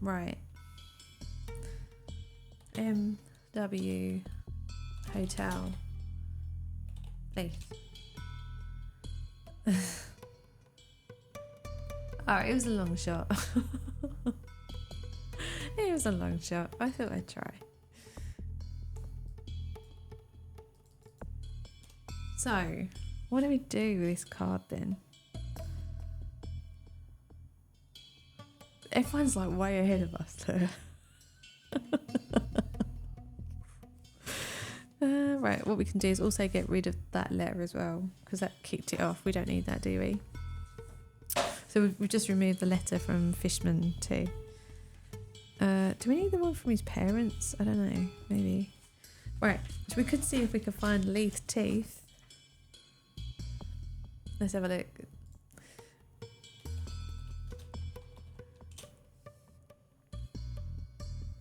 [SPEAKER 1] right. MW Hotel Leith. Alright, it was a long shot. It was a long shot. I thought I'd try. So, what do we do with this card then? Everyone's like way ahead of us there. Right, what we can do is also get rid of that letter as well, because that kicked it off. We don't need that, do we? So we've just removed the letter from Fishman too. Do we need the one from his parents? I don't know, maybe. Right, so we could see if we could find Leith teeth. Let's have a look.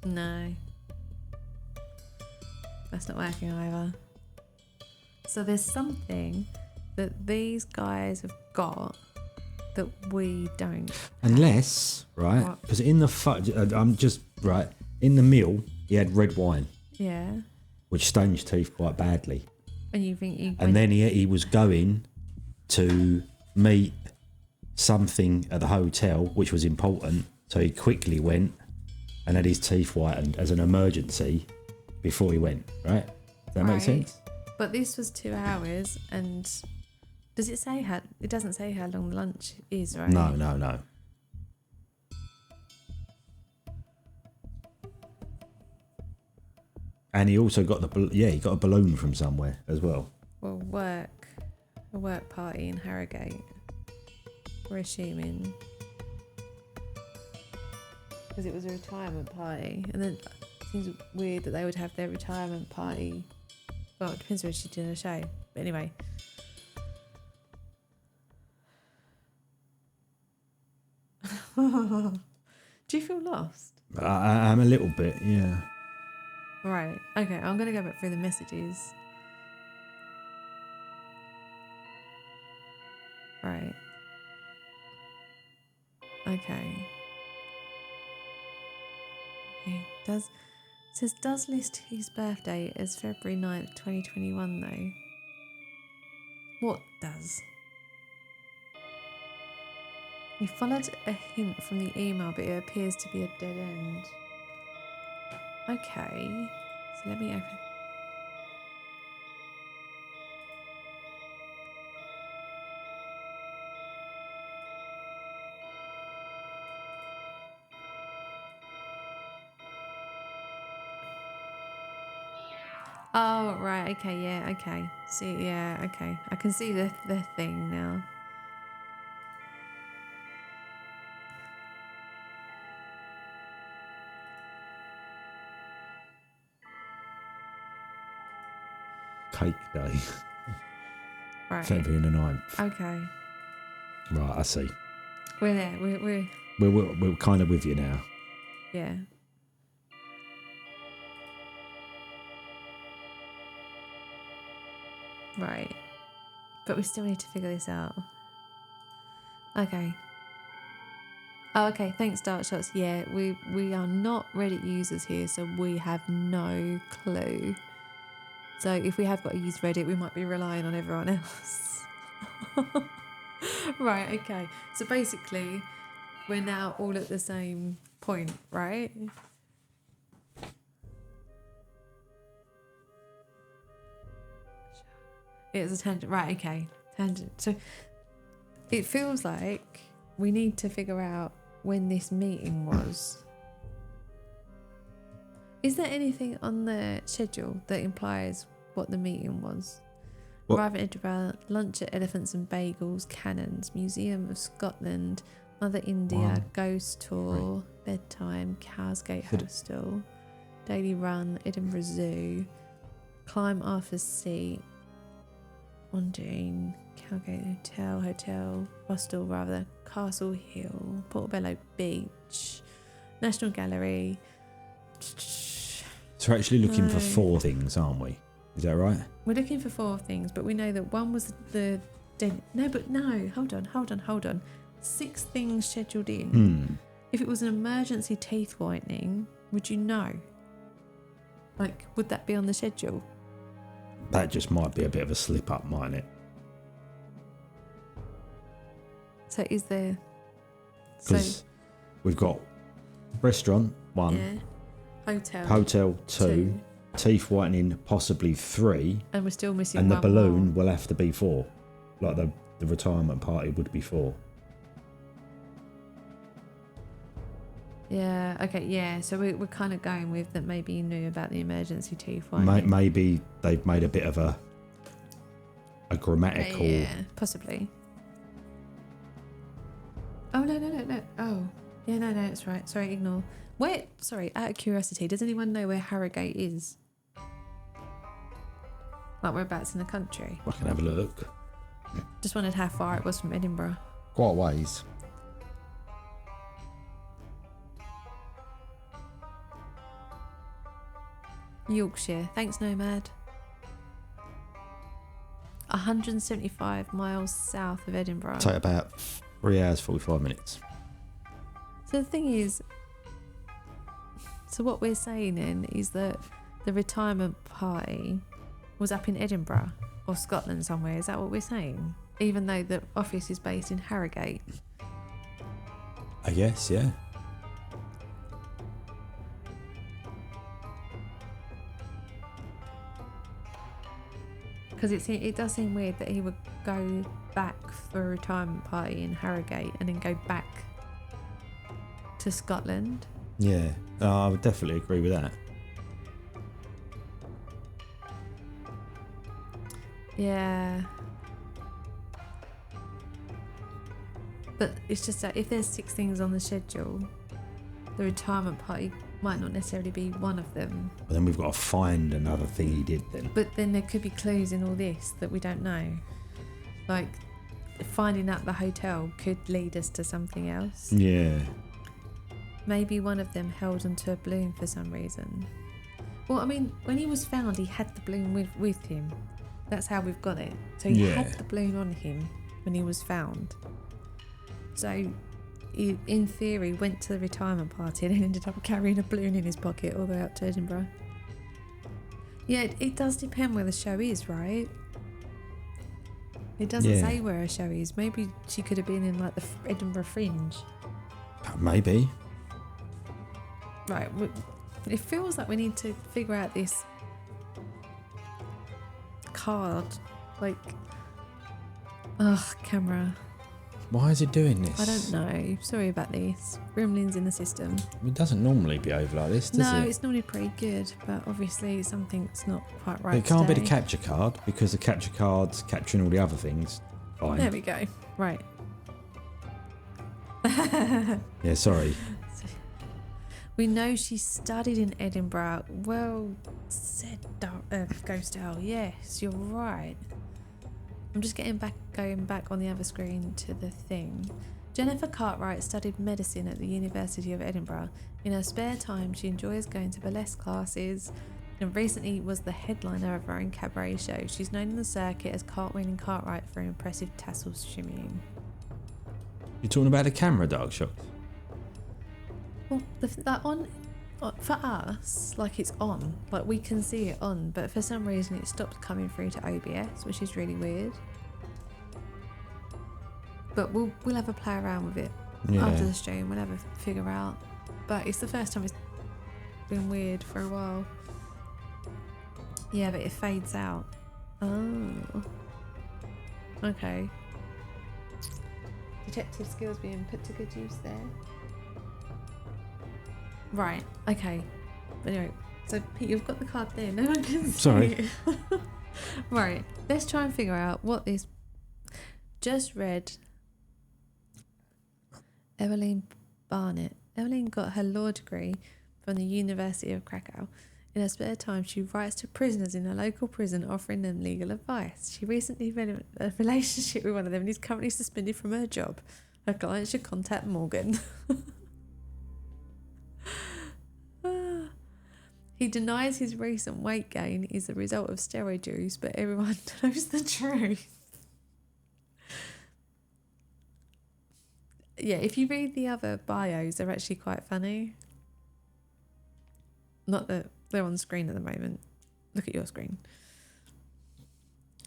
[SPEAKER 1] No. That's not working either. So there's something that these guys have got that we don't.
[SPEAKER 2] Unless, right,
[SPEAKER 1] What?
[SPEAKER 2] because in the I'm just right in the meal he had red wine,
[SPEAKER 1] Yeah.
[SPEAKER 2] which stains teeth quite badly,
[SPEAKER 1] And you think you
[SPEAKER 2] and then he was going to meet something at the hotel which was important, so he quickly went and had his teeth whitened as an emergency before he went. Right? Does that make
[SPEAKER 1] Right.
[SPEAKER 2] sense?
[SPEAKER 1] But this was 2 hours, and does it say how? It doesn't say how long the lunch is, right?
[SPEAKER 2] No. And he also got he got a balloon from somewhere as well.
[SPEAKER 1] Well, a work party in Harrogate. We're assuming because it was a retirement party, and then it seems weird that they would have their retirement party. Well, it depends where she did a show, but anyway. Do you feel lost?
[SPEAKER 2] I'm a little bit, yeah.
[SPEAKER 1] Right. Okay, I'm going to go back through the messages. Right. Okay. It says list his birthday as February 9th, 2021 though. What does? We followed a hint from the email, but it appears to be a dead end. Okay, so let me open. Oh, right, okay, yeah, okay. See, yeah, okay. I can see the thing now.
[SPEAKER 2] Cake day.
[SPEAKER 1] Right.
[SPEAKER 2] February the 9th.
[SPEAKER 1] Okay.
[SPEAKER 2] Right, I see.
[SPEAKER 1] We're there. We're
[SPEAKER 2] We're kind of with you now.
[SPEAKER 1] yeah. Right. But we still need to figure this out. Okay. Oh, okay. Thanks, Dark Shots. Yeah, we are not Reddit users here, so we have no clue. So if we have got to use Reddit, we might be relying on everyone else. Right, okay. So basically, we're now all at the same point, right? It's a tangent. Right, okay. Tangent. So it feels like we need to figure out when this meeting was. Is there anything on the schedule that implies what the meeting was?
[SPEAKER 2] What?
[SPEAKER 1] Arrive at Edinburgh, lunch at Elephants and Bagels, Cannons, Museum of Scotland, Mother India,
[SPEAKER 2] Wow.
[SPEAKER 1] Ghost Tour, Bedtime, Cowsgate Hostel, Daily Run, Edinburgh Zoo, Climb Arthur's Seat, Ondine, Cowgate Hotel, Hostel rather, Castle Hill, Portobello Beach, National Gallery.
[SPEAKER 3] So we're actually looking for
[SPEAKER 1] No.
[SPEAKER 3] 4 things, aren't we? Is that right?
[SPEAKER 1] We're looking for 4 things, but we know that one was the hold on. 6 things scheduled in. If it was an emergency teeth whitening, would you know? Like, would that be on the schedule?
[SPEAKER 3] That just might be a bit of a slip up, mightn't it?
[SPEAKER 1] So is there? So
[SPEAKER 3] Because we've got restaurant 1,
[SPEAKER 1] yeah, hotel,
[SPEAKER 3] hotel 2, teeth whitening possibly 3,
[SPEAKER 1] and we're still missing
[SPEAKER 3] and the
[SPEAKER 1] one
[SPEAKER 3] balloon
[SPEAKER 1] more.
[SPEAKER 3] will have to be 4. Like the retirement party would be 4.
[SPEAKER 1] Yeah. Okay. Yeah. So we're kind of going with that. Maybe you knew about the emergency teeth whitening.
[SPEAKER 3] Maybe they've made a bit of a grammatical.
[SPEAKER 1] Yeah, possibly. Oh no. Oh yeah, no, that's right. Sorry, ignore. Where? Sorry, out of curiosity, does anyone know where Harrogate is? Like whereabouts in the country?
[SPEAKER 3] I can have a look.
[SPEAKER 1] Just wondered how far it was from Edinburgh.
[SPEAKER 3] Quite a ways.
[SPEAKER 1] Yorkshire. Thanks, Nomad. 175 miles south of Edinburgh.
[SPEAKER 2] Take about 3 hours 45 minutes.
[SPEAKER 1] So the thing is, so what we're saying then is that the retirement party was up in Edinburgh or Scotland somewhere. Is that what we're saying? Even though the office is based in Harrogate.
[SPEAKER 3] I guess, yeah.
[SPEAKER 1] Because it does seem weird that he would go back for a retirement party in Harrogate and then go back to Scotland.
[SPEAKER 3] Yeah. I would definitely agree with that.
[SPEAKER 1] Yeah. But it's just that if there's 6 things on the schedule, the retirement party might not necessarily be one of them.
[SPEAKER 3] But then we've got to find another thing he did then.
[SPEAKER 1] But then there could be clues in all this that we don't know. Like, finding out the hotel could lead us to something else.
[SPEAKER 3] Yeah.
[SPEAKER 1] Maybe one of them held onto a balloon for some reason. Well, I mean, when he was found, he had the balloon with him. That's how we've got it. So he
[SPEAKER 3] Yeah.
[SPEAKER 1] had the balloon on him when he was found. So he, in theory, went to the retirement party and ended up carrying a balloon in his pocket all the way up to Edinburgh. Yeah, it does depend where the show is, right? It doesn't
[SPEAKER 3] Yeah.
[SPEAKER 1] say where her show is. Maybe she could have been in like the Edinburgh Fringe.
[SPEAKER 3] Maybe.
[SPEAKER 1] Right, it feels like we need to figure out this card. Like, ugh, camera.
[SPEAKER 3] Why is it doing this?
[SPEAKER 1] I don't know. Sorry about this. Gremlins in the system.
[SPEAKER 3] It doesn't normally behave like this, does
[SPEAKER 1] No,
[SPEAKER 3] it?
[SPEAKER 1] it's normally pretty good, but obviously something's not quite right.
[SPEAKER 3] It can't be the
[SPEAKER 1] today.
[SPEAKER 3] capture card because the capture card's capturing all the other things. Fine.
[SPEAKER 1] There we go. Right.
[SPEAKER 3] Yeah, sorry.
[SPEAKER 1] We know she studied in Edinburgh. Well said, Ghost Owl. Yes, you're right. I'm just going back on the other screen to the thing. Jennifer Cartwright studied medicine at the University of Edinburgh. In her spare time, she enjoys going to burlesque classes and recently was the headliner of her own cabaret show. She's known in the circuit as Cartwheel Cartwright for her impressive tassel shimmying.
[SPEAKER 3] You're talking about the camera, Dark Shock?
[SPEAKER 1] Well, for us, like it's on, like we can see it on, but for some reason it stopped coming through to OBS, which is really weird. But we'll have a play around with it after the stream. We'll have a figure out. But it's the first time it's been weird for a while. Yeah, but it fades out. Oh, okay. Detective skills being put to good use there. Right. Okay. Anyway, so Pete, you've got the card there. No one can see
[SPEAKER 3] Sorry.
[SPEAKER 1] it. Right. Let's try and figure out what this. Just read. Evelyn Barnett. Evelyn got her law degree from the University of Krakow. In her spare time, she writes to prisoners in a local prison, offering them legal advice. She recently had a relationship with one of them and is currently suspended from her job. Her client should contact Morgan. He denies his recent weight gain is the result of steroid use, but everyone knows the truth. Yeah, if you read the other bios, they're actually quite funny. Not that they're on screen at the moment. Look at your screen.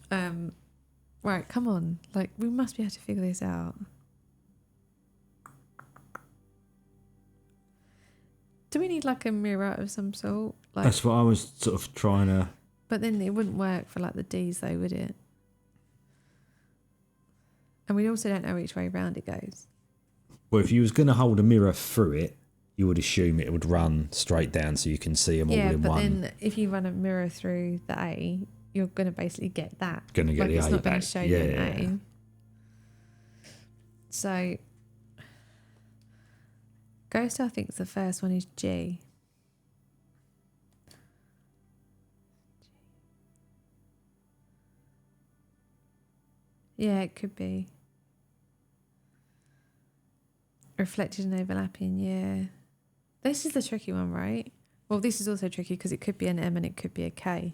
[SPEAKER 1] Right, come on. Like, we must be able to figure this out. Do we need like a mirror of some sort? Like,
[SPEAKER 3] That's what I was sort of trying to.
[SPEAKER 1] but then it wouldn't work for like the D's though, would it? And we also don't know which way round it goes.
[SPEAKER 3] Well, if you was going to hold a mirror through it, you would assume it would run straight down so you can see them all
[SPEAKER 1] Yeah,
[SPEAKER 3] in
[SPEAKER 1] but
[SPEAKER 3] one.
[SPEAKER 1] then if you run a mirror through the A, you're going to basically get that.
[SPEAKER 3] Going to get
[SPEAKER 1] Like,
[SPEAKER 3] the
[SPEAKER 1] it's
[SPEAKER 3] A
[SPEAKER 1] not going
[SPEAKER 3] back.
[SPEAKER 1] to show you
[SPEAKER 3] Yeah.
[SPEAKER 1] an A. So, Ghost, I think the first one is G. Yeah, it could be. Reflected and overlapping, yeah. This is the tricky one, right? Well, this is also tricky because it could be an M and it could be a K.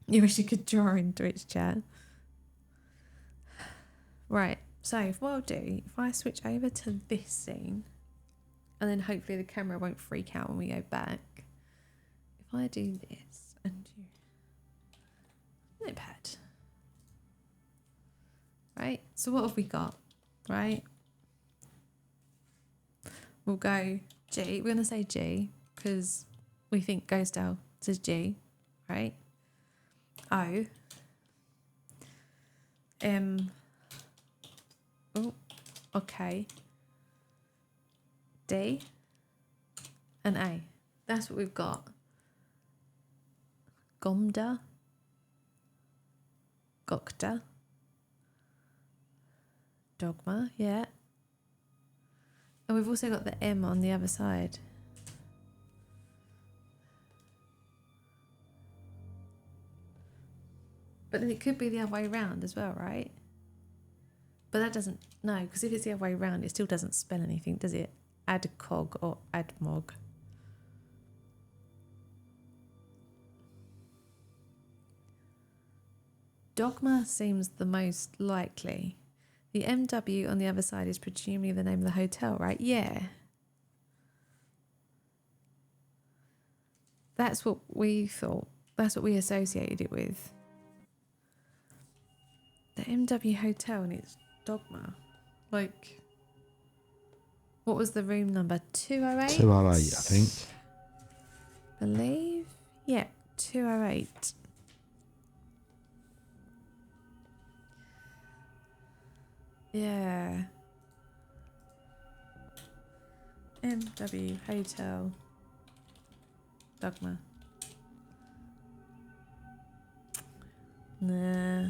[SPEAKER 1] You wish you could draw in Twitch chat. Right, so what I'll do, if I switch over to this scene, and then hopefully the camera won't freak out when we go back. If I do this and you... Notepad. Right, so what have we got? Right? We'll go G. We're going to say G because we think Ghostal says G, right? O. M. Oh, okay. D. And A. That's what we've got. Gomda. Gokta. Dogma, yeah. And we've also got the M on the other side. But then it could be the other way around as well, right? But that doesn't... No, because if it's the other way around, it still doesn't spell anything, does it? Adcog or admog. Dogma seems the most likely. The MW on the other side is presumably the name of the hotel, right? Yeah. That's what we thought. That's what we associated it with. The MW hotel and it's Dogma. Like, what was the room number? 208?
[SPEAKER 3] 208, I think.
[SPEAKER 1] Believe? Yeah, 208. Yeah. MW Hotel. Dogma. Nah.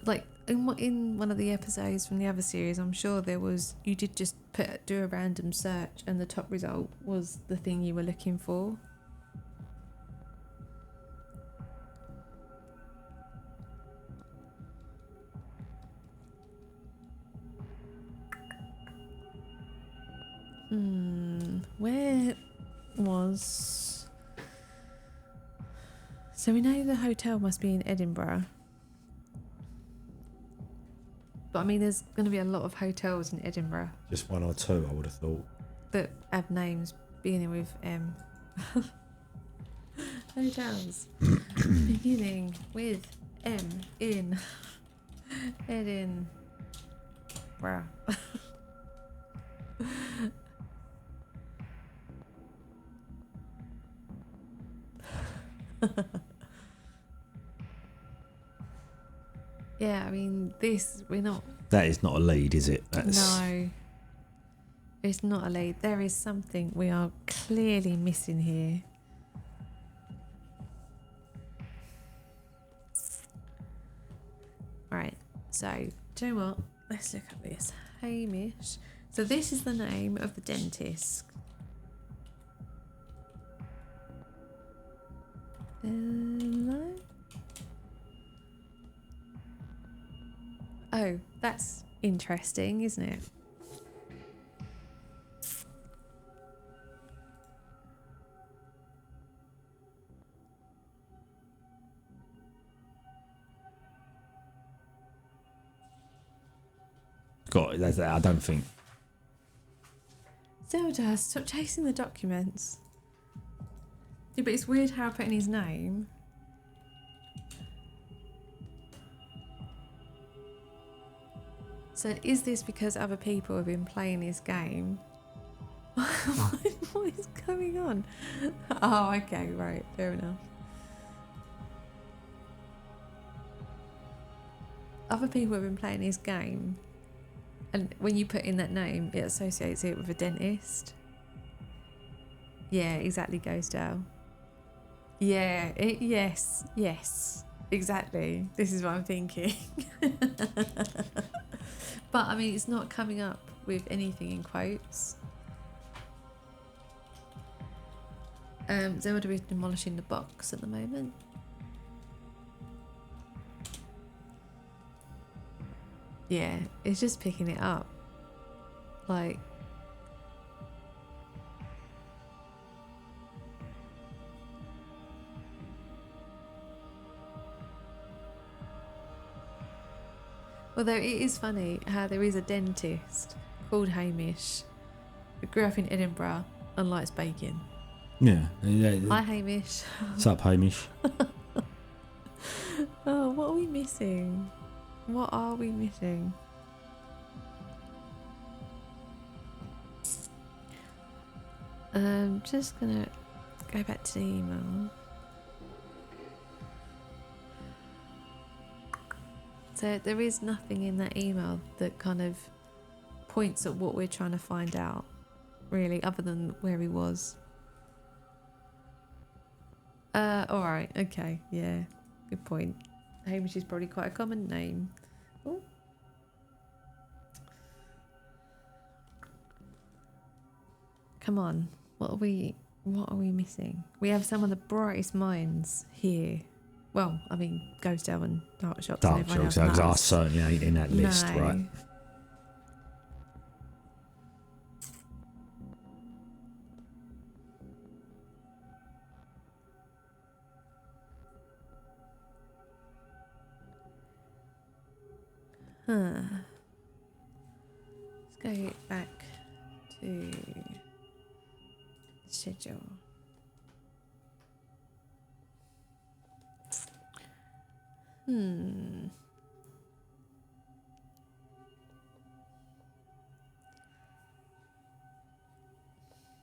[SPEAKER 1] Like in one of the episodes from the other series, I'm sure there was, you did just do a random search and the top result was the thing you were looking for. Where was... So we know the hotel must be in Edinburgh. But I mean, there's going to be a lot of hotels in Edinburgh
[SPEAKER 3] Just one or two, I would have thought.
[SPEAKER 1] that have names beginning with M. Hotels beginning with M in Edinburgh. Yeah, I mean, we're not
[SPEAKER 3] That is not a lead, is it?
[SPEAKER 1] No. It's not a lead. There is something we are clearly missing here. Right. So, do you know what? Let's look at this. Hamish. So this is the name of the dentist. No. Oh, that's interesting, isn't it?
[SPEAKER 3] I don't think.
[SPEAKER 1] Zelda, stop chasing the documents. Yeah, but it's weird how I put in his name. So is this because other people have been playing this game? What is going on? Oh, okay, right, fair enough. Other people have been playing this game, and when you put in that name, it associates it with a dentist. Yeah, exactly, Ghostdale. Yeah, yes, exactly. This is what I'm thinking. But I mean, it's not coming up with anything in quotes. Zelda is demolishing the box at the moment. Yeah, it's just picking it up. Like, although it is funny how there is a dentist called Hamish who grew up in Edinburgh and likes bacon.
[SPEAKER 3] Yeah.
[SPEAKER 1] Hi, Hamish.
[SPEAKER 3] What's up, Hamish?
[SPEAKER 1] Oh, what are we missing? What are we missing? Just gonna go back to the email. So there is nothing in that email that kind of points at what we're trying to find out, really, other than where he was. Alright, okay, yeah, good point. Hamish is probably quite a common name. Oh. Come on, what are we missing? We have some of the brightest minds here. Well, I mean, Ghostdale and Darkshots and everyone else.
[SPEAKER 3] I certainly ain't in that list,
[SPEAKER 1] No.
[SPEAKER 3] right?
[SPEAKER 1] Huh. Let's go back to the schedule.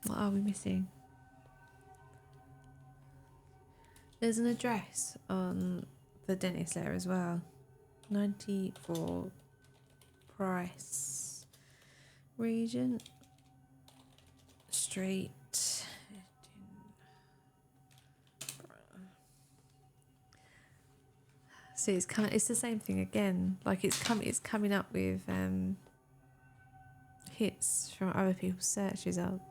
[SPEAKER 1] What are we missing? There's an address on the dentist letter as well. 94 Price Regent Street. See, it's the same thing again. Like it's coming up with hits from other people's search results.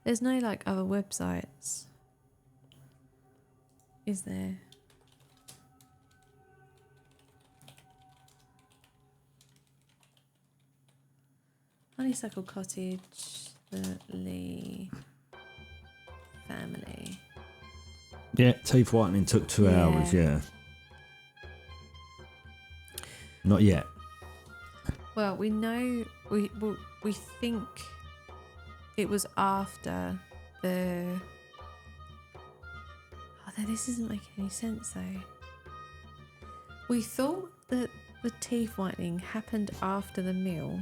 [SPEAKER 1] There's no like other websites, is there? Honeysuckle Cottage, the Lee family.
[SPEAKER 3] Yeah, teeth whitening took 2 hours, yeah. Not yet.
[SPEAKER 1] Well, we know, we think it was after the... Although this isn't making any sense though. We thought that the teeth whitening happened after the meal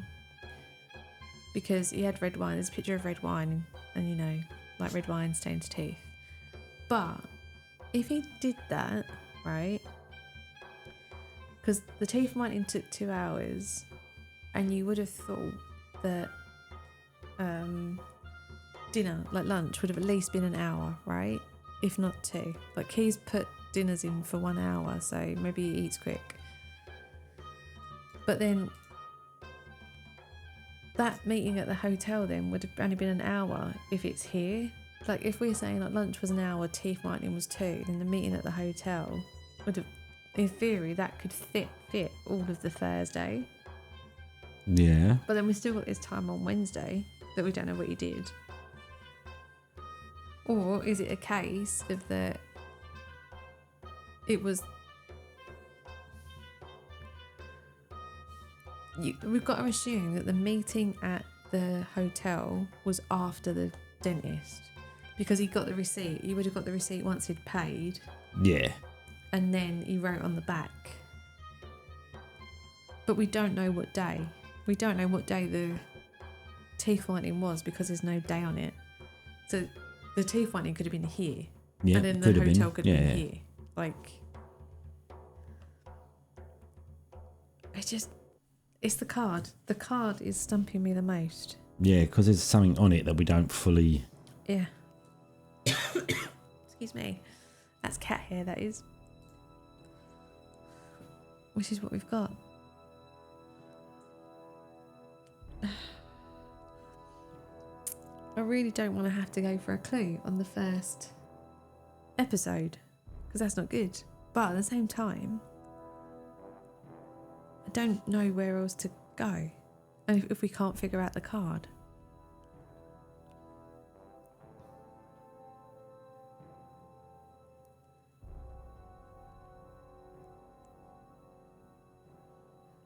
[SPEAKER 1] because he had red wine. There's a picture of red wine, and you know, like red wine stains teeth. But if he did that, right? Because the teeth whitening took 2 hours, and you would have thought that dinner, like lunch, would have at least been an hour, right? If not 2. Like he's put dinners in for 1 hour, so maybe he eats quick. But then that meeting at the hotel then would have only been an hour if it's here. Like if we're saying like lunch was an hour, teeth whitening was 2, then the meeting at the hotel would have, in theory, that could fit all of the Thursday.
[SPEAKER 3] Yeah.
[SPEAKER 1] But then we still got this time on Wednesday that we don't know what he did. Or is it a case of that it was... we've got to assume that the meeting at the hotel was after the dentist, because he got the receipt. He would have got the receipt once he'd paid,
[SPEAKER 3] Yeah.
[SPEAKER 1] and then he wrote on the back. But we don't know what day. We don't know what day the teeth whitening was because there's no day on it. So the teeth whitening could have been here,
[SPEAKER 3] Yeah.
[SPEAKER 1] and then the
[SPEAKER 3] could have
[SPEAKER 1] hotel could have been
[SPEAKER 3] Yeah.
[SPEAKER 1] here. Like, it's the card. The card is stumping me the most.
[SPEAKER 3] Yeah, because there's something on it that we don't fully.
[SPEAKER 1] Yeah. Excuse me. That's cat hair, that is. Which is what we've got. I really don't want to have to go for a clue on the first episode, because that's not good. But at the same time, I don't know where else to go, and if we can't figure out the card.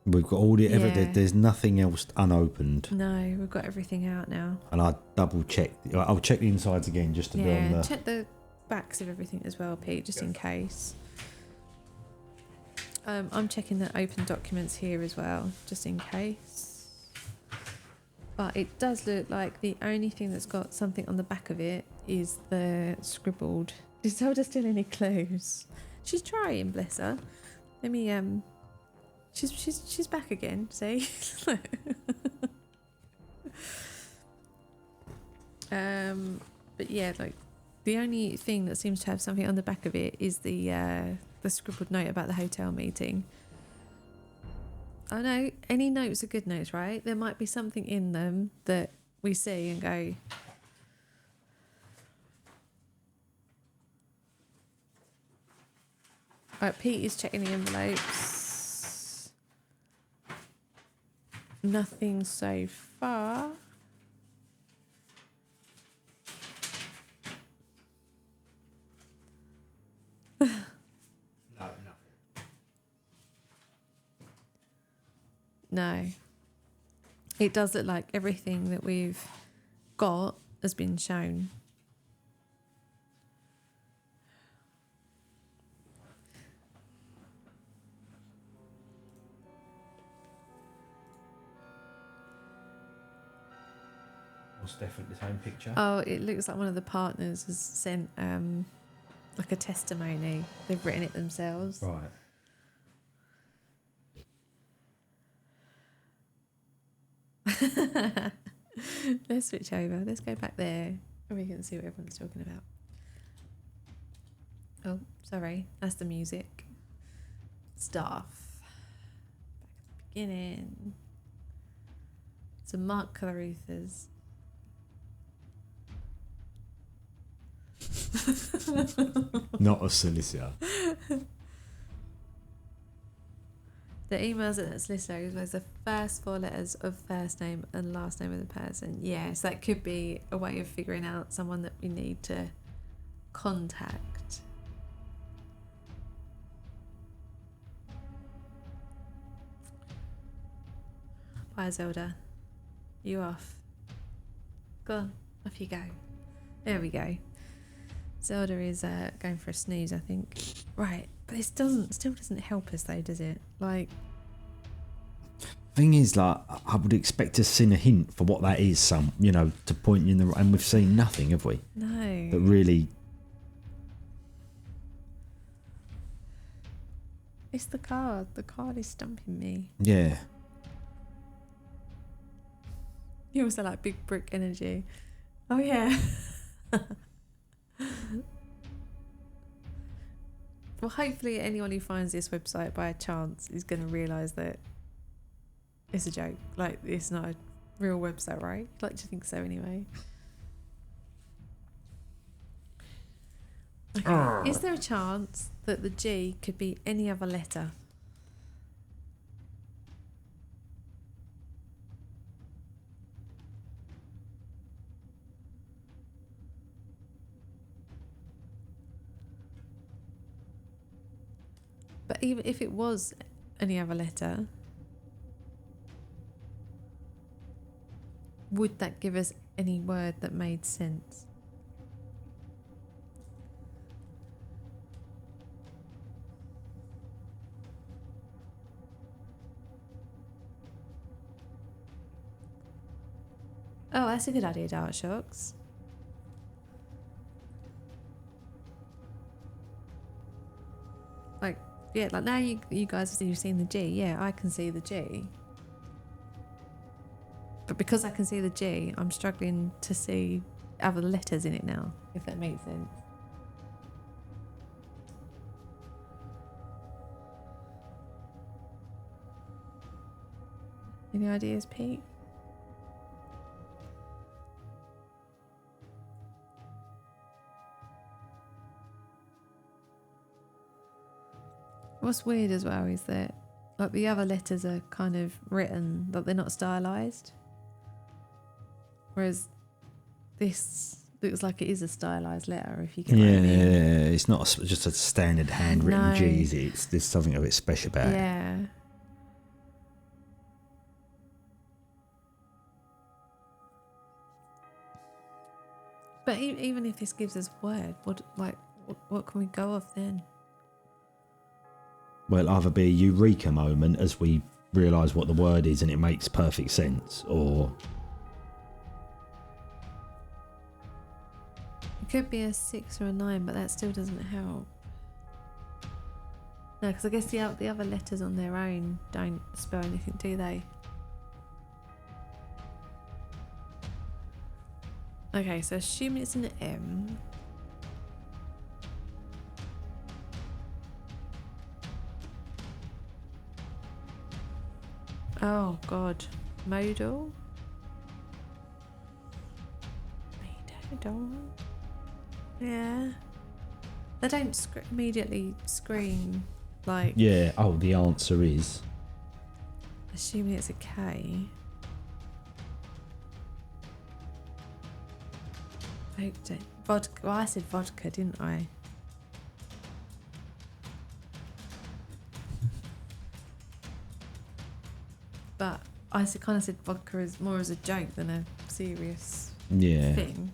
[SPEAKER 3] We've got all the
[SPEAKER 1] Yeah.
[SPEAKER 3] there's nothing else unopened,
[SPEAKER 1] No, we've got everything out now.
[SPEAKER 3] and I double checked. I'll check the insides again just to be on
[SPEAKER 1] Yeah,
[SPEAKER 3] the.
[SPEAKER 1] check the backs of everything as well, Pete, just in case. I'm checking the open documents here as well, just in case. But it does look like the only thing that's got something on the back of it is the scribbled. Is Zelda still any clues? She's trying, bless her. Let me she's back again, see? But yeah, like the only thing that seems to have something on the back of it is the scribbled note about the hotel meeting. I know any notes are good notes, right? There might be something in them that we see and go, right, Pete is checking the envelopes. Nothing so far. No. It does look like everything that we've got has been shown.
[SPEAKER 3] It's definitely the same picture.
[SPEAKER 1] Oh, it looks like one of the partners has sent like a testimony. They've written it themselves.
[SPEAKER 3] Right.
[SPEAKER 1] Let's switch over. Let's go back there and we can see what everyone's talking about. Oh, sorry. That's the music. Staff. Back at the beginning. So Mark Caruthers.
[SPEAKER 2] Not a solicitor.
[SPEAKER 1] The emails at that solicitor was the first 4 letters of first name and last name of the person. Yeah, so that could be a way of figuring out someone that we need to contact. Bye, Zelda. You off. Go on, off you go. There we go. Zelda is going for a snooze, I think. Right, but this still doesn't help us though, does it? Like,
[SPEAKER 3] Thing is, like, I would expect to see a hint for what that is, to point you in the, and we've seen nothing, have we?
[SPEAKER 1] No.
[SPEAKER 3] That really,
[SPEAKER 1] It's the card. The card is stumping me.
[SPEAKER 3] yeah.
[SPEAKER 1] You also like big brick energy. Oh yeah. Well, hopefully anyone who finds this website by chance is going to realise that it's a joke. Like, it's not a real website, right? I'd like to think so anyway. Okay. Is there a chance that the G could be any other letter? But even if it was any other letter, would that give us any word that made sense? Oh, that's a good idea, Dark Shocks. Like, yeah, like now you guys you've seen the G. Yeah, I can see the G. But because I can see the G, I'm struggling to see other letters in it now, if that makes sense. Any ideas, Pete? What's weird as well is that like the other letters are kind of written, but they're not stylized. Whereas this looks like it is a stylized letter, if you get what I mean.
[SPEAKER 3] Yeah, it's not just a standard handwritten
[SPEAKER 1] No.
[SPEAKER 3] G, is it? There's something a bit special about it.
[SPEAKER 1] Yeah. But even if this gives us word, what can we go off then?
[SPEAKER 3] Well, it'll either be a eureka moment as we realise what the word is and it makes perfect sense, or
[SPEAKER 1] It could be a 6 or a 9, but that still doesn't help. No, because I guess the other letters on their own don't spell anything, do they? Okay, so assuming it's an M. Oh God, modal. Modal. Yeah. They don't immediately scream like.
[SPEAKER 3] yeah. Oh, the answer is
[SPEAKER 1] Assuming it's a K. Vodka. Well, I said vodka, didn't I? But I kind of said vodka as more as a joke than a serious
[SPEAKER 3] yeah.
[SPEAKER 1] thing.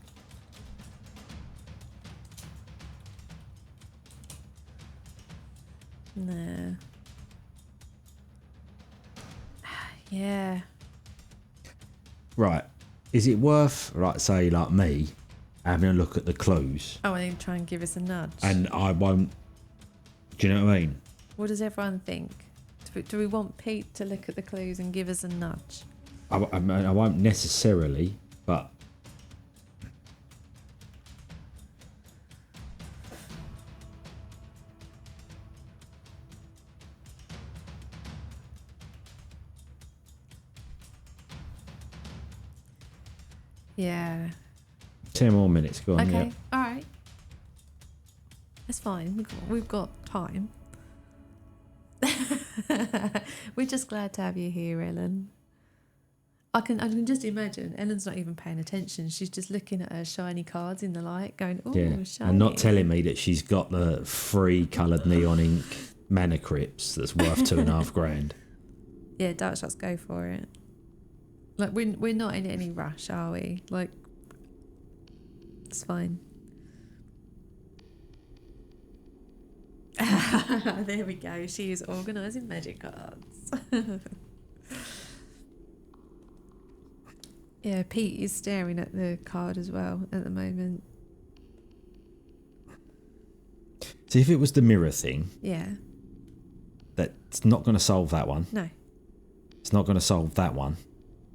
[SPEAKER 1] Nah. Yeah.
[SPEAKER 3] Right. Is it worth, like, say, like me, having a look at the clues,
[SPEAKER 1] Oh, and then try and give us a nudge.
[SPEAKER 3] and I won't? Do you know what I mean?
[SPEAKER 1] What does everyone think? Do we want Pete to look at the clues and give us a nudge?
[SPEAKER 3] I won't necessarily, but
[SPEAKER 1] Yeah.
[SPEAKER 3] 10 more minutes. Go on.
[SPEAKER 1] Okay.
[SPEAKER 3] Yeah.
[SPEAKER 1] All right. That's fine. We've got time. We're just glad to have you here, Ellen. I can just imagine Ellen's not even paying attention. She's just looking at her shiny cards in the light, going, "Oh,
[SPEAKER 3] Yeah.
[SPEAKER 1] shiny!"
[SPEAKER 3] And not telling me that she's got the free coloured neon ink mana crypts that's worth $2.5 grand.
[SPEAKER 1] Yeah, Dark Shots, go for it. Like we're not in any rush, are we? Like, it's fine. There we go. She is organising magic cards. Yeah, Pete is staring at the card as well at the moment.
[SPEAKER 3] See, if it was the mirror thing,
[SPEAKER 1] Yeah.
[SPEAKER 3] that's not going to solve that one.
[SPEAKER 1] No.
[SPEAKER 3] It's not going to solve that one.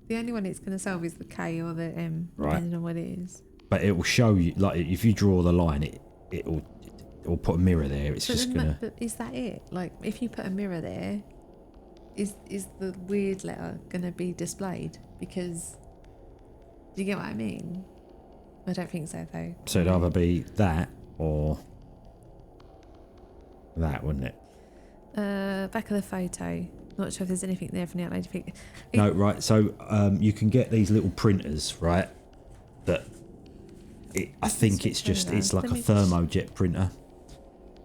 [SPEAKER 1] The only one it's going to solve is the K or the M,
[SPEAKER 3] Right.
[SPEAKER 1] depending on what it is.
[SPEAKER 3] But it will show you, like, if you draw the line, it will put a mirror there. It's
[SPEAKER 1] But
[SPEAKER 3] just
[SPEAKER 1] then
[SPEAKER 3] going to...
[SPEAKER 1] but is that it? Like, if you put a mirror there, is the weird letter going to be displayed? Because, do you get what I mean? I don't think so, though.
[SPEAKER 3] So it'd either be that or that, wouldn't it?
[SPEAKER 1] Back of the photo. Not sure if there's anything there from the outload.
[SPEAKER 3] No, right. So you can get these little printers, right? That I think it's like a thermojet printer.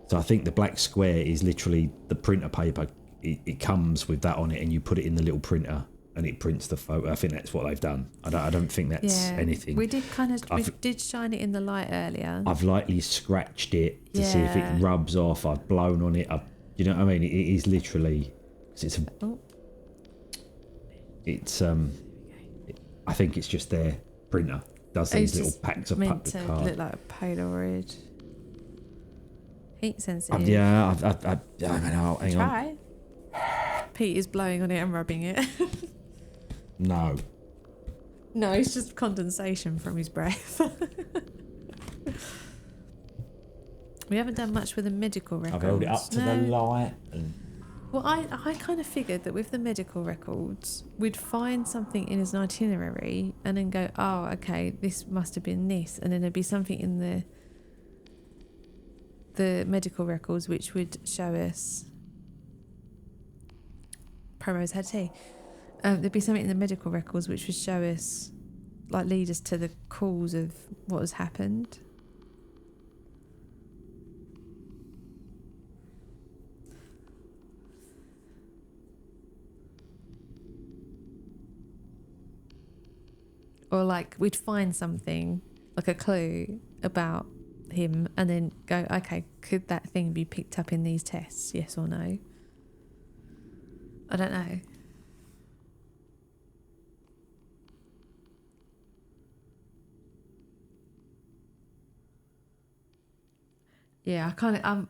[SPEAKER 3] So I think the black square is literally the printer paper. It comes with that on it, and you put it in the little printer, and it prints the photo. I think that's what they've done. I don't think that's anything.
[SPEAKER 1] We did did shine it in the light earlier.
[SPEAKER 3] I've lightly scratched it to see if it rubs off. I've blown on it. You know what I mean? It is literally. I think it's just their printer does these little packs of
[SPEAKER 1] meant to
[SPEAKER 3] cards.
[SPEAKER 1] look like a Polaroid. Heat sensitive.
[SPEAKER 3] Yeah, I mean, hang on.
[SPEAKER 1] Try. Pete is blowing on it and rubbing it.
[SPEAKER 3] No.
[SPEAKER 1] No, it's just condensation from his breath. We haven't done much with the medical records.
[SPEAKER 3] I've held it up to the light. And...
[SPEAKER 1] Well, I kind of figured that with the medical records, we'd find something in his itinerary and then go, oh, okay, this must have been this. And then there'd be something in the medical records which would show us... Promos had tea. There'd be something in the medical records which would show us, like, lead us to the cause of what has happened. Or like we'd find something, like a clue about him, and then go, okay, could that thing be picked up in these tests? Yes or no? I don't know. Yeah, I kind of.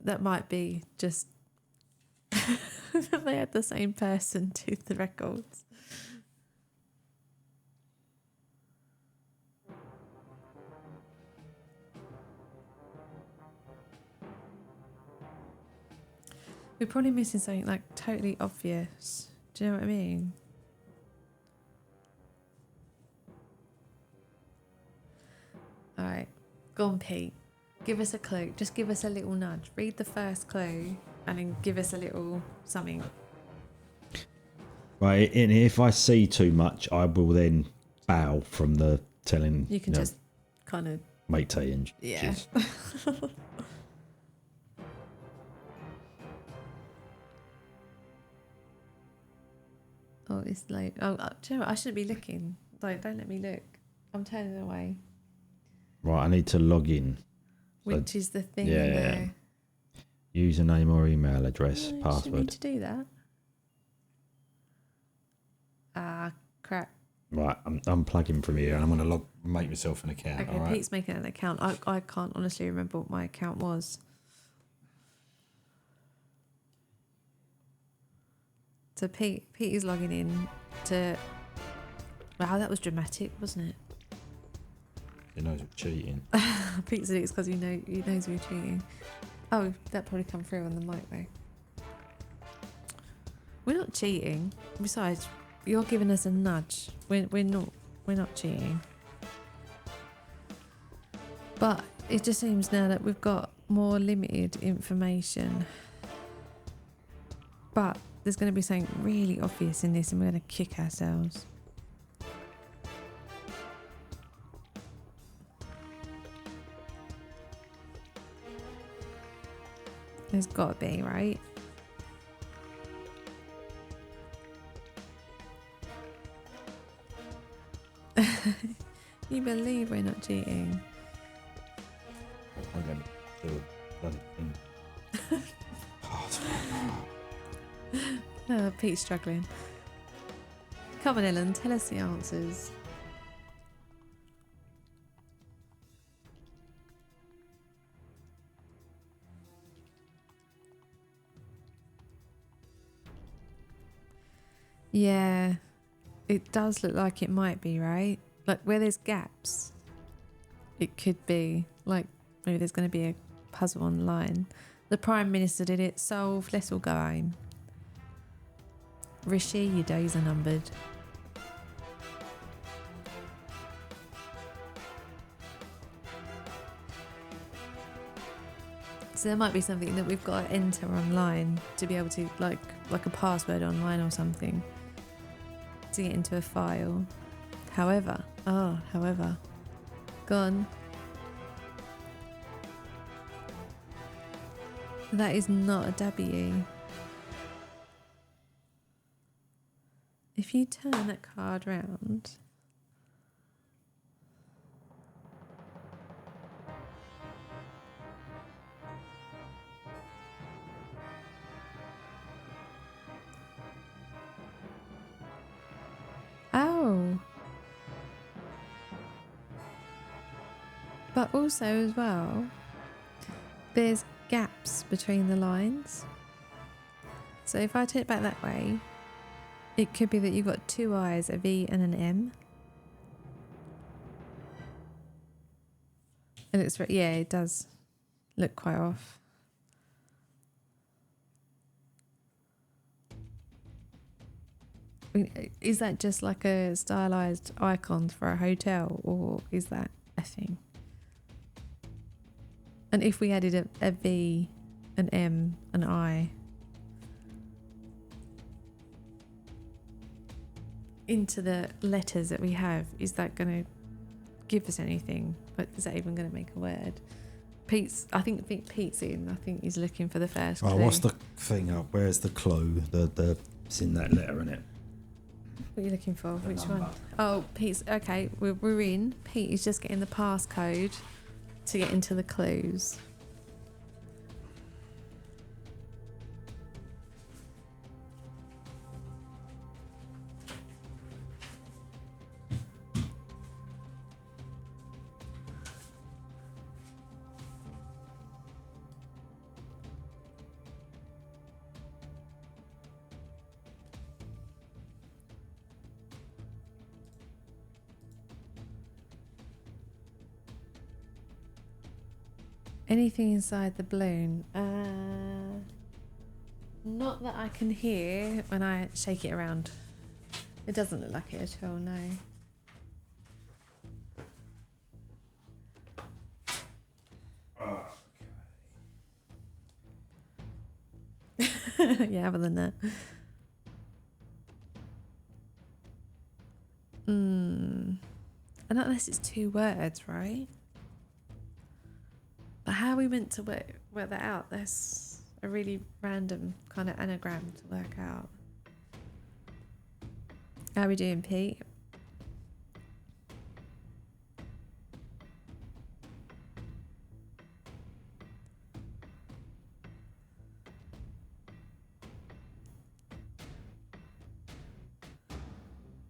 [SPEAKER 1] That might be just. They had the same person do the records. We're probably missing something like totally obvious. Do you know what I mean? All right, go on, Pete. Give us a clue. Just give us a little nudge. Read the first clue and then give us a little something.
[SPEAKER 3] Right, and if I see too much, I will then bow from the telling.
[SPEAKER 1] You can just kind of
[SPEAKER 3] make tea and
[SPEAKER 1] yeah. Oh, it's late. Oh, do you know what? I shouldn't be looking. Don't let me look. I'm turning away.
[SPEAKER 3] Right, I need to log in.
[SPEAKER 1] Which is the thing.
[SPEAKER 3] Yeah. Username or email address,
[SPEAKER 1] No,
[SPEAKER 3] password.
[SPEAKER 1] You need to do that. Ah, crap.
[SPEAKER 3] Right, I'm unplugging from here and I'm going to make myself an account.
[SPEAKER 1] Okay,
[SPEAKER 3] all right?
[SPEAKER 1] Pete's making an account. I can't honestly remember what my account was. So Pete is logging in to... Wow, that was dramatic, wasn't it?
[SPEAKER 3] He knows we're cheating.
[SPEAKER 1] Pete said it's because he knows we're cheating. Oh, that probably come through on the mic though. We're not cheating. Besides, you're giving us a nudge. We're not cheating. But it just seems now that we've got more limited information. But there's going to be something really obvious in this and we're going to kick ourselves. There's got to be, right? You believe we're not cheating?
[SPEAKER 3] I'm going to do a bloody thing.
[SPEAKER 1] Oh, Pete's struggling. Come on, Ellen, tell us the answers. Yeah, it does look like it might be, right? Like where there's gaps, it could be like maybe there's going to be a puzzle online. The Prime Minister did it. Solved. Let's all go home. Rishi, your days are numbered. So there might be something that we've got to enter online to be able to, like a password online or something, to get into a file. However, gone. That is not a W. If you turn that card round, oh, but also as well, there's gaps between the lines. So if I turn it back that way, it could be that you've got two I's, a V and an M. And it's, yeah, it does look quite off. I mean, is that just like a stylized icon for a hotel, or is that a thing? And if we added a V, an M, an I into the letters that we have, is that going to give us anything? But is that even going to make a word? I think Pete's in. I think he's looking for the first clue.
[SPEAKER 3] Oh, what's the thing up? Where's the clue? It's in that letter, isn't it?
[SPEAKER 1] What are you looking for?
[SPEAKER 3] The
[SPEAKER 1] Which
[SPEAKER 3] number.
[SPEAKER 1] one? Oh, Pete's. Okay, we're in. Pete is just getting the passcode to get into the clues. Anything inside the balloon? Not that I can hear when I shake it around. It doesn't look like it at all, no. Yeah, other than that. And unless it's two words, right? But how are we meant to work that out? That's a really random kind of anagram to work out. How are we doing, Pete?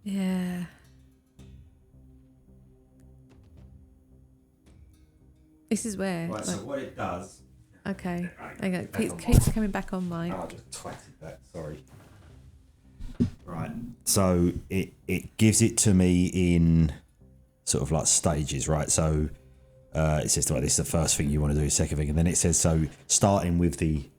[SPEAKER 1] Yeah. This is where.
[SPEAKER 2] Right, so what it does.
[SPEAKER 1] Okay.
[SPEAKER 2] Hang
[SPEAKER 1] Okay. Pete's coming back on mic.
[SPEAKER 2] I just twatted that, sorry. Right. So it gives it to me in sort of like stages, right? So it says, right, this is the first thing you want to do, second thing, and then it says, so starting with the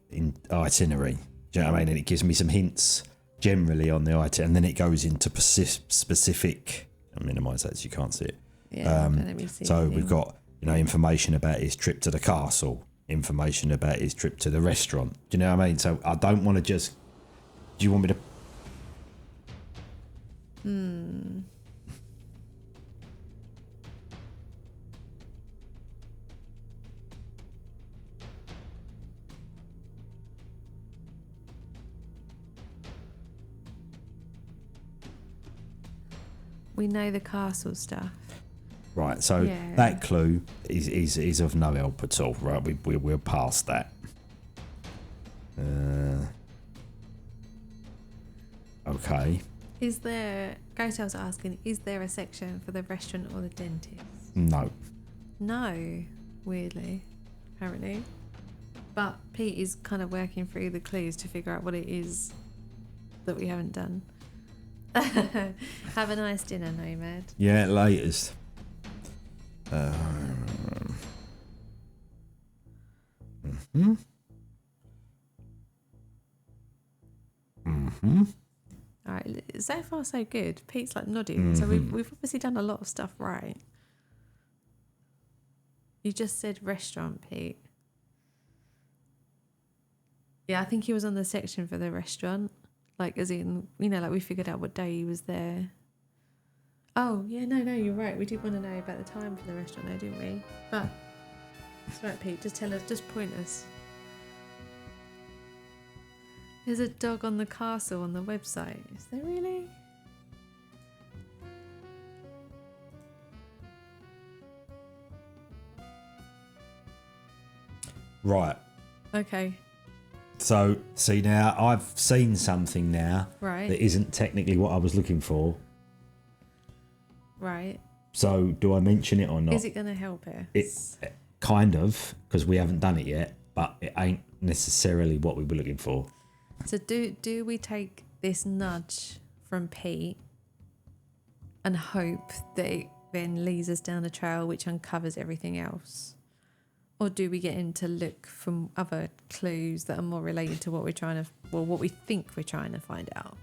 [SPEAKER 2] itinerary. Do you know what I mean? And it gives me some hints generally on the itinerary, and then it goes into specific. I'll minimise that so you can't see it.
[SPEAKER 1] Yeah. Let me see.
[SPEAKER 2] So we've got, information about his trip to the castle, information about his trip to the restaurant. Do you know what I mean? So I don't want to just. Do you want me to?
[SPEAKER 1] We know the castle stuff.
[SPEAKER 2] Right, so
[SPEAKER 1] Yeah.
[SPEAKER 2] that clue is of no help at all. Right, we're past that. Okay.
[SPEAKER 1] Is there? Gotel's asking. Is there a section for the restaurant or the dentist?
[SPEAKER 2] No.
[SPEAKER 1] No. Weirdly, apparently. But Pete is kind of working through the clues to figure out what it is that we haven't done. Have a nice dinner, Nomad.
[SPEAKER 2] Yeah, latest.
[SPEAKER 1] All right, so far so good. Pete's like nodding, so we've obviously done a lot of stuff right. You just said restaurant, Pete. Yeah, I think he was on the section for the restaurant, like as in, you know, like we figured out what day he was there. Oh yeah, no, you're right. We did want to know about the time for the restaurant, though, didn't we? But it's right, Pete. Just tell us. Just point us. There's a dog on the castle on the website. Is there really?
[SPEAKER 2] Right.
[SPEAKER 1] Okay.
[SPEAKER 2] So, see now, I've seen something now
[SPEAKER 1] Right.
[SPEAKER 2] that isn't technically what I was looking for.
[SPEAKER 1] Right.
[SPEAKER 2] So, do I mention it or not?
[SPEAKER 1] Is it going to help us?
[SPEAKER 2] It kind of, because we haven't done it yet, but it ain't necessarily what we were looking for.
[SPEAKER 1] So do we take this nudge from Pete and hope that it then leads us down a trail which uncovers everything else? Or do we get in to look for other clues that are more related to what we're trying to, well, what we think we're trying to find out?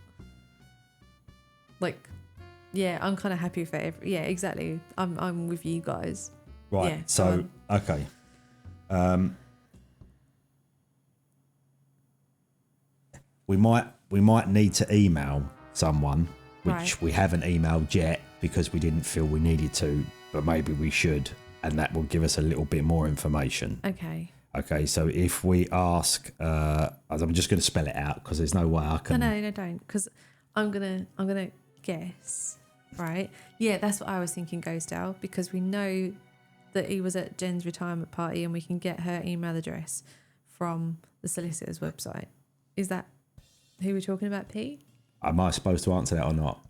[SPEAKER 1] Like, yeah, I'm kind of happy for yeah, exactly. I'm with you guys.
[SPEAKER 2] Right.
[SPEAKER 1] Yeah,
[SPEAKER 2] so, okay. We might need to email someone, which
[SPEAKER 1] Right.
[SPEAKER 2] we haven't emailed yet because we didn't feel we needed to, but maybe we should, and that will give us a little bit more information.
[SPEAKER 1] Okay.
[SPEAKER 2] Okay, so if we ask, I'm just going to spell it out because there's no way I can.
[SPEAKER 1] No, don't, because I'm gonna guess, right? Yeah, that's what I was thinking, Ghost Owl, because we know that he was at Jen's retirement party, and we can get her email address from the solicitor's website. Is that who we're talking about, Pete?
[SPEAKER 2] Am I supposed to answer that or not?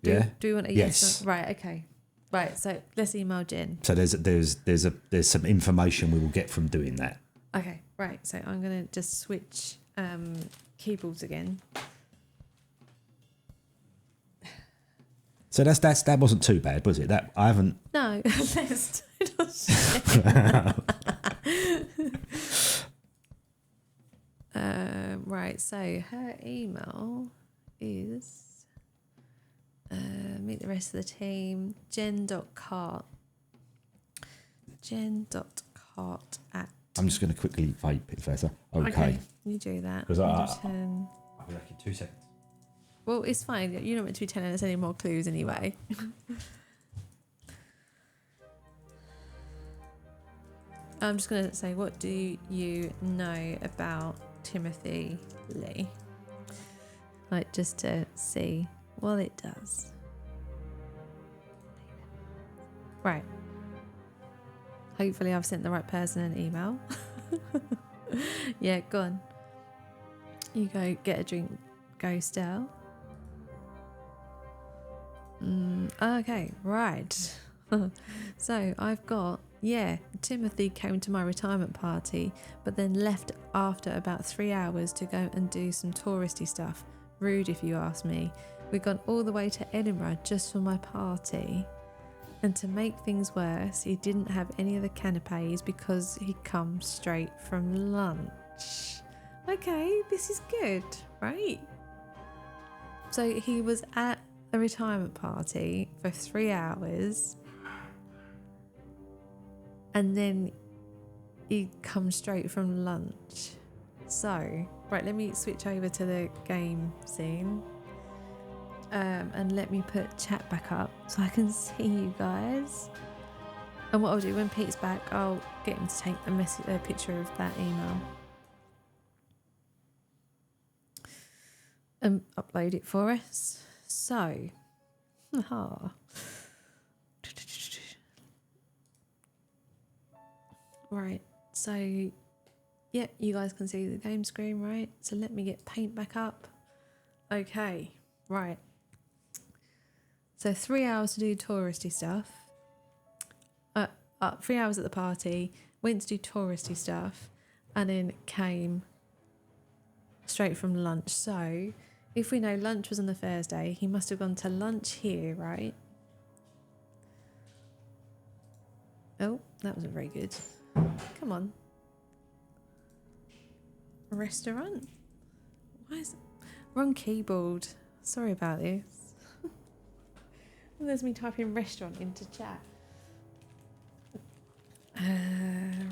[SPEAKER 2] Yeah.
[SPEAKER 1] Do we want a yes? Right. Okay. Right. So let's email Jen.
[SPEAKER 2] So there's some information we will get from doing that.
[SPEAKER 1] Okay. Right. So I'm gonna just switch keyboards again.
[SPEAKER 2] So that wasn't too bad, was it? That I haven't.
[SPEAKER 1] No. Let's not right, so her email is meet the rest of the team, jen.cart at.
[SPEAKER 2] I'm just going to quickly vape it first. Okay.
[SPEAKER 1] You do that.
[SPEAKER 2] 'Cause
[SPEAKER 3] uh,
[SPEAKER 2] I'll be back in 2 seconds.
[SPEAKER 1] Well, it's fine. You're not meant to be telling us any more clues anyway. I'm just going to say, what do you know about Timothy Lee? Like, just to see what it does. Right. Hopefully I've sent the right person an email. Yeah, go on. You go get a drink, Ghost Owl. Okay, right. So I've got, yeah, Timothy came to my retirement party, but then left after about 3 hours to go and do some touristy stuff. Rude, if you ask me. We'd gone all the way to Edinburgh just for my party. And to make things worse, he didn't have any of the canapes because he'd come straight from lunch. Okay, this is good, right? So he was at a retirement party for 3 hours, and then he'd come straight from lunch. So, right, let me switch over to the game scene. And let me put chat back up so I can see you guys. And what I'll do when Pete's back, I'll get him to take a picture of that email and upload it for us. So, right. So, yeah, you guys can see the game screen, right? So let me get paint back up. Okay, right. So 3 hours to do touristy stuff. 3 hours at the party, went to do touristy stuff, and then came straight from lunch. So if we know lunch was on the Thursday, he must have gone to lunch here, right? Oh, that wasn't very good. Come on. Restaurant? Why is it? Wrong keyboard. Sorry about this. Well, there's me typing restaurant into chat.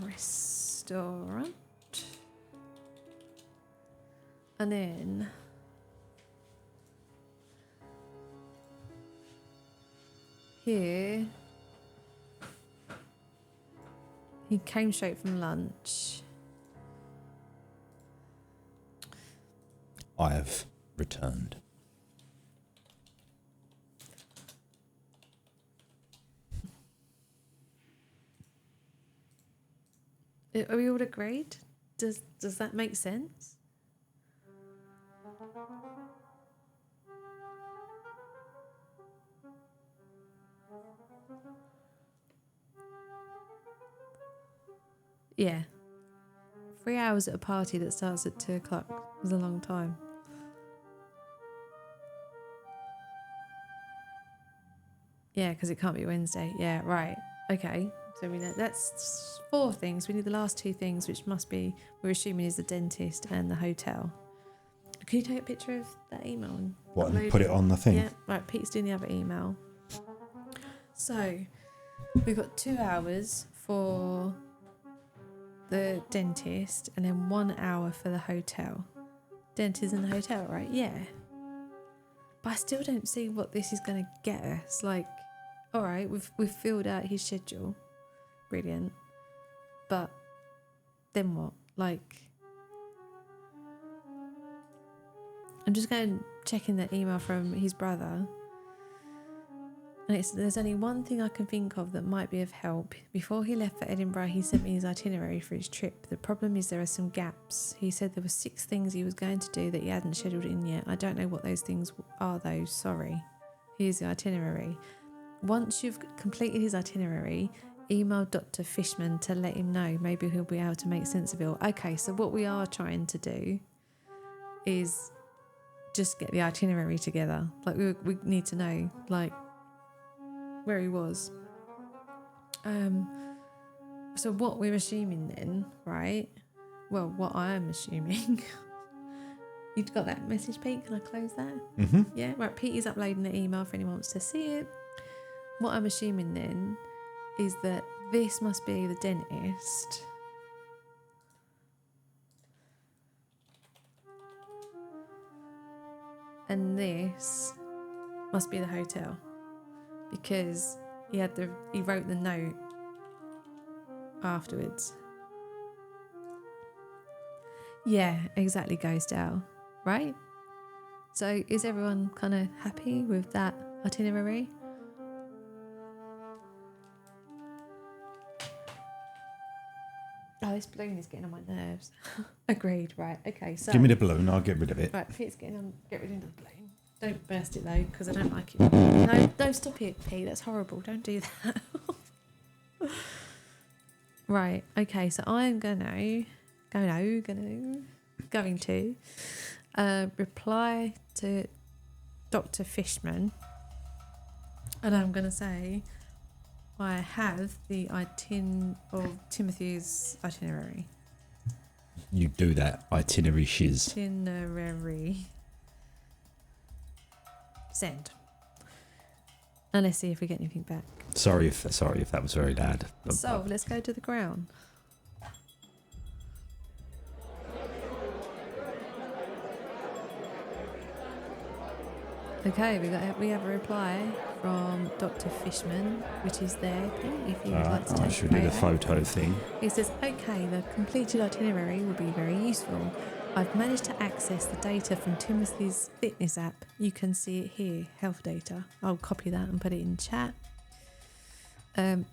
[SPEAKER 1] Restaurant. And then here he came straight from lunch.
[SPEAKER 2] I have returned.
[SPEAKER 1] Are we all agreed? Does that make sense? Yeah. 3 hours at a party that starts at 2 o'clock is a long time. Yeah, because it can't be Wednesday. Yeah, right. Okay. So we know that's 4 things. We need the last 2 things, which must be, we're assuming, is the dentist and the hotel. Can you take a picture of that email and
[SPEAKER 2] What,
[SPEAKER 1] upload
[SPEAKER 2] and put it on the thing?
[SPEAKER 1] Yeah, right. Pete's doing the other email. So we've got 2 hours for the dentist and then 1 hour for the hotel. Dentist and the hotel, right? Yeah. But I still don't see what this is going to get us. Like, all right, we've filled out his schedule. Brilliant. But then what? Like, I'm just going checking the email from his brother. And there's only one thing I can think of that might be of help. Before he left for Edinburgh, he sent me his itinerary for his trip. The problem is there are some gaps. He said there were 6 things he was going to do that he hadn't scheduled in yet. I don't know what those things are though, sorry. Here's the itinerary. Once you've completed his itinerary, email Dr. Fishman to let him know. Maybe he'll be able to make sense of it all. Okay, so what we are trying to do is just get the itinerary together. Like, we need to know, like, where he was. So what we're assuming then, right? Well, what I am assuming. You've got that message, Pete? Can I close that?
[SPEAKER 2] Mm-hmm.
[SPEAKER 1] Yeah, right. Pete is uploading the email if anyone wants to see it. What I'm assuming then is that this must be the dentist. And this must be the hotel. Because he wrote the note afterwards. Yeah, exactly, Ghost Owl, right? So is everyone kind of happy with that itinerary? Oh, this balloon is getting on my nerves. Agreed, right, okay, so...
[SPEAKER 2] Give me the balloon, I'll get rid of it.
[SPEAKER 1] Right, Pete's get rid of the balloon. Don't burst it though, because I don't like it. No, don't stop it, Pete. That's horrible. Don't do that. Right. Okay. So I'm going to reply to Dr. Fishman, and I'm going to say I have the of Timothy's itinerary.
[SPEAKER 2] You do that itinerary shiz.
[SPEAKER 1] Itinerary. Send. And let's see if we get anything back.
[SPEAKER 2] Sorry if that was very loud.
[SPEAKER 1] So let's go to the ground. Okay, we have a reply from Dr. Fishman, which is there. Pete, if you would like to take
[SPEAKER 2] I should do the photo thing.
[SPEAKER 1] He says, okay, the completed itinerary will be very useful. I've managed to access the data from Timothy's fitness app. You can see it here, health data. I'll copy that and put it in chat.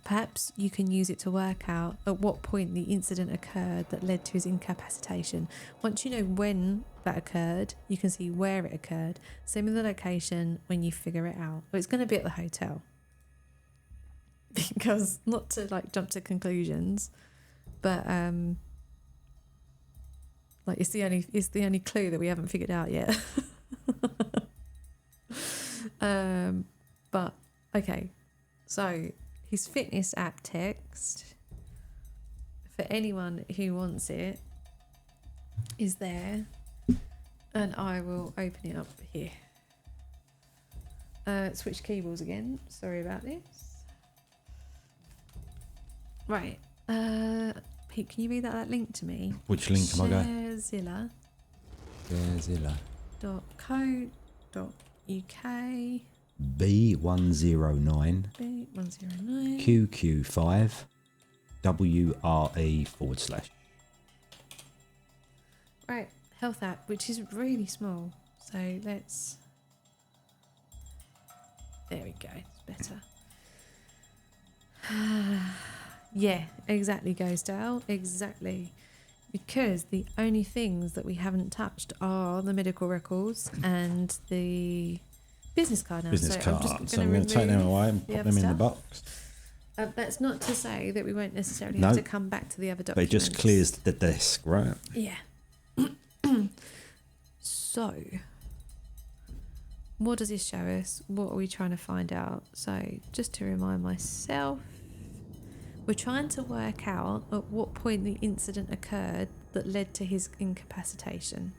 [SPEAKER 1] Perhaps you can use it to work out at what point the incident occurred that led to his incapacitation. Once you know when that occurred, you can see where it occurred. Same with the location when you figure it out. Well, it's going to be at the hotel. Because, not to like jump to conclusions, but like it's the only clue that we haven't figured out yet. But okay, so his fitness app text for anyone who wants it is there, and I will open it up here. Switch keyboards again. Sorry about this. Right. Pete, can you read that link to me?
[SPEAKER 2] Which link am I going?
[SPEAKER 1] Sharezilla.
[SPEAKER 2] Sharezilla.
[SPEAKER 1] .co.uk
[SPEAKER 2] B109
[SPEAKER 1] B109
[SPEAKER 2] QQ5 WRE/.
[SPEAKER 1] Right, health app, which is really small. So let's. There we go. It's better. Yeah, exactly, Ghostdale. Exactly. Because the only things that we haven't touched are the medical records and the business card now.
[SPEAKER 2] Business
[SPEAKER 1] so
[SPEAKER 2] card. So I'm
[SPEAKER 1] going
[SPEAKER 2] to take them away and pop them in the box.
[SPEAKER 1] That's not to say that we won't necessarily
[SPEAKER 2] No.
[SPEAKER 1] have to come back to the other
[SPEAKER 2] But
[SPEAKER 1] documents.
[SPEAKER 2] it just clears the desk, right?
[SPEAKER 1] Yeah. So, what does this show us? What are we trying to find out? So, just to remind myself, we're trying to work out at what point the incident occurred that led to his incapacitation.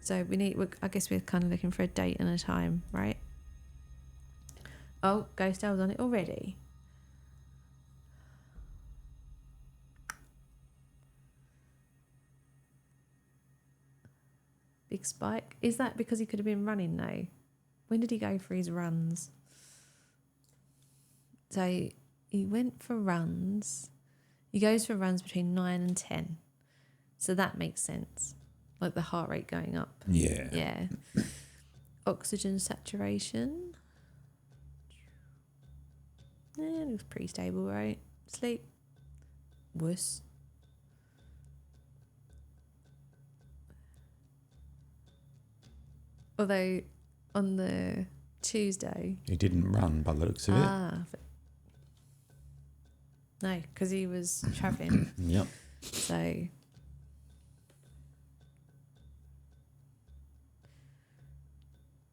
[SPEAKER 1] So I guess we're kind of looking for a date and a time, right? Oh, Ghostdale's on it already. Big spike. Is that because he could have been running though? When did he go for his runs? So he went for runs. He goes for runs between 9 and 10. So that makes sense. Like the heart rate going up.
[SPEAKER 2] Yeah.
[SPEAKER 1] Yeah. Oxygen saturation. Yeah, looks pretty stable, right? Sleep. Wuss. Although on the Tuesday.
[SPEAKER 2] He didn't run by the looks of it.
[SPEAKER 1] No, because he was travelling.
[SPEAKER 2] Yep.
[SPEAKER 1] So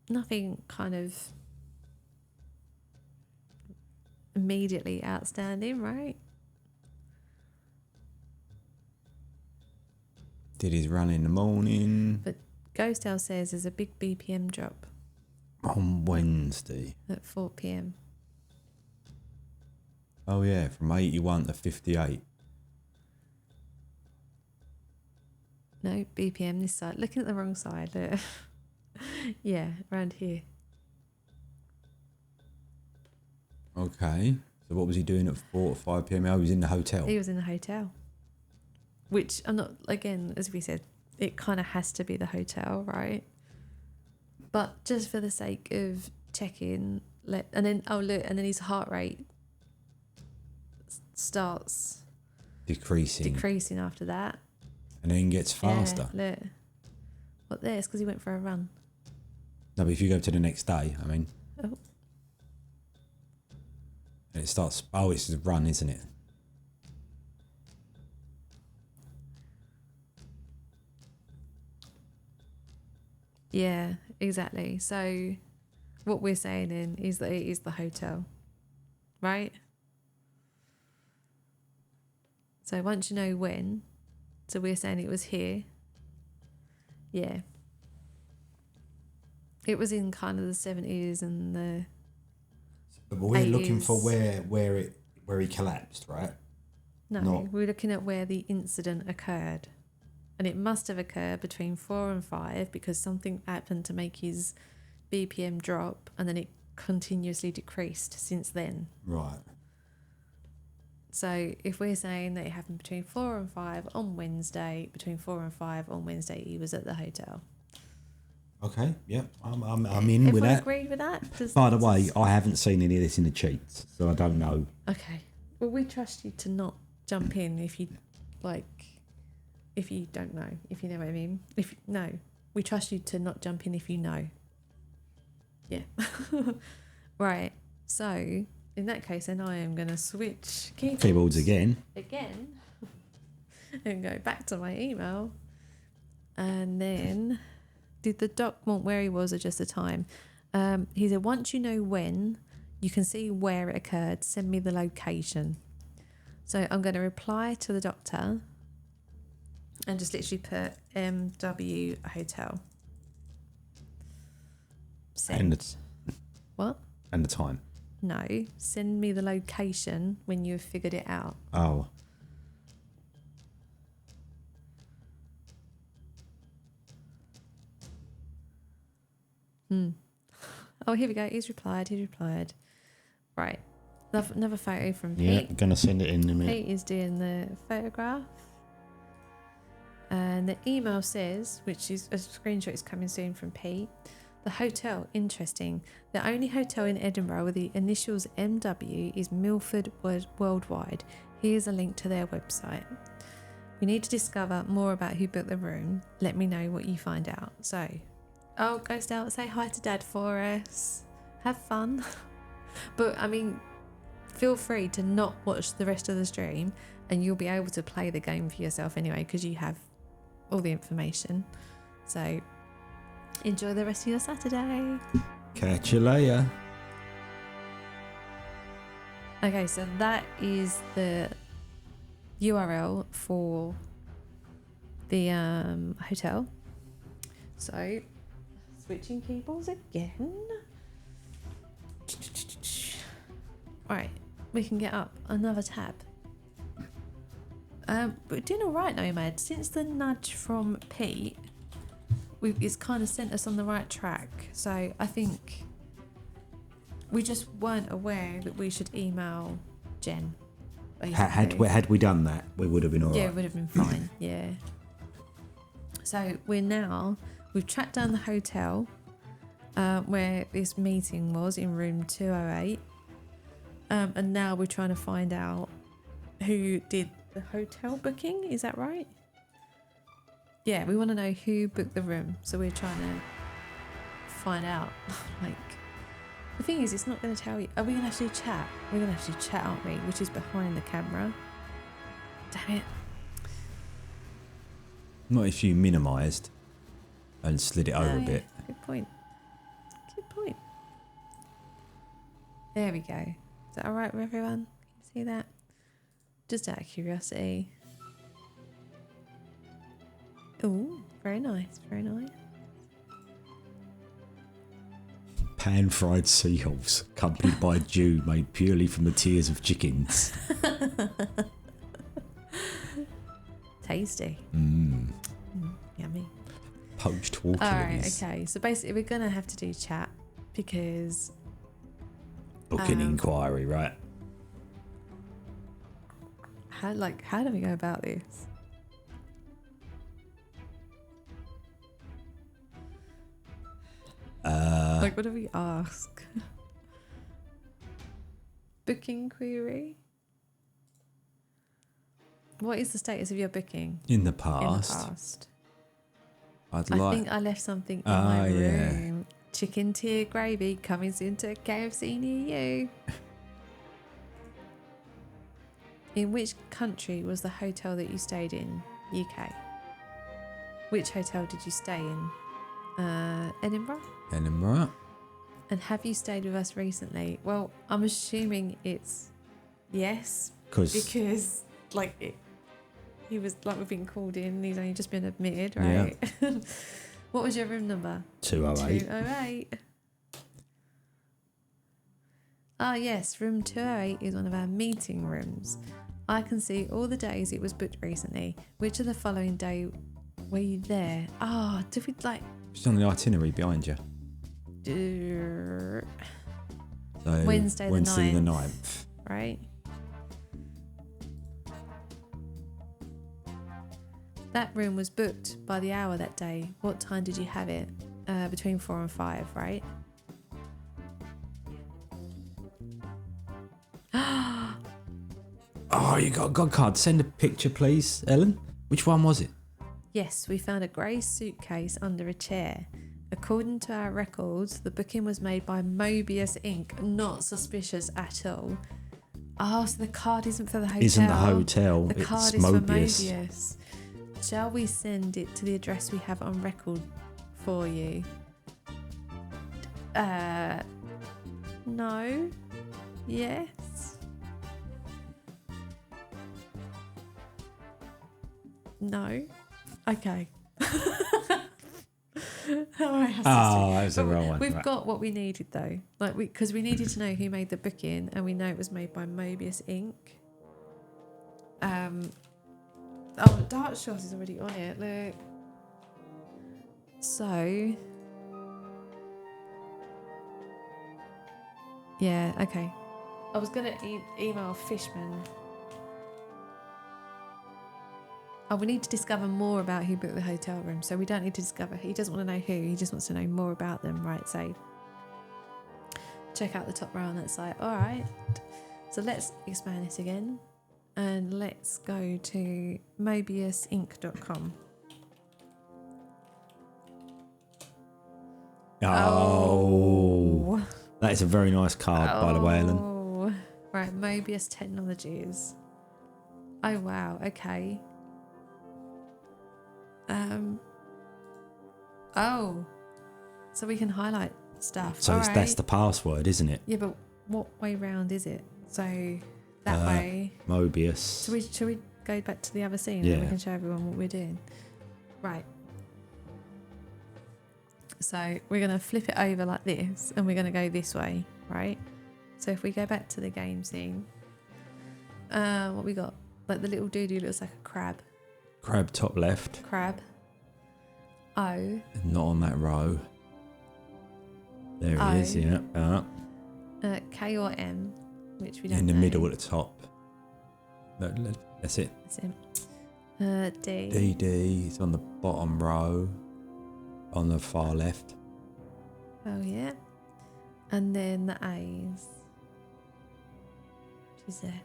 [SPEAKER 1] nothing kind of immediately outstanding, right?
[SPEAKER 2] Did his run in the morning.
[SPEAKER 1] But Ghostdale says there's a big BPM drop
[SPEAKER 2] On Wednesday.
[SPEAKER 1] at 4 p.m.
[SPEAKER 2] Oh yeah, from 81 to 58.
[SPEAKER 1] No, BPM this side. Looking at the wrong side. Look. Yeah, around here.
[SPEAKER 2] Okay. So what was he doing at 4 or 5 p.m? Oh, he was in the hotel.
[SPEAKER 1] He was in the hotel. Which, I'm not, again, as we said, it kind of has to be the hotel, right? But just for the sake of checking, and then his heart rate starts
[SPEAKER 2] decreasing
[SPEAKER 1] after that.
[SPEAKER 2] and then gets faster.
[SPEAKER 1] Yeah, look. What, this? Because he went for a run.
[SPEAKER 2] No, but if you go to the next day, I mean.
[SPEAKER 1] Oh.
[SPEAKER 2] And it starts. Oh, it's a run, isn't it?
[SPEAKER 1] Yeah, exactly. So what we're saying then is that it is the hotel, right? So once you know when, so we're saying it was here. Yeah. It was in kind of the 70s and the
[SPEAKER 2] But we're looking
[SPEAKER 1] 80s.
[SPEAKER 2] for where he collapsed, right?
[SPEAKER 1] No,
[SPEAKER 2] Not-
[SPEAKER 1] we're looking at where the incident occurred. And it must have occurred between 4 and 5 because something happened to make his BPM drop and then it continuously decreased since then.
[SPEAKER 2] Right.
[SPEAKER 1] So if we're saying that it happened between 4 and 5 on Wednesday, between 4 and 5 on Wednesday, he was at the hotel.
[SPEAKER 2] Okay. Yeah. I'm in with
[SPEAKER 1] Everyone
[SPEAKER 2] that.
[SPEAKER 1] agree with that?
[SPEAKER 2] By the way, I haven't seen any of this in the cheats, so I don't know.
[SPEAKER 1] Okay. Well, we trust you to not jump in if you don't know, if you know what I mean. We trust you to not jump in if you know. Yeah. Right. So in that case, then I am going to switch
[SPEAKER 2] Keyboards again.
[SPEAKER 1] and go back to my email and then did the doc want where he was or just the time? He said, once you know when, you can see where it occurred, send me the location. So I'm going to reply to the doctor and just literally put MW Hotel. Send. What?
[SPEAKER 2] And the time.
[SPEAKER 1] No, send me the location when you've figured it out.
[SPEAKER 2] Oh.
[SPEAKER 1] Oh, here we go. He's replied. Right. Another photo from Pete.
[SPEAKER 2] Yeah, gonna send it in a minute.
[SPEAKER 1] Pete is doing the photograph. And the email says, which is a screenshot is coming soon from Pete. The hotel, interesting. The only hotel in Edinburgh with the initials MW is Milford Worldwide. Here's a link to their website. We need to discover more about who booked the room. Let me know what you find out. So, Ghost Out, say hi to Dad for us. Have fun. But, I mean, feel free to not watch the rest of the stream and you'll be able to play the game for yourself anyway because you have all the information. So, enjoy the rest of your Saturday.
[SPEAKER 2] Catch you later.
[SPEAKER 1] Okay, so that is the URL for the hotel. So, switching keyboards again. Right, we can get up another tab. We're doing all right, Nomad. Since the nudge from Pete, it's kind of sent us on the right track. So I think we just weren't aware that we should email Jen.
[SPEAKER 2] Had we done that, we would have been all right.
[SPEAKER 1] Yeah, it would have been fine. Yeah. So we've tracked down the hotel where this meeting was in room 208. And now we're trying to find out who did the hotel booking. Is that right? Yeah, we want to know who booked the room. So we're trying to find out. Like, the thing is, it's not going to tell you. Are we going to actually chat? We're going to actually chat, aren't we? Which is behind the camera. Damn it.
[SPEAKER 2] Not if you minimised and slid it over a bit.
[SPEAKER 1] Good point. Good point. There we go. Is that all right with everyone? Can you see that? Just out of curiosity. Oh, very nice, very nice.
[SPEAKER 2] Pan-fried seahorse, accompanied by a Jew made purely from the tears of chickens.
[SPEAKER 1] Tasty. Yummy.
[SPEAKER 2] Poached water
[SPEAKER 1] Alright,
[SPEAKER 2] lilies.
[SPEAKER 1] okay. So basically we're going to have to do chat because...
[SPEAKER 2] Booking inquiry, right?
[SPEAKER 1] How do we go about this? What do we ask? Booking query? What is the status of your booking?
[SPEAKER 2] In the past.
[SPEAKER 1] In the past.
[SPEAKER 2] I
[SPEAKER 1] think I left something in my room. Chicken tier gravy coming soon to KFC near you. In which country was the hotel that you stayed in? UK. Which hotel did you stay in? Edinburgh?
[SPEAKER 2] Edinburgh.
[SPEAKER 1] And have you stayed with us recently? Well, I'm assuming it's yes.
[SPEAKER 2] Because
[SPEAKER 1] he was like we've been called in. He's only just been admitted, right? Yeah. What was your room number?
[SPEAKER 2] 208.
[SPEAKER 1] 208. Ah, yes, room 208 is one of our meeting rooms. I can see all the days it was booked recently. Which of the following day were you there? Ah, did we like...
[SPEAKER 2] It's on the itinerary behind you. So
[SPEAKER 1] Wednesday the
[SPEAKER 2] 9th.
[SPEAKER 1] Right? That room was booked by the hour that day. What time did you have it? Between 4 and 5, right?
[SPEAKER 2] Oh, you got a God card. Send a picture, please, Ellen. Which one was it?
[SPEAKER 1] Yes, we found a grey suitcase under a chair. According to our records, the booking was made by Mobius Inc. Not suspicious at all. Oh, so the card isn't for the hotel.
[SPEAKER 2] Isn't the hotel.
[SPEAKER 1] The card is for Mobius. Shall we send it to the address we have on record for you. No. Yes. No. Okay.
[SPEAKER 2] Oh, that was the wrong one.
[SPEAKER 1] We've
[SPEAKER 2] Right.
[SPEAKER 1] got what we needed though, like because we needed to know who made the booking, and we know it was made by Mobius Inc. Oh, Dark Shores is already on it. Look. So. Yeah. Okay. I was gonna email Fishman. Oh, we need to discover more about who booked the hotel room. So we don't need to discover. He doesn't want to know who. He just wants to know more about them, right? So check out the top row on that site. All right. So let's expand this again, and let's go to mobiusinc.com.
[SPEAKER 3] Oh, that is a very nice card, by the way, Ellen.
[SPEAKER 1] Oh, right. Mobius Technologies. Oh wow. Okay. Oh, so we can highlight stuff.
[SPEAKER 3] So
[SPEAKER 1] All
[SPEAKER 3] that's
[SPEAKER 1] right.
[SPEAKER 3] the password, isn't it?
[SPEAKER 1] Yeah, but what way round is it? So that way.
[SPEAKER 3] Mobius.
[SPEAKER 1] Shall we go back to the other scene
[SPEAKER 3] Yeah.
[SPEAKER 1] and we can show everyone what we're doing? Right. So we're going to flip it over like this, and we're going to go this way, right? So if we go back to the game scene, what we got? Like the little doodoo looks like a crab.
[SPEAKER 3] Crab top left.
[SPEAKER 1] Crab. O.
[SPEAKER 3] Not on that row. There
[SPEAKER 1] Oh.
[SPEAKER 3] it is, yeah.
[SPEAKER 1] K or M, which we don't
[SPEAKER 3] In the
[SPEAKER 1] know.
[SPEAKER 3] middle at the top. That's it.
[SPEAKER 1] That's it. D.
[SPEAKER 3] DD is on the bottom row. On the far left.
[SPEAKER 1] Oh, yeah. And then the A's. Which is there.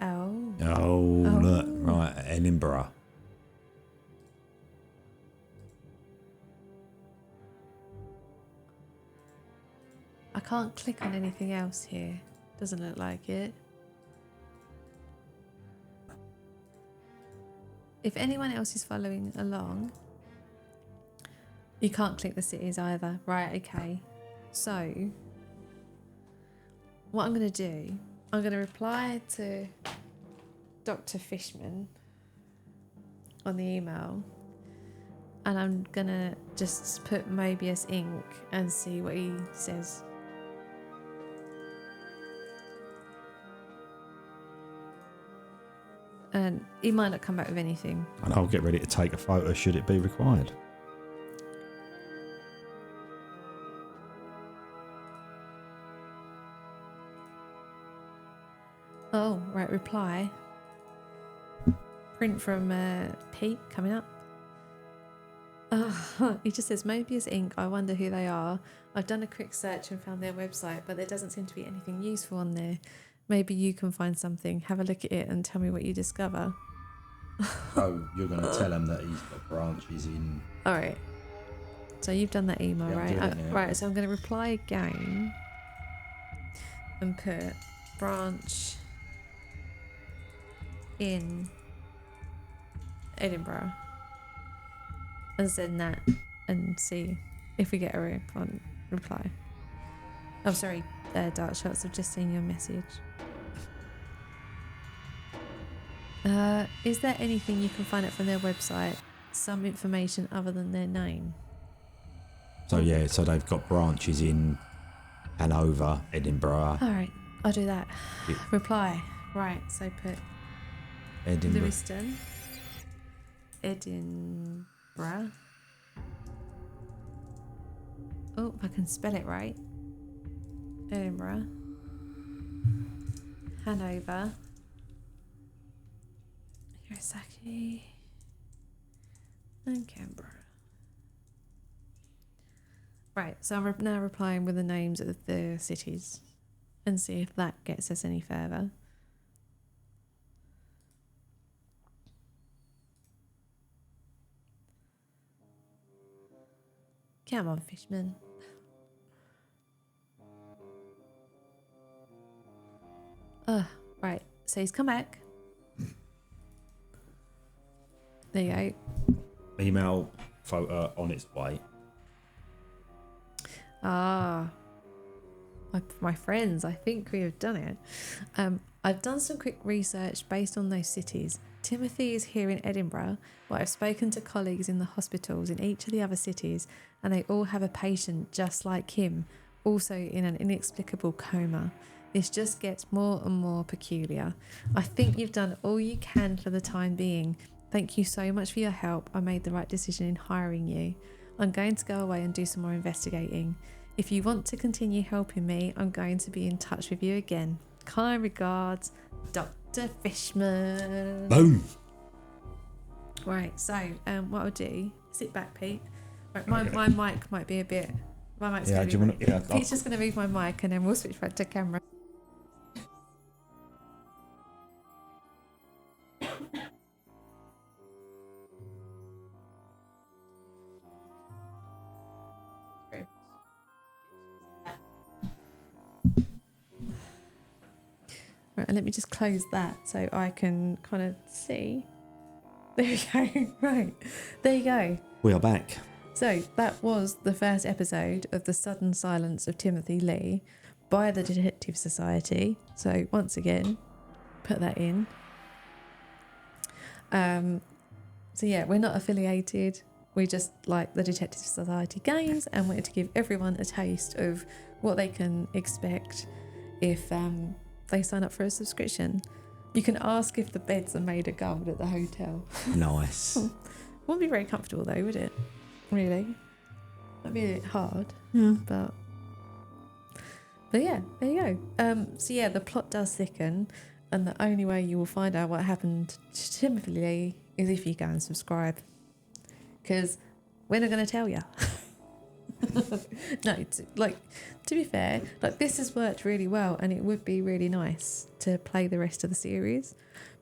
[SPEAKER 1] Oh.
[SPEAKER 3] Oh, look. Right, Edinburgh.
[SPEAKER 1] I can't click on anything else here. Doesn't look like it. If anyone else is following along, you can't click the cities either. Right, okay. So, what I'm going to do, I'm going to reply to Dr. Fishman on the email, and I'm going to just put Mobius Inc. and see what he says. And he might not come back with anything.
[SPEAKER 3] And I'll get ready to take a photo should it be required.
[SPEAKER 1] Oh, right, reply. Print from Pete coming up. He just says, Mobius Inc. I wonder who they are. I've done a quick search and found their website, but there doesn't seem to be anything useful on there. Maybe you can find something. Have a look at it and tell me what you discover.
[SPEAKER 3] So you're going to tell him that he's got branches in...
[SPEAKER 1] All right. So you've done that email,
[SPEAKER 3] Yeah, I'm
[SPEAKER 1] right?
[SPEAKER 3] doing it now.
[SPEAKER 1] Right, so I'm going to reply again and put branch in Edinburgh and send that and see if we get a reply. Oh, sorry, Dark Shots. I've just seen your message. Is there anything you can find out from their website? Some information other than their name?
[SPEAKER 3] So yeah, so they've got branches in Hanover, Edinburgh,
[SPEAKER 1] All right, I'll do that.
[SPEAKER 3] Yeah.
[SPEAKER 1] Reply. Right, so put
[SPEAKER 3] Edinburgh.
[SPEAKER 1] Lewiston, Edinburgh. Oh, if I can spell it right. Edinburgh, Hanover, Hirosaki, and Canberra. Right, so I'm now replying with the names of the cities and see if that gets us any further. Come on, Fishman. Right, so he's come back. There you go.
[SPEAKER 3] Email photo on its way.
[SPEAKER 1] Ah, my friends, I think we have done it. I've done some quick research based on those cities. Timothy is here in Edinburgh, but I've spoken to colleagues in the hospitals in each of the other cities, and they all have a patient just like him, also in an inexplicable coma. This just gets more and more peculiar. I think you've done all you can for the time being. Thank you so much for your help. I made the right decision in hiring you. I'm going to go away and do some more investigating. If you want to continue helping me, I'm going to be in touch with you again. Kind regards, Dr. Fishman.
[SPEAKER 3] Boom.
[SPEAKER 1] Right, so what I'll do, sit back, Pete. Right, my mic might be a bit. My mic's
[SPEAKER 3] Yeah,
[SPEAKER 1] going
[SPEAKER 3] do
[SPEAKER 1] to
[SPEAKER 3] you
[SPEAKER 1] be.
[SPEAKER 3] want to? Yeah,
[SPEAKER 1] Pete's just going to move my mic and then we'll switch back to camera. Right, and let me just close that so I can kind of see. There we go. Right, there you go.
[SPEAKER 2] We are back.
[SPEAKER 1] So that was the first episode of The Sudden Silence of Timothy Lee by the Detective Society. So once again, put that in. So yeah, we're not affiliated. We just like the Detective Society games and wanted to give everyone a taste of what they can expect if they sign up for a subscription. You can ask if the beds are made of gold at the hotel.
[SPEAKER 2] Nice.
[SPEAKER 1] Wouldn't be very comfortable though, would it? Really? That'd be a bit hard.
[SPEAKER 2] Yeah.
[SPEAKER 1] But yeah, there you go. So yeah, the plot does thicken, and the only way you will find out what happened to Timothy Lee is if you go and subscribe. Because we're not going to tell you. No, to be fair, like this has worked really well, and it would be really nice to play the rest of the series.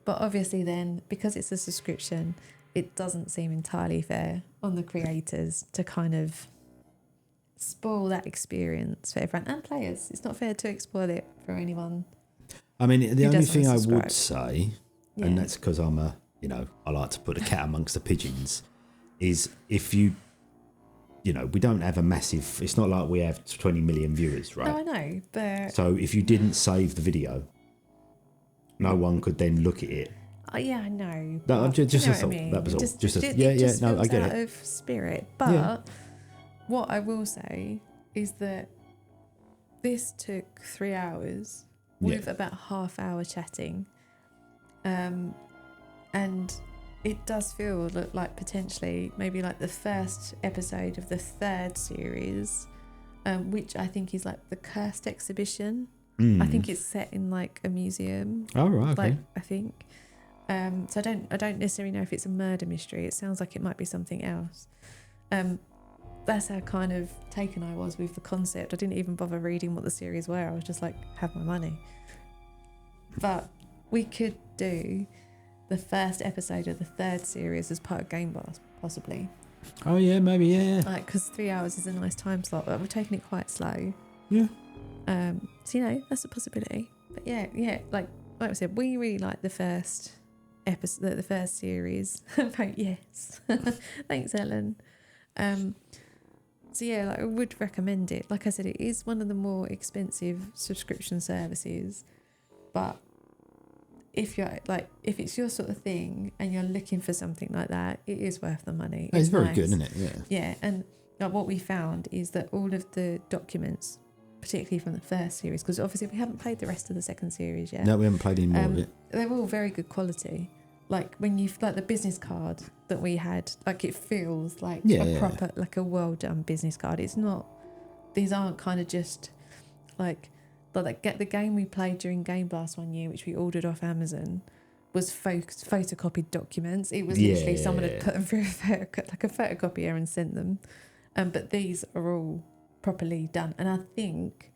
[SPEAKER 1] But obviously then, because it's a subscription, it doesn't seem entirely fair on the creators to kind of spoil that experience for everyone and players. It's not fair to spoil it for anyone.
[SPEAKER 2] I mean, the
[SPEAKER 1] Who
[SPEAKER 2] only
[SPEAKER 1] doesn't
[SPEAKER 2] thing I
[SPEAKER 1] subscribe.
[SPEAKER 2] would say, and that's because I'm I like to put the cat amongst the pigeons, is if we don't have a massive, it's not like we have 20 million viewers, right?
[SPEAKER 1] No, I know, but
[SPEAKER 2] So if you didn't save the video, no one could then look at it.
[SPEAKER 1] yeah, I know.
[SPEAKER 2] No,
[SPEAKER 1] but
[SPEAKER 2] just
[SPEAKER 1] you
[SPEAKER 2] a
[SPEAKER 1] know what I
[SPEAKER 2] thought.
[SPEAKER 1] mean?
[SPEAKER 2] That was
[SPEAKER 1] It
[SPEAKER 2] all.
[SPEAKER 1] just-
[SPEAKER 2] Just a,
[SPEAKER 1] it
[SPEAKER 2] yeah,
[SPEAKER 1] just
[SPEAKER 2] no, I
[SPEAKER 1] feels
[SPEAKER 2] get
[SPEAKER 1] out
[SPEAKER 2] it.
[SPEAKER 1] of spirit. But
[SPEAKER 2] Yeah.
[SPEAKER 1] what I will say is that this took 3 hours with about half hour chatting, and it does feel like potentially maybe like the first episode of the third series, which I think is like the Cursed Exhibition. I think it's set in like a museum.
[SPEAKER 2] Oh, right, okay.
[SPEAKER 1] Like I think. So I don't necessarily know if it's a murder mystery. It sounds like it might be something else. That's how kind of taken I was with the concept. I didn't even bother reading what the series were. I was just like, have my money. But we could do the first episode of the third series as part of Game Blast, possibly.
[SPEAKER 2] Oh, yeah, maybe, yeah.
[SPEAKER 1] Like, because 3 hours is a nice time slot, but we're taking it quite slow.
[SPEAKER 2] Yeah.
[SPEAKER 1] So that's a possibility. But yeah, like I said, we really like the first episode, the first series. Vote yes. Thanks, Ellen. So yeah, like I would recommend it. Like I said, it is one of the more expensive subscription services, but if it's your sort of thing and you're looking for something like that, it is worth the money.
[SPEAKER 2] It's very
[SPEAKER 1] nice.
[SPEAKER 2] good, isn't it? Yeah.
[SPEAKER 1] Yeah, and like what we found is that all of the documents, particularly from the first series, because obviously we haven't played the rest of the second series yet.
[SPEAKER 2] No, we haven't played any more of it.
[SPEAKER 1] They're all very good quality. Like when you like the business card that we had, like it feels like proper, like a well done business card. It's not. These aren't kind of just like get the game we played during Game Blast one year, which we ordered off Amazon, was photocopied documents. It was literally someone had put them through a photocopier and sent them. But these are all properly done, and I think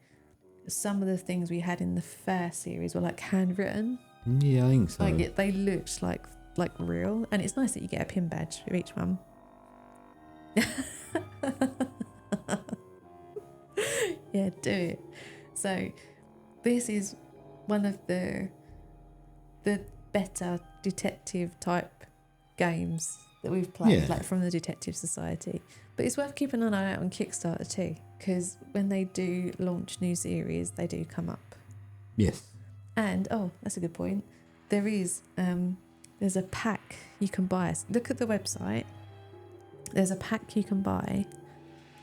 [SPEAKER 1] some of the things we had in the first series were like handwritten.
[SPEAKER 2] Yeah, I think so.
[SPEAKER 1] Like they looked like real, and it's nice that you get a pin badge for each one. Yeah, do it. So this is one of the better detective type games that we've played,
[SPEAKER 2] Yeah.
[SPEAKER 1] like from the Detective Society. But it's worth keeping an eye out on Kickstarter too, because when they do launch new series, they do come up.
[SPEAKER 3] Yes.
[SPEAKER 1] And that's a good point. There is there's a pack you can buy. Look at the website. There's a pack you can buy,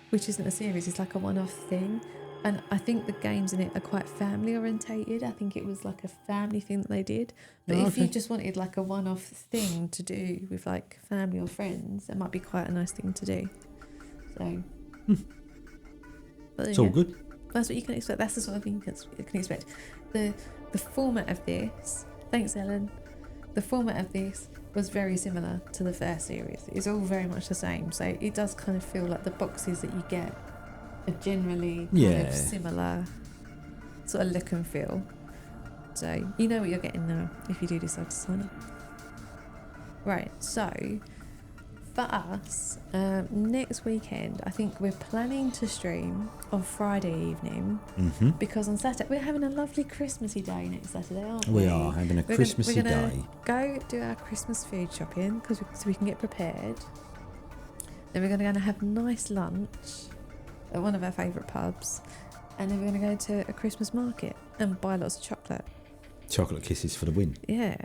[SPEAKER 1] which isn't a series. It's like a one-off thing. And I think the games in it are quite family orientated. I think it was like a family thing that they did. But if you just wanted like a one-off thing to do with like family or friends, that might be quite a nice thing to do. So, but
[SPEAKER 3] It's all
[SPEAKER 1] yeah,
[SPEAKER 3] good.
[SPEAKER 1] that's what you can expect. That's the sort of thing you can expect. The format of this, thanks Ellen, the format of this was very similar to the first series. It's all very much the same. So it does kind of feel like the boxes that you get are generally kind of similar sort of look and feel. So you know what you're getting now if you do decide to sign up. Right, so for us, next weekend, I think we're planning to stream on Friday evening because on Saturday, we're having a lovely Christmassy day next Saturday, aren't we?
[SPEAKER 3] We are having a Christmassy day.
[SPEAKER 1] Go do our Christmas food shopping so we can get prepared. Then we're going to go and have nice lunch at one of our favourite pubs. And then we're going to go to a Christmas market and buy lots of chocolate.
[SPEAKER 3] Chocolate kisses for the win.
[SPEAKER 1] Yeah.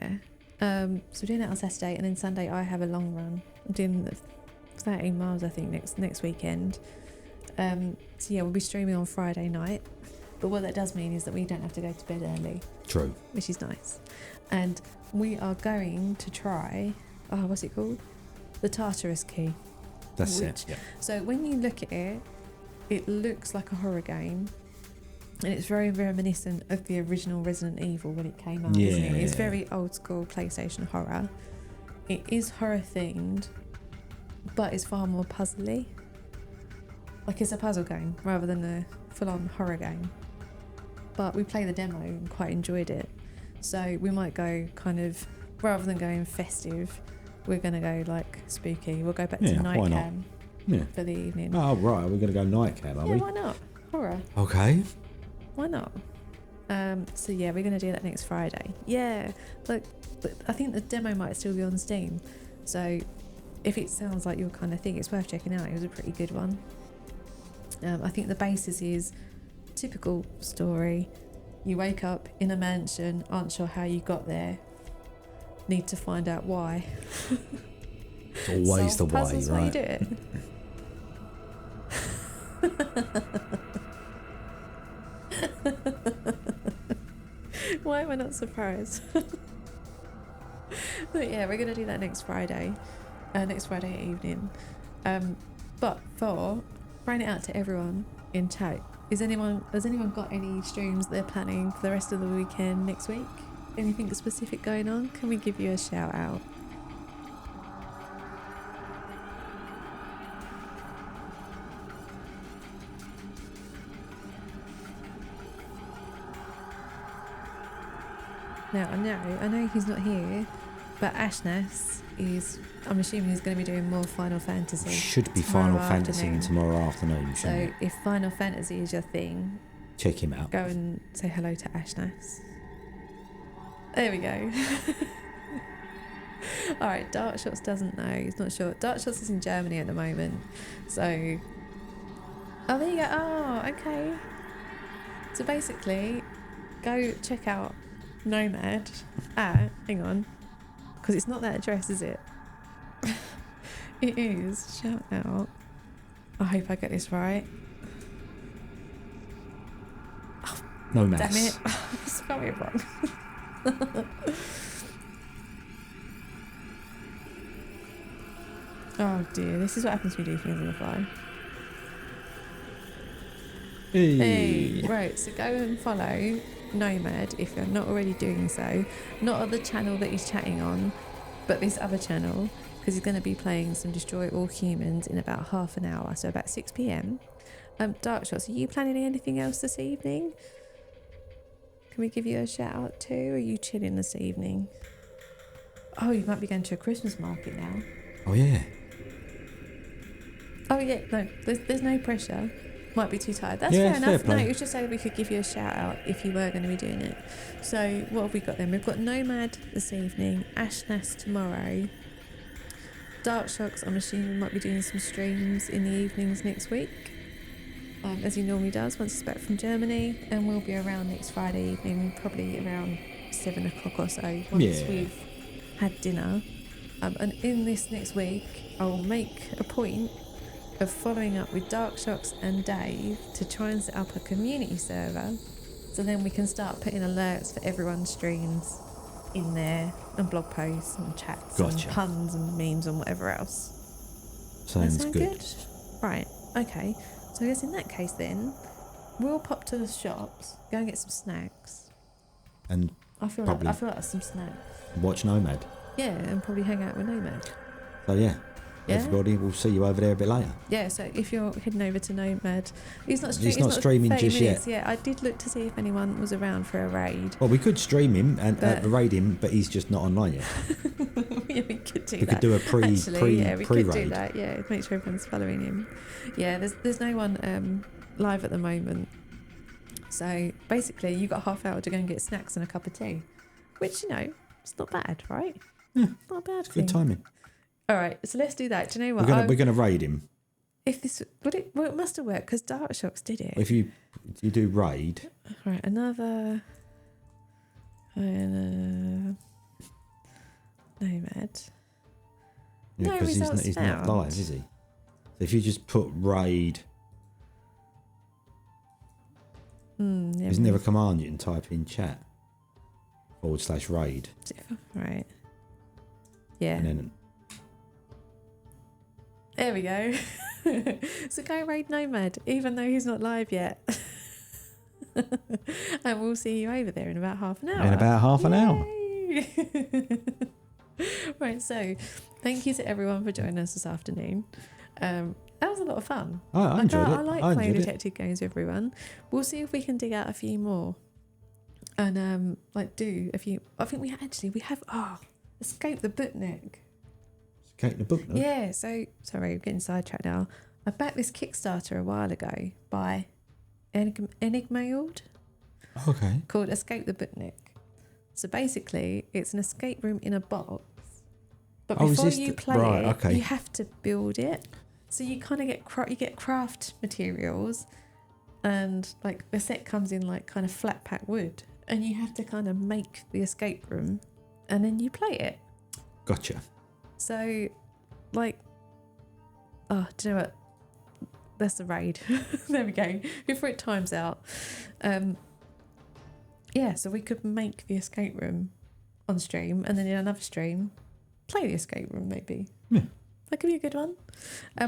[SPEAKER 1] So we're doing that on Saturday, and then Sunday I have a long run. I'm doing 13 miles, I think, next weekend. So yeah, we'll be streaming on Friday night. But what that does mean is that we don't have to go to bed early.
[SPEAKER 3] True.
[SPEAKER 1] Which is nice. And we are going to try, what's it called? The Tartarus Key.
[SPEAKER 3] That's it. Yeah.
[SPEAKER 1] So when you look at it, it looks like a horror game. And it's very reminiscent of the original Resident Evil when it came out, isn't it? It's very old school PlayStation horror. It is horror themed, but it's far more puzzly. Like it's a puzzle game rather than a full on horror game. But we played the demo and quite enjoyed it. So we might go kind of, rather than going festive, we're going to go like spooky. We'll go back to night cam for the evening.
[SPEAKER 3] Oh, right. We're going to go night cam, are we?
[SPEAKER 1] Yeah, why not? Horror.
[SPEAKER 3] Okay.
[SPEAKER 1] Why not? So yeah, we're going to do that next Friday. Yeah, look, but I think the demo might still be on Steam. So if it sounds like your kind of thing, it's worth checking out. It was a pretty good one. I think the basis is typical story. You wake up in a mansion, aren't sure how you got there, need to find out why.
[SPEAKER 3] It's always the way, right?
[SPEAKER 1] While you do it. Why am I not surprised? But yeah, we're going to do that next Friday evening. But for throwing it out to everyone in chat, has anyone got any streams they're planning for the rest of the weekend next week? Anything specific going on? Can we give you a shout out? Now, I know he's not here, but Ashnas is, I'm assuming he's going to be doing more Final Fantasy.
[SPEAKER 3] Should be Final Fantasy tomorrow afternoon,
[SPEAKER 1] so
[SPEAKER 3] shouldn't it?
[SPEAKER 1] if Final Fantasy is your thing,
[SPEAKER 3] check him out.
[SPEAKER 1] Go and say hello to Ashnas. There we go. Alright, Dark Shots doesn't know, he's not sure. Dark Shots is in Germany at the moment, so... Oh, there you go. Oh, okay. So basically, go check out Nomad hang on, because it's not that address, is it? It is, shout out, I hope I get this right.
[SPEAKER 3] Nomad.
[SPEAKER 1] Damn it, I spelled it wrong. Oh dear, this is what happens when you do things on the fly. Hey, right, so go and follow Nomad if you're not already doing so. Not on the channel that he's chatting on, but this other channel, because he's going to be playing some Destroy All Humans in about half an hour, so about 6 p.m. Dark Shots, are you planning anything else this evening? Can we give you a shout out too? Or are you chilling this evening? Oh, you might be going to a Christmas market now.
[SPEAKER 3] Oh yeah.
[SPEAKER 1] Oh yeah, no, there's no pressure. Might be too tired. That's
[SPEAKER 3] Yeah,
[SPEAKER 1] fair enough.
[SPEAKER 3] fair
[SPEAKER 1] No,
[SPEAKER 3] play.
[SPEAKER 1] it was just so we could give you a shout out if you were going to be doing it. So what have we got then? We've got Nomad this evening, Ashnas tomorrow. Dark Shocks, I'm assuming, might be doing some streams in the evenings next week, as he normally does once he's back from Germany, and we'll be around next Friday evening, probably around 7 o'clock or so, once we've had dinner. And in this next week, I'll make a point of following up with Dark Shocks and Dave to try and set up a community server, so then we can start putting alerts for everyone's streams in there, and blog posts and chats and puns and memes and whatever else.
[SPEAKER 3] Sounds good.
[SPEAKER 1] Right, okay. So I guess in that case then, we'll pop to the shops, go and get some snacks.
[SPEAKER 3] And
[SPEAKER 1] I feel like that's some snacks.
[SPEAKER 3] watch Nomad.
[SPEAKER 1] Yeah, and probably hang out with Nomad.
[SPEAKER 3] So yeah, everybody, we'll see you over there a bit later.
[SPEAKER 1] Yeah, so if you're heading over to Nomad, he's not
[SPEAKER 3] streaming just yet.
[SPEAKER 1] Yeah, I did look to see if anyone was around for a raid.
[SPEAKER 3] Well, we could stream him and raid him, but he's just not online yet.
[SPEAKER 1] Yeah, we could do that.
[SPEAKER 3] We could do a pre-raid.
[SPEAKER 1] We could do that. Yeah, make sure everyone's following him. Yeah, there's no one live at the moment. So basically, you got half hour to go and get snacks and a cup of tea, which it's not bad, right?
[SPEAKER 3] Yeah,
[SPEAKER 1] not a bad
[SPEAKER 3] thing. Good timing.
[SPEAKER 1] All right, so let's do that. Do you know what?
[SPEAKER 3] We're gonna raid him.
[SPEAKER 1] If this it must have worked because Dark Shocks did it.
[SPEAKER 3] If you do raid.
[SPEAKER 1] All right, another Nomad.
[SPEAKER 3] Yeah, because he's not live, is he? So if you just put raid. Isn't there a command you can type in chat? /raid.
[SPEAKER 1] Right. Yeah.
[SPEAKER 3] And then.
[SPEAKER 1] There we go. So go raid Nomad, even though he's not live yet. And we'll see you over there in about half an hour. Right, so thank you to everyone for joining us this afternoon. That was a lot of fun.
[SPEAKER 3] I enjoyed it.
[SPEAKER 1] I like playing detective games with everyone. We'll see if we can dig out a few more. And do a few. I think we have Escape the Bootnik.
[SPEAKER 3] Escape the Bootnik?
[SPEAKER 1] Yeah, so sorry, I'm getting sidetracked now. I backed this Kickstarter a while ago by Enigmailed.
[SPEAKER 3] Okay.
[SPEAKER 1] Called Escape the Bootnik. So basically, it's an escape room in a box. But before you play it, you have to build it. So you kind of get craft materials, and like the set comes in like kind of flat pack wood, and you have to kind of make the escape room, and then you play it.
[SPEAKER 3] Gotcha.
[SPEAKER 1] So, do you know what? That's the raid. There we go. Before it times out. So we could make the escape room on stream, and then in another stream, play the escape room maybe.
[SPEAKER 3] Yeah.
[SPEAKER 1] That could be a good one.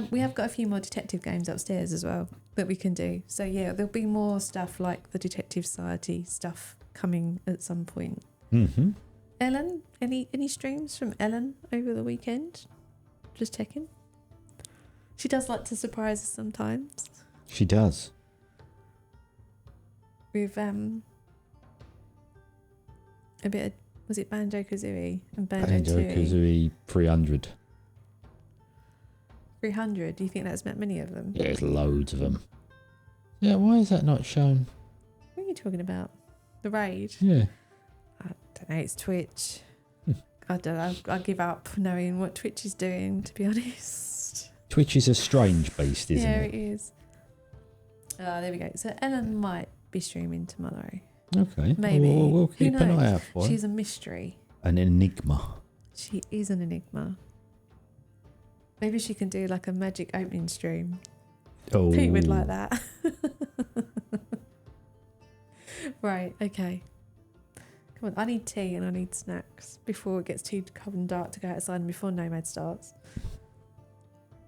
[SPEAKER 1] We have got a few more detective games upstairs as well that we can do. So yeah, there'll be more stuff like the Detective Society stuff coming at some point.
[SPEAKER 3] Mm-hmm.
[SPEAKER 1] Ellen, any streams from Ellen over the weekend? Just checking. She does like to surprise us sometimes.
[SPEAKER 3] She does.
[SPEAKER 1] With a bit of, was it Banjo-Kazooie and
[SPEAKER 3] Banjo-Kazooie 300.
[SPEAKER 1] 300? Do you think that's meant many of them?
[SPEAKER 3] Yeah, there's loads of them. Yeah, why is that not shown?
[SPEAKER 1] What are you talking about? The raid?
[SPEAKER 3] Yeah.
[SPEAKER 1] I don't know, it's Twitch. I don't know, I give up knowing what Twitch is doing, to be honest.
[SPEAKER 3] Twitch is a strange beast, isn't it?
[SPEAKER 1] Yeah, it is. There we go. So Ellen might be streaming tomorrow.
[SPEAKER 3] Okay.
[SPEAKER 1] Maybe.
[SPEAKER 3] We'll keep an eye out for her.
[SPEAKER 1] She's a mystery.
[SPEAKER 3] An enigma.
[SPEAKER 1] She is an enigma. Maybe she can do like a magic opening stream.
[SPEAKER 3] Oh.
[SPEAKER 1] Pete would like that. Right, okay. Come on, I need tea and I need snacks before it gets too cold and dark to go outside and before Nomad starts.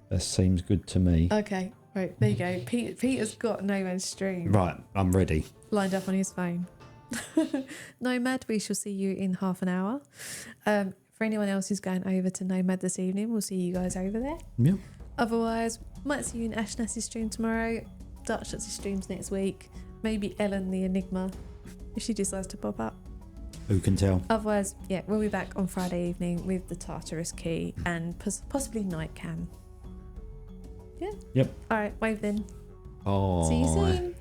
[SPEAKER 3] That seems good to me.
[SPEAKER 1] Okay, right, there you go. Peter's got Nomad's stream.
[SPEAKER 3] Right, I'm ready.
[SPEAKER 1] Lined up on his phone. Nomad, we shall see you in half an hour. For anyone else who's going over to Nomad this evening, we'll see you guys over there.
[SPEAKER 3] Yep.
[SPEAKER 1] Otherwise, might see you in Ashnas's stream tomorrow, Dark Shots' streams next week, maybe Ellen the Enigma, if she decides to pop up.
[SPEAKER 3] Who can tell?
[SPEAKER 1] Otherwise, yeah, we'll be back on Friday evening with the Tartarus Key and possibly Night Cam. Yeah?
[SPEAKER 3] Yep.
[SPEAKER 1] All right, wave then.
[SPEAKER 3] Oh.
[SPEAKER 1] See you soon.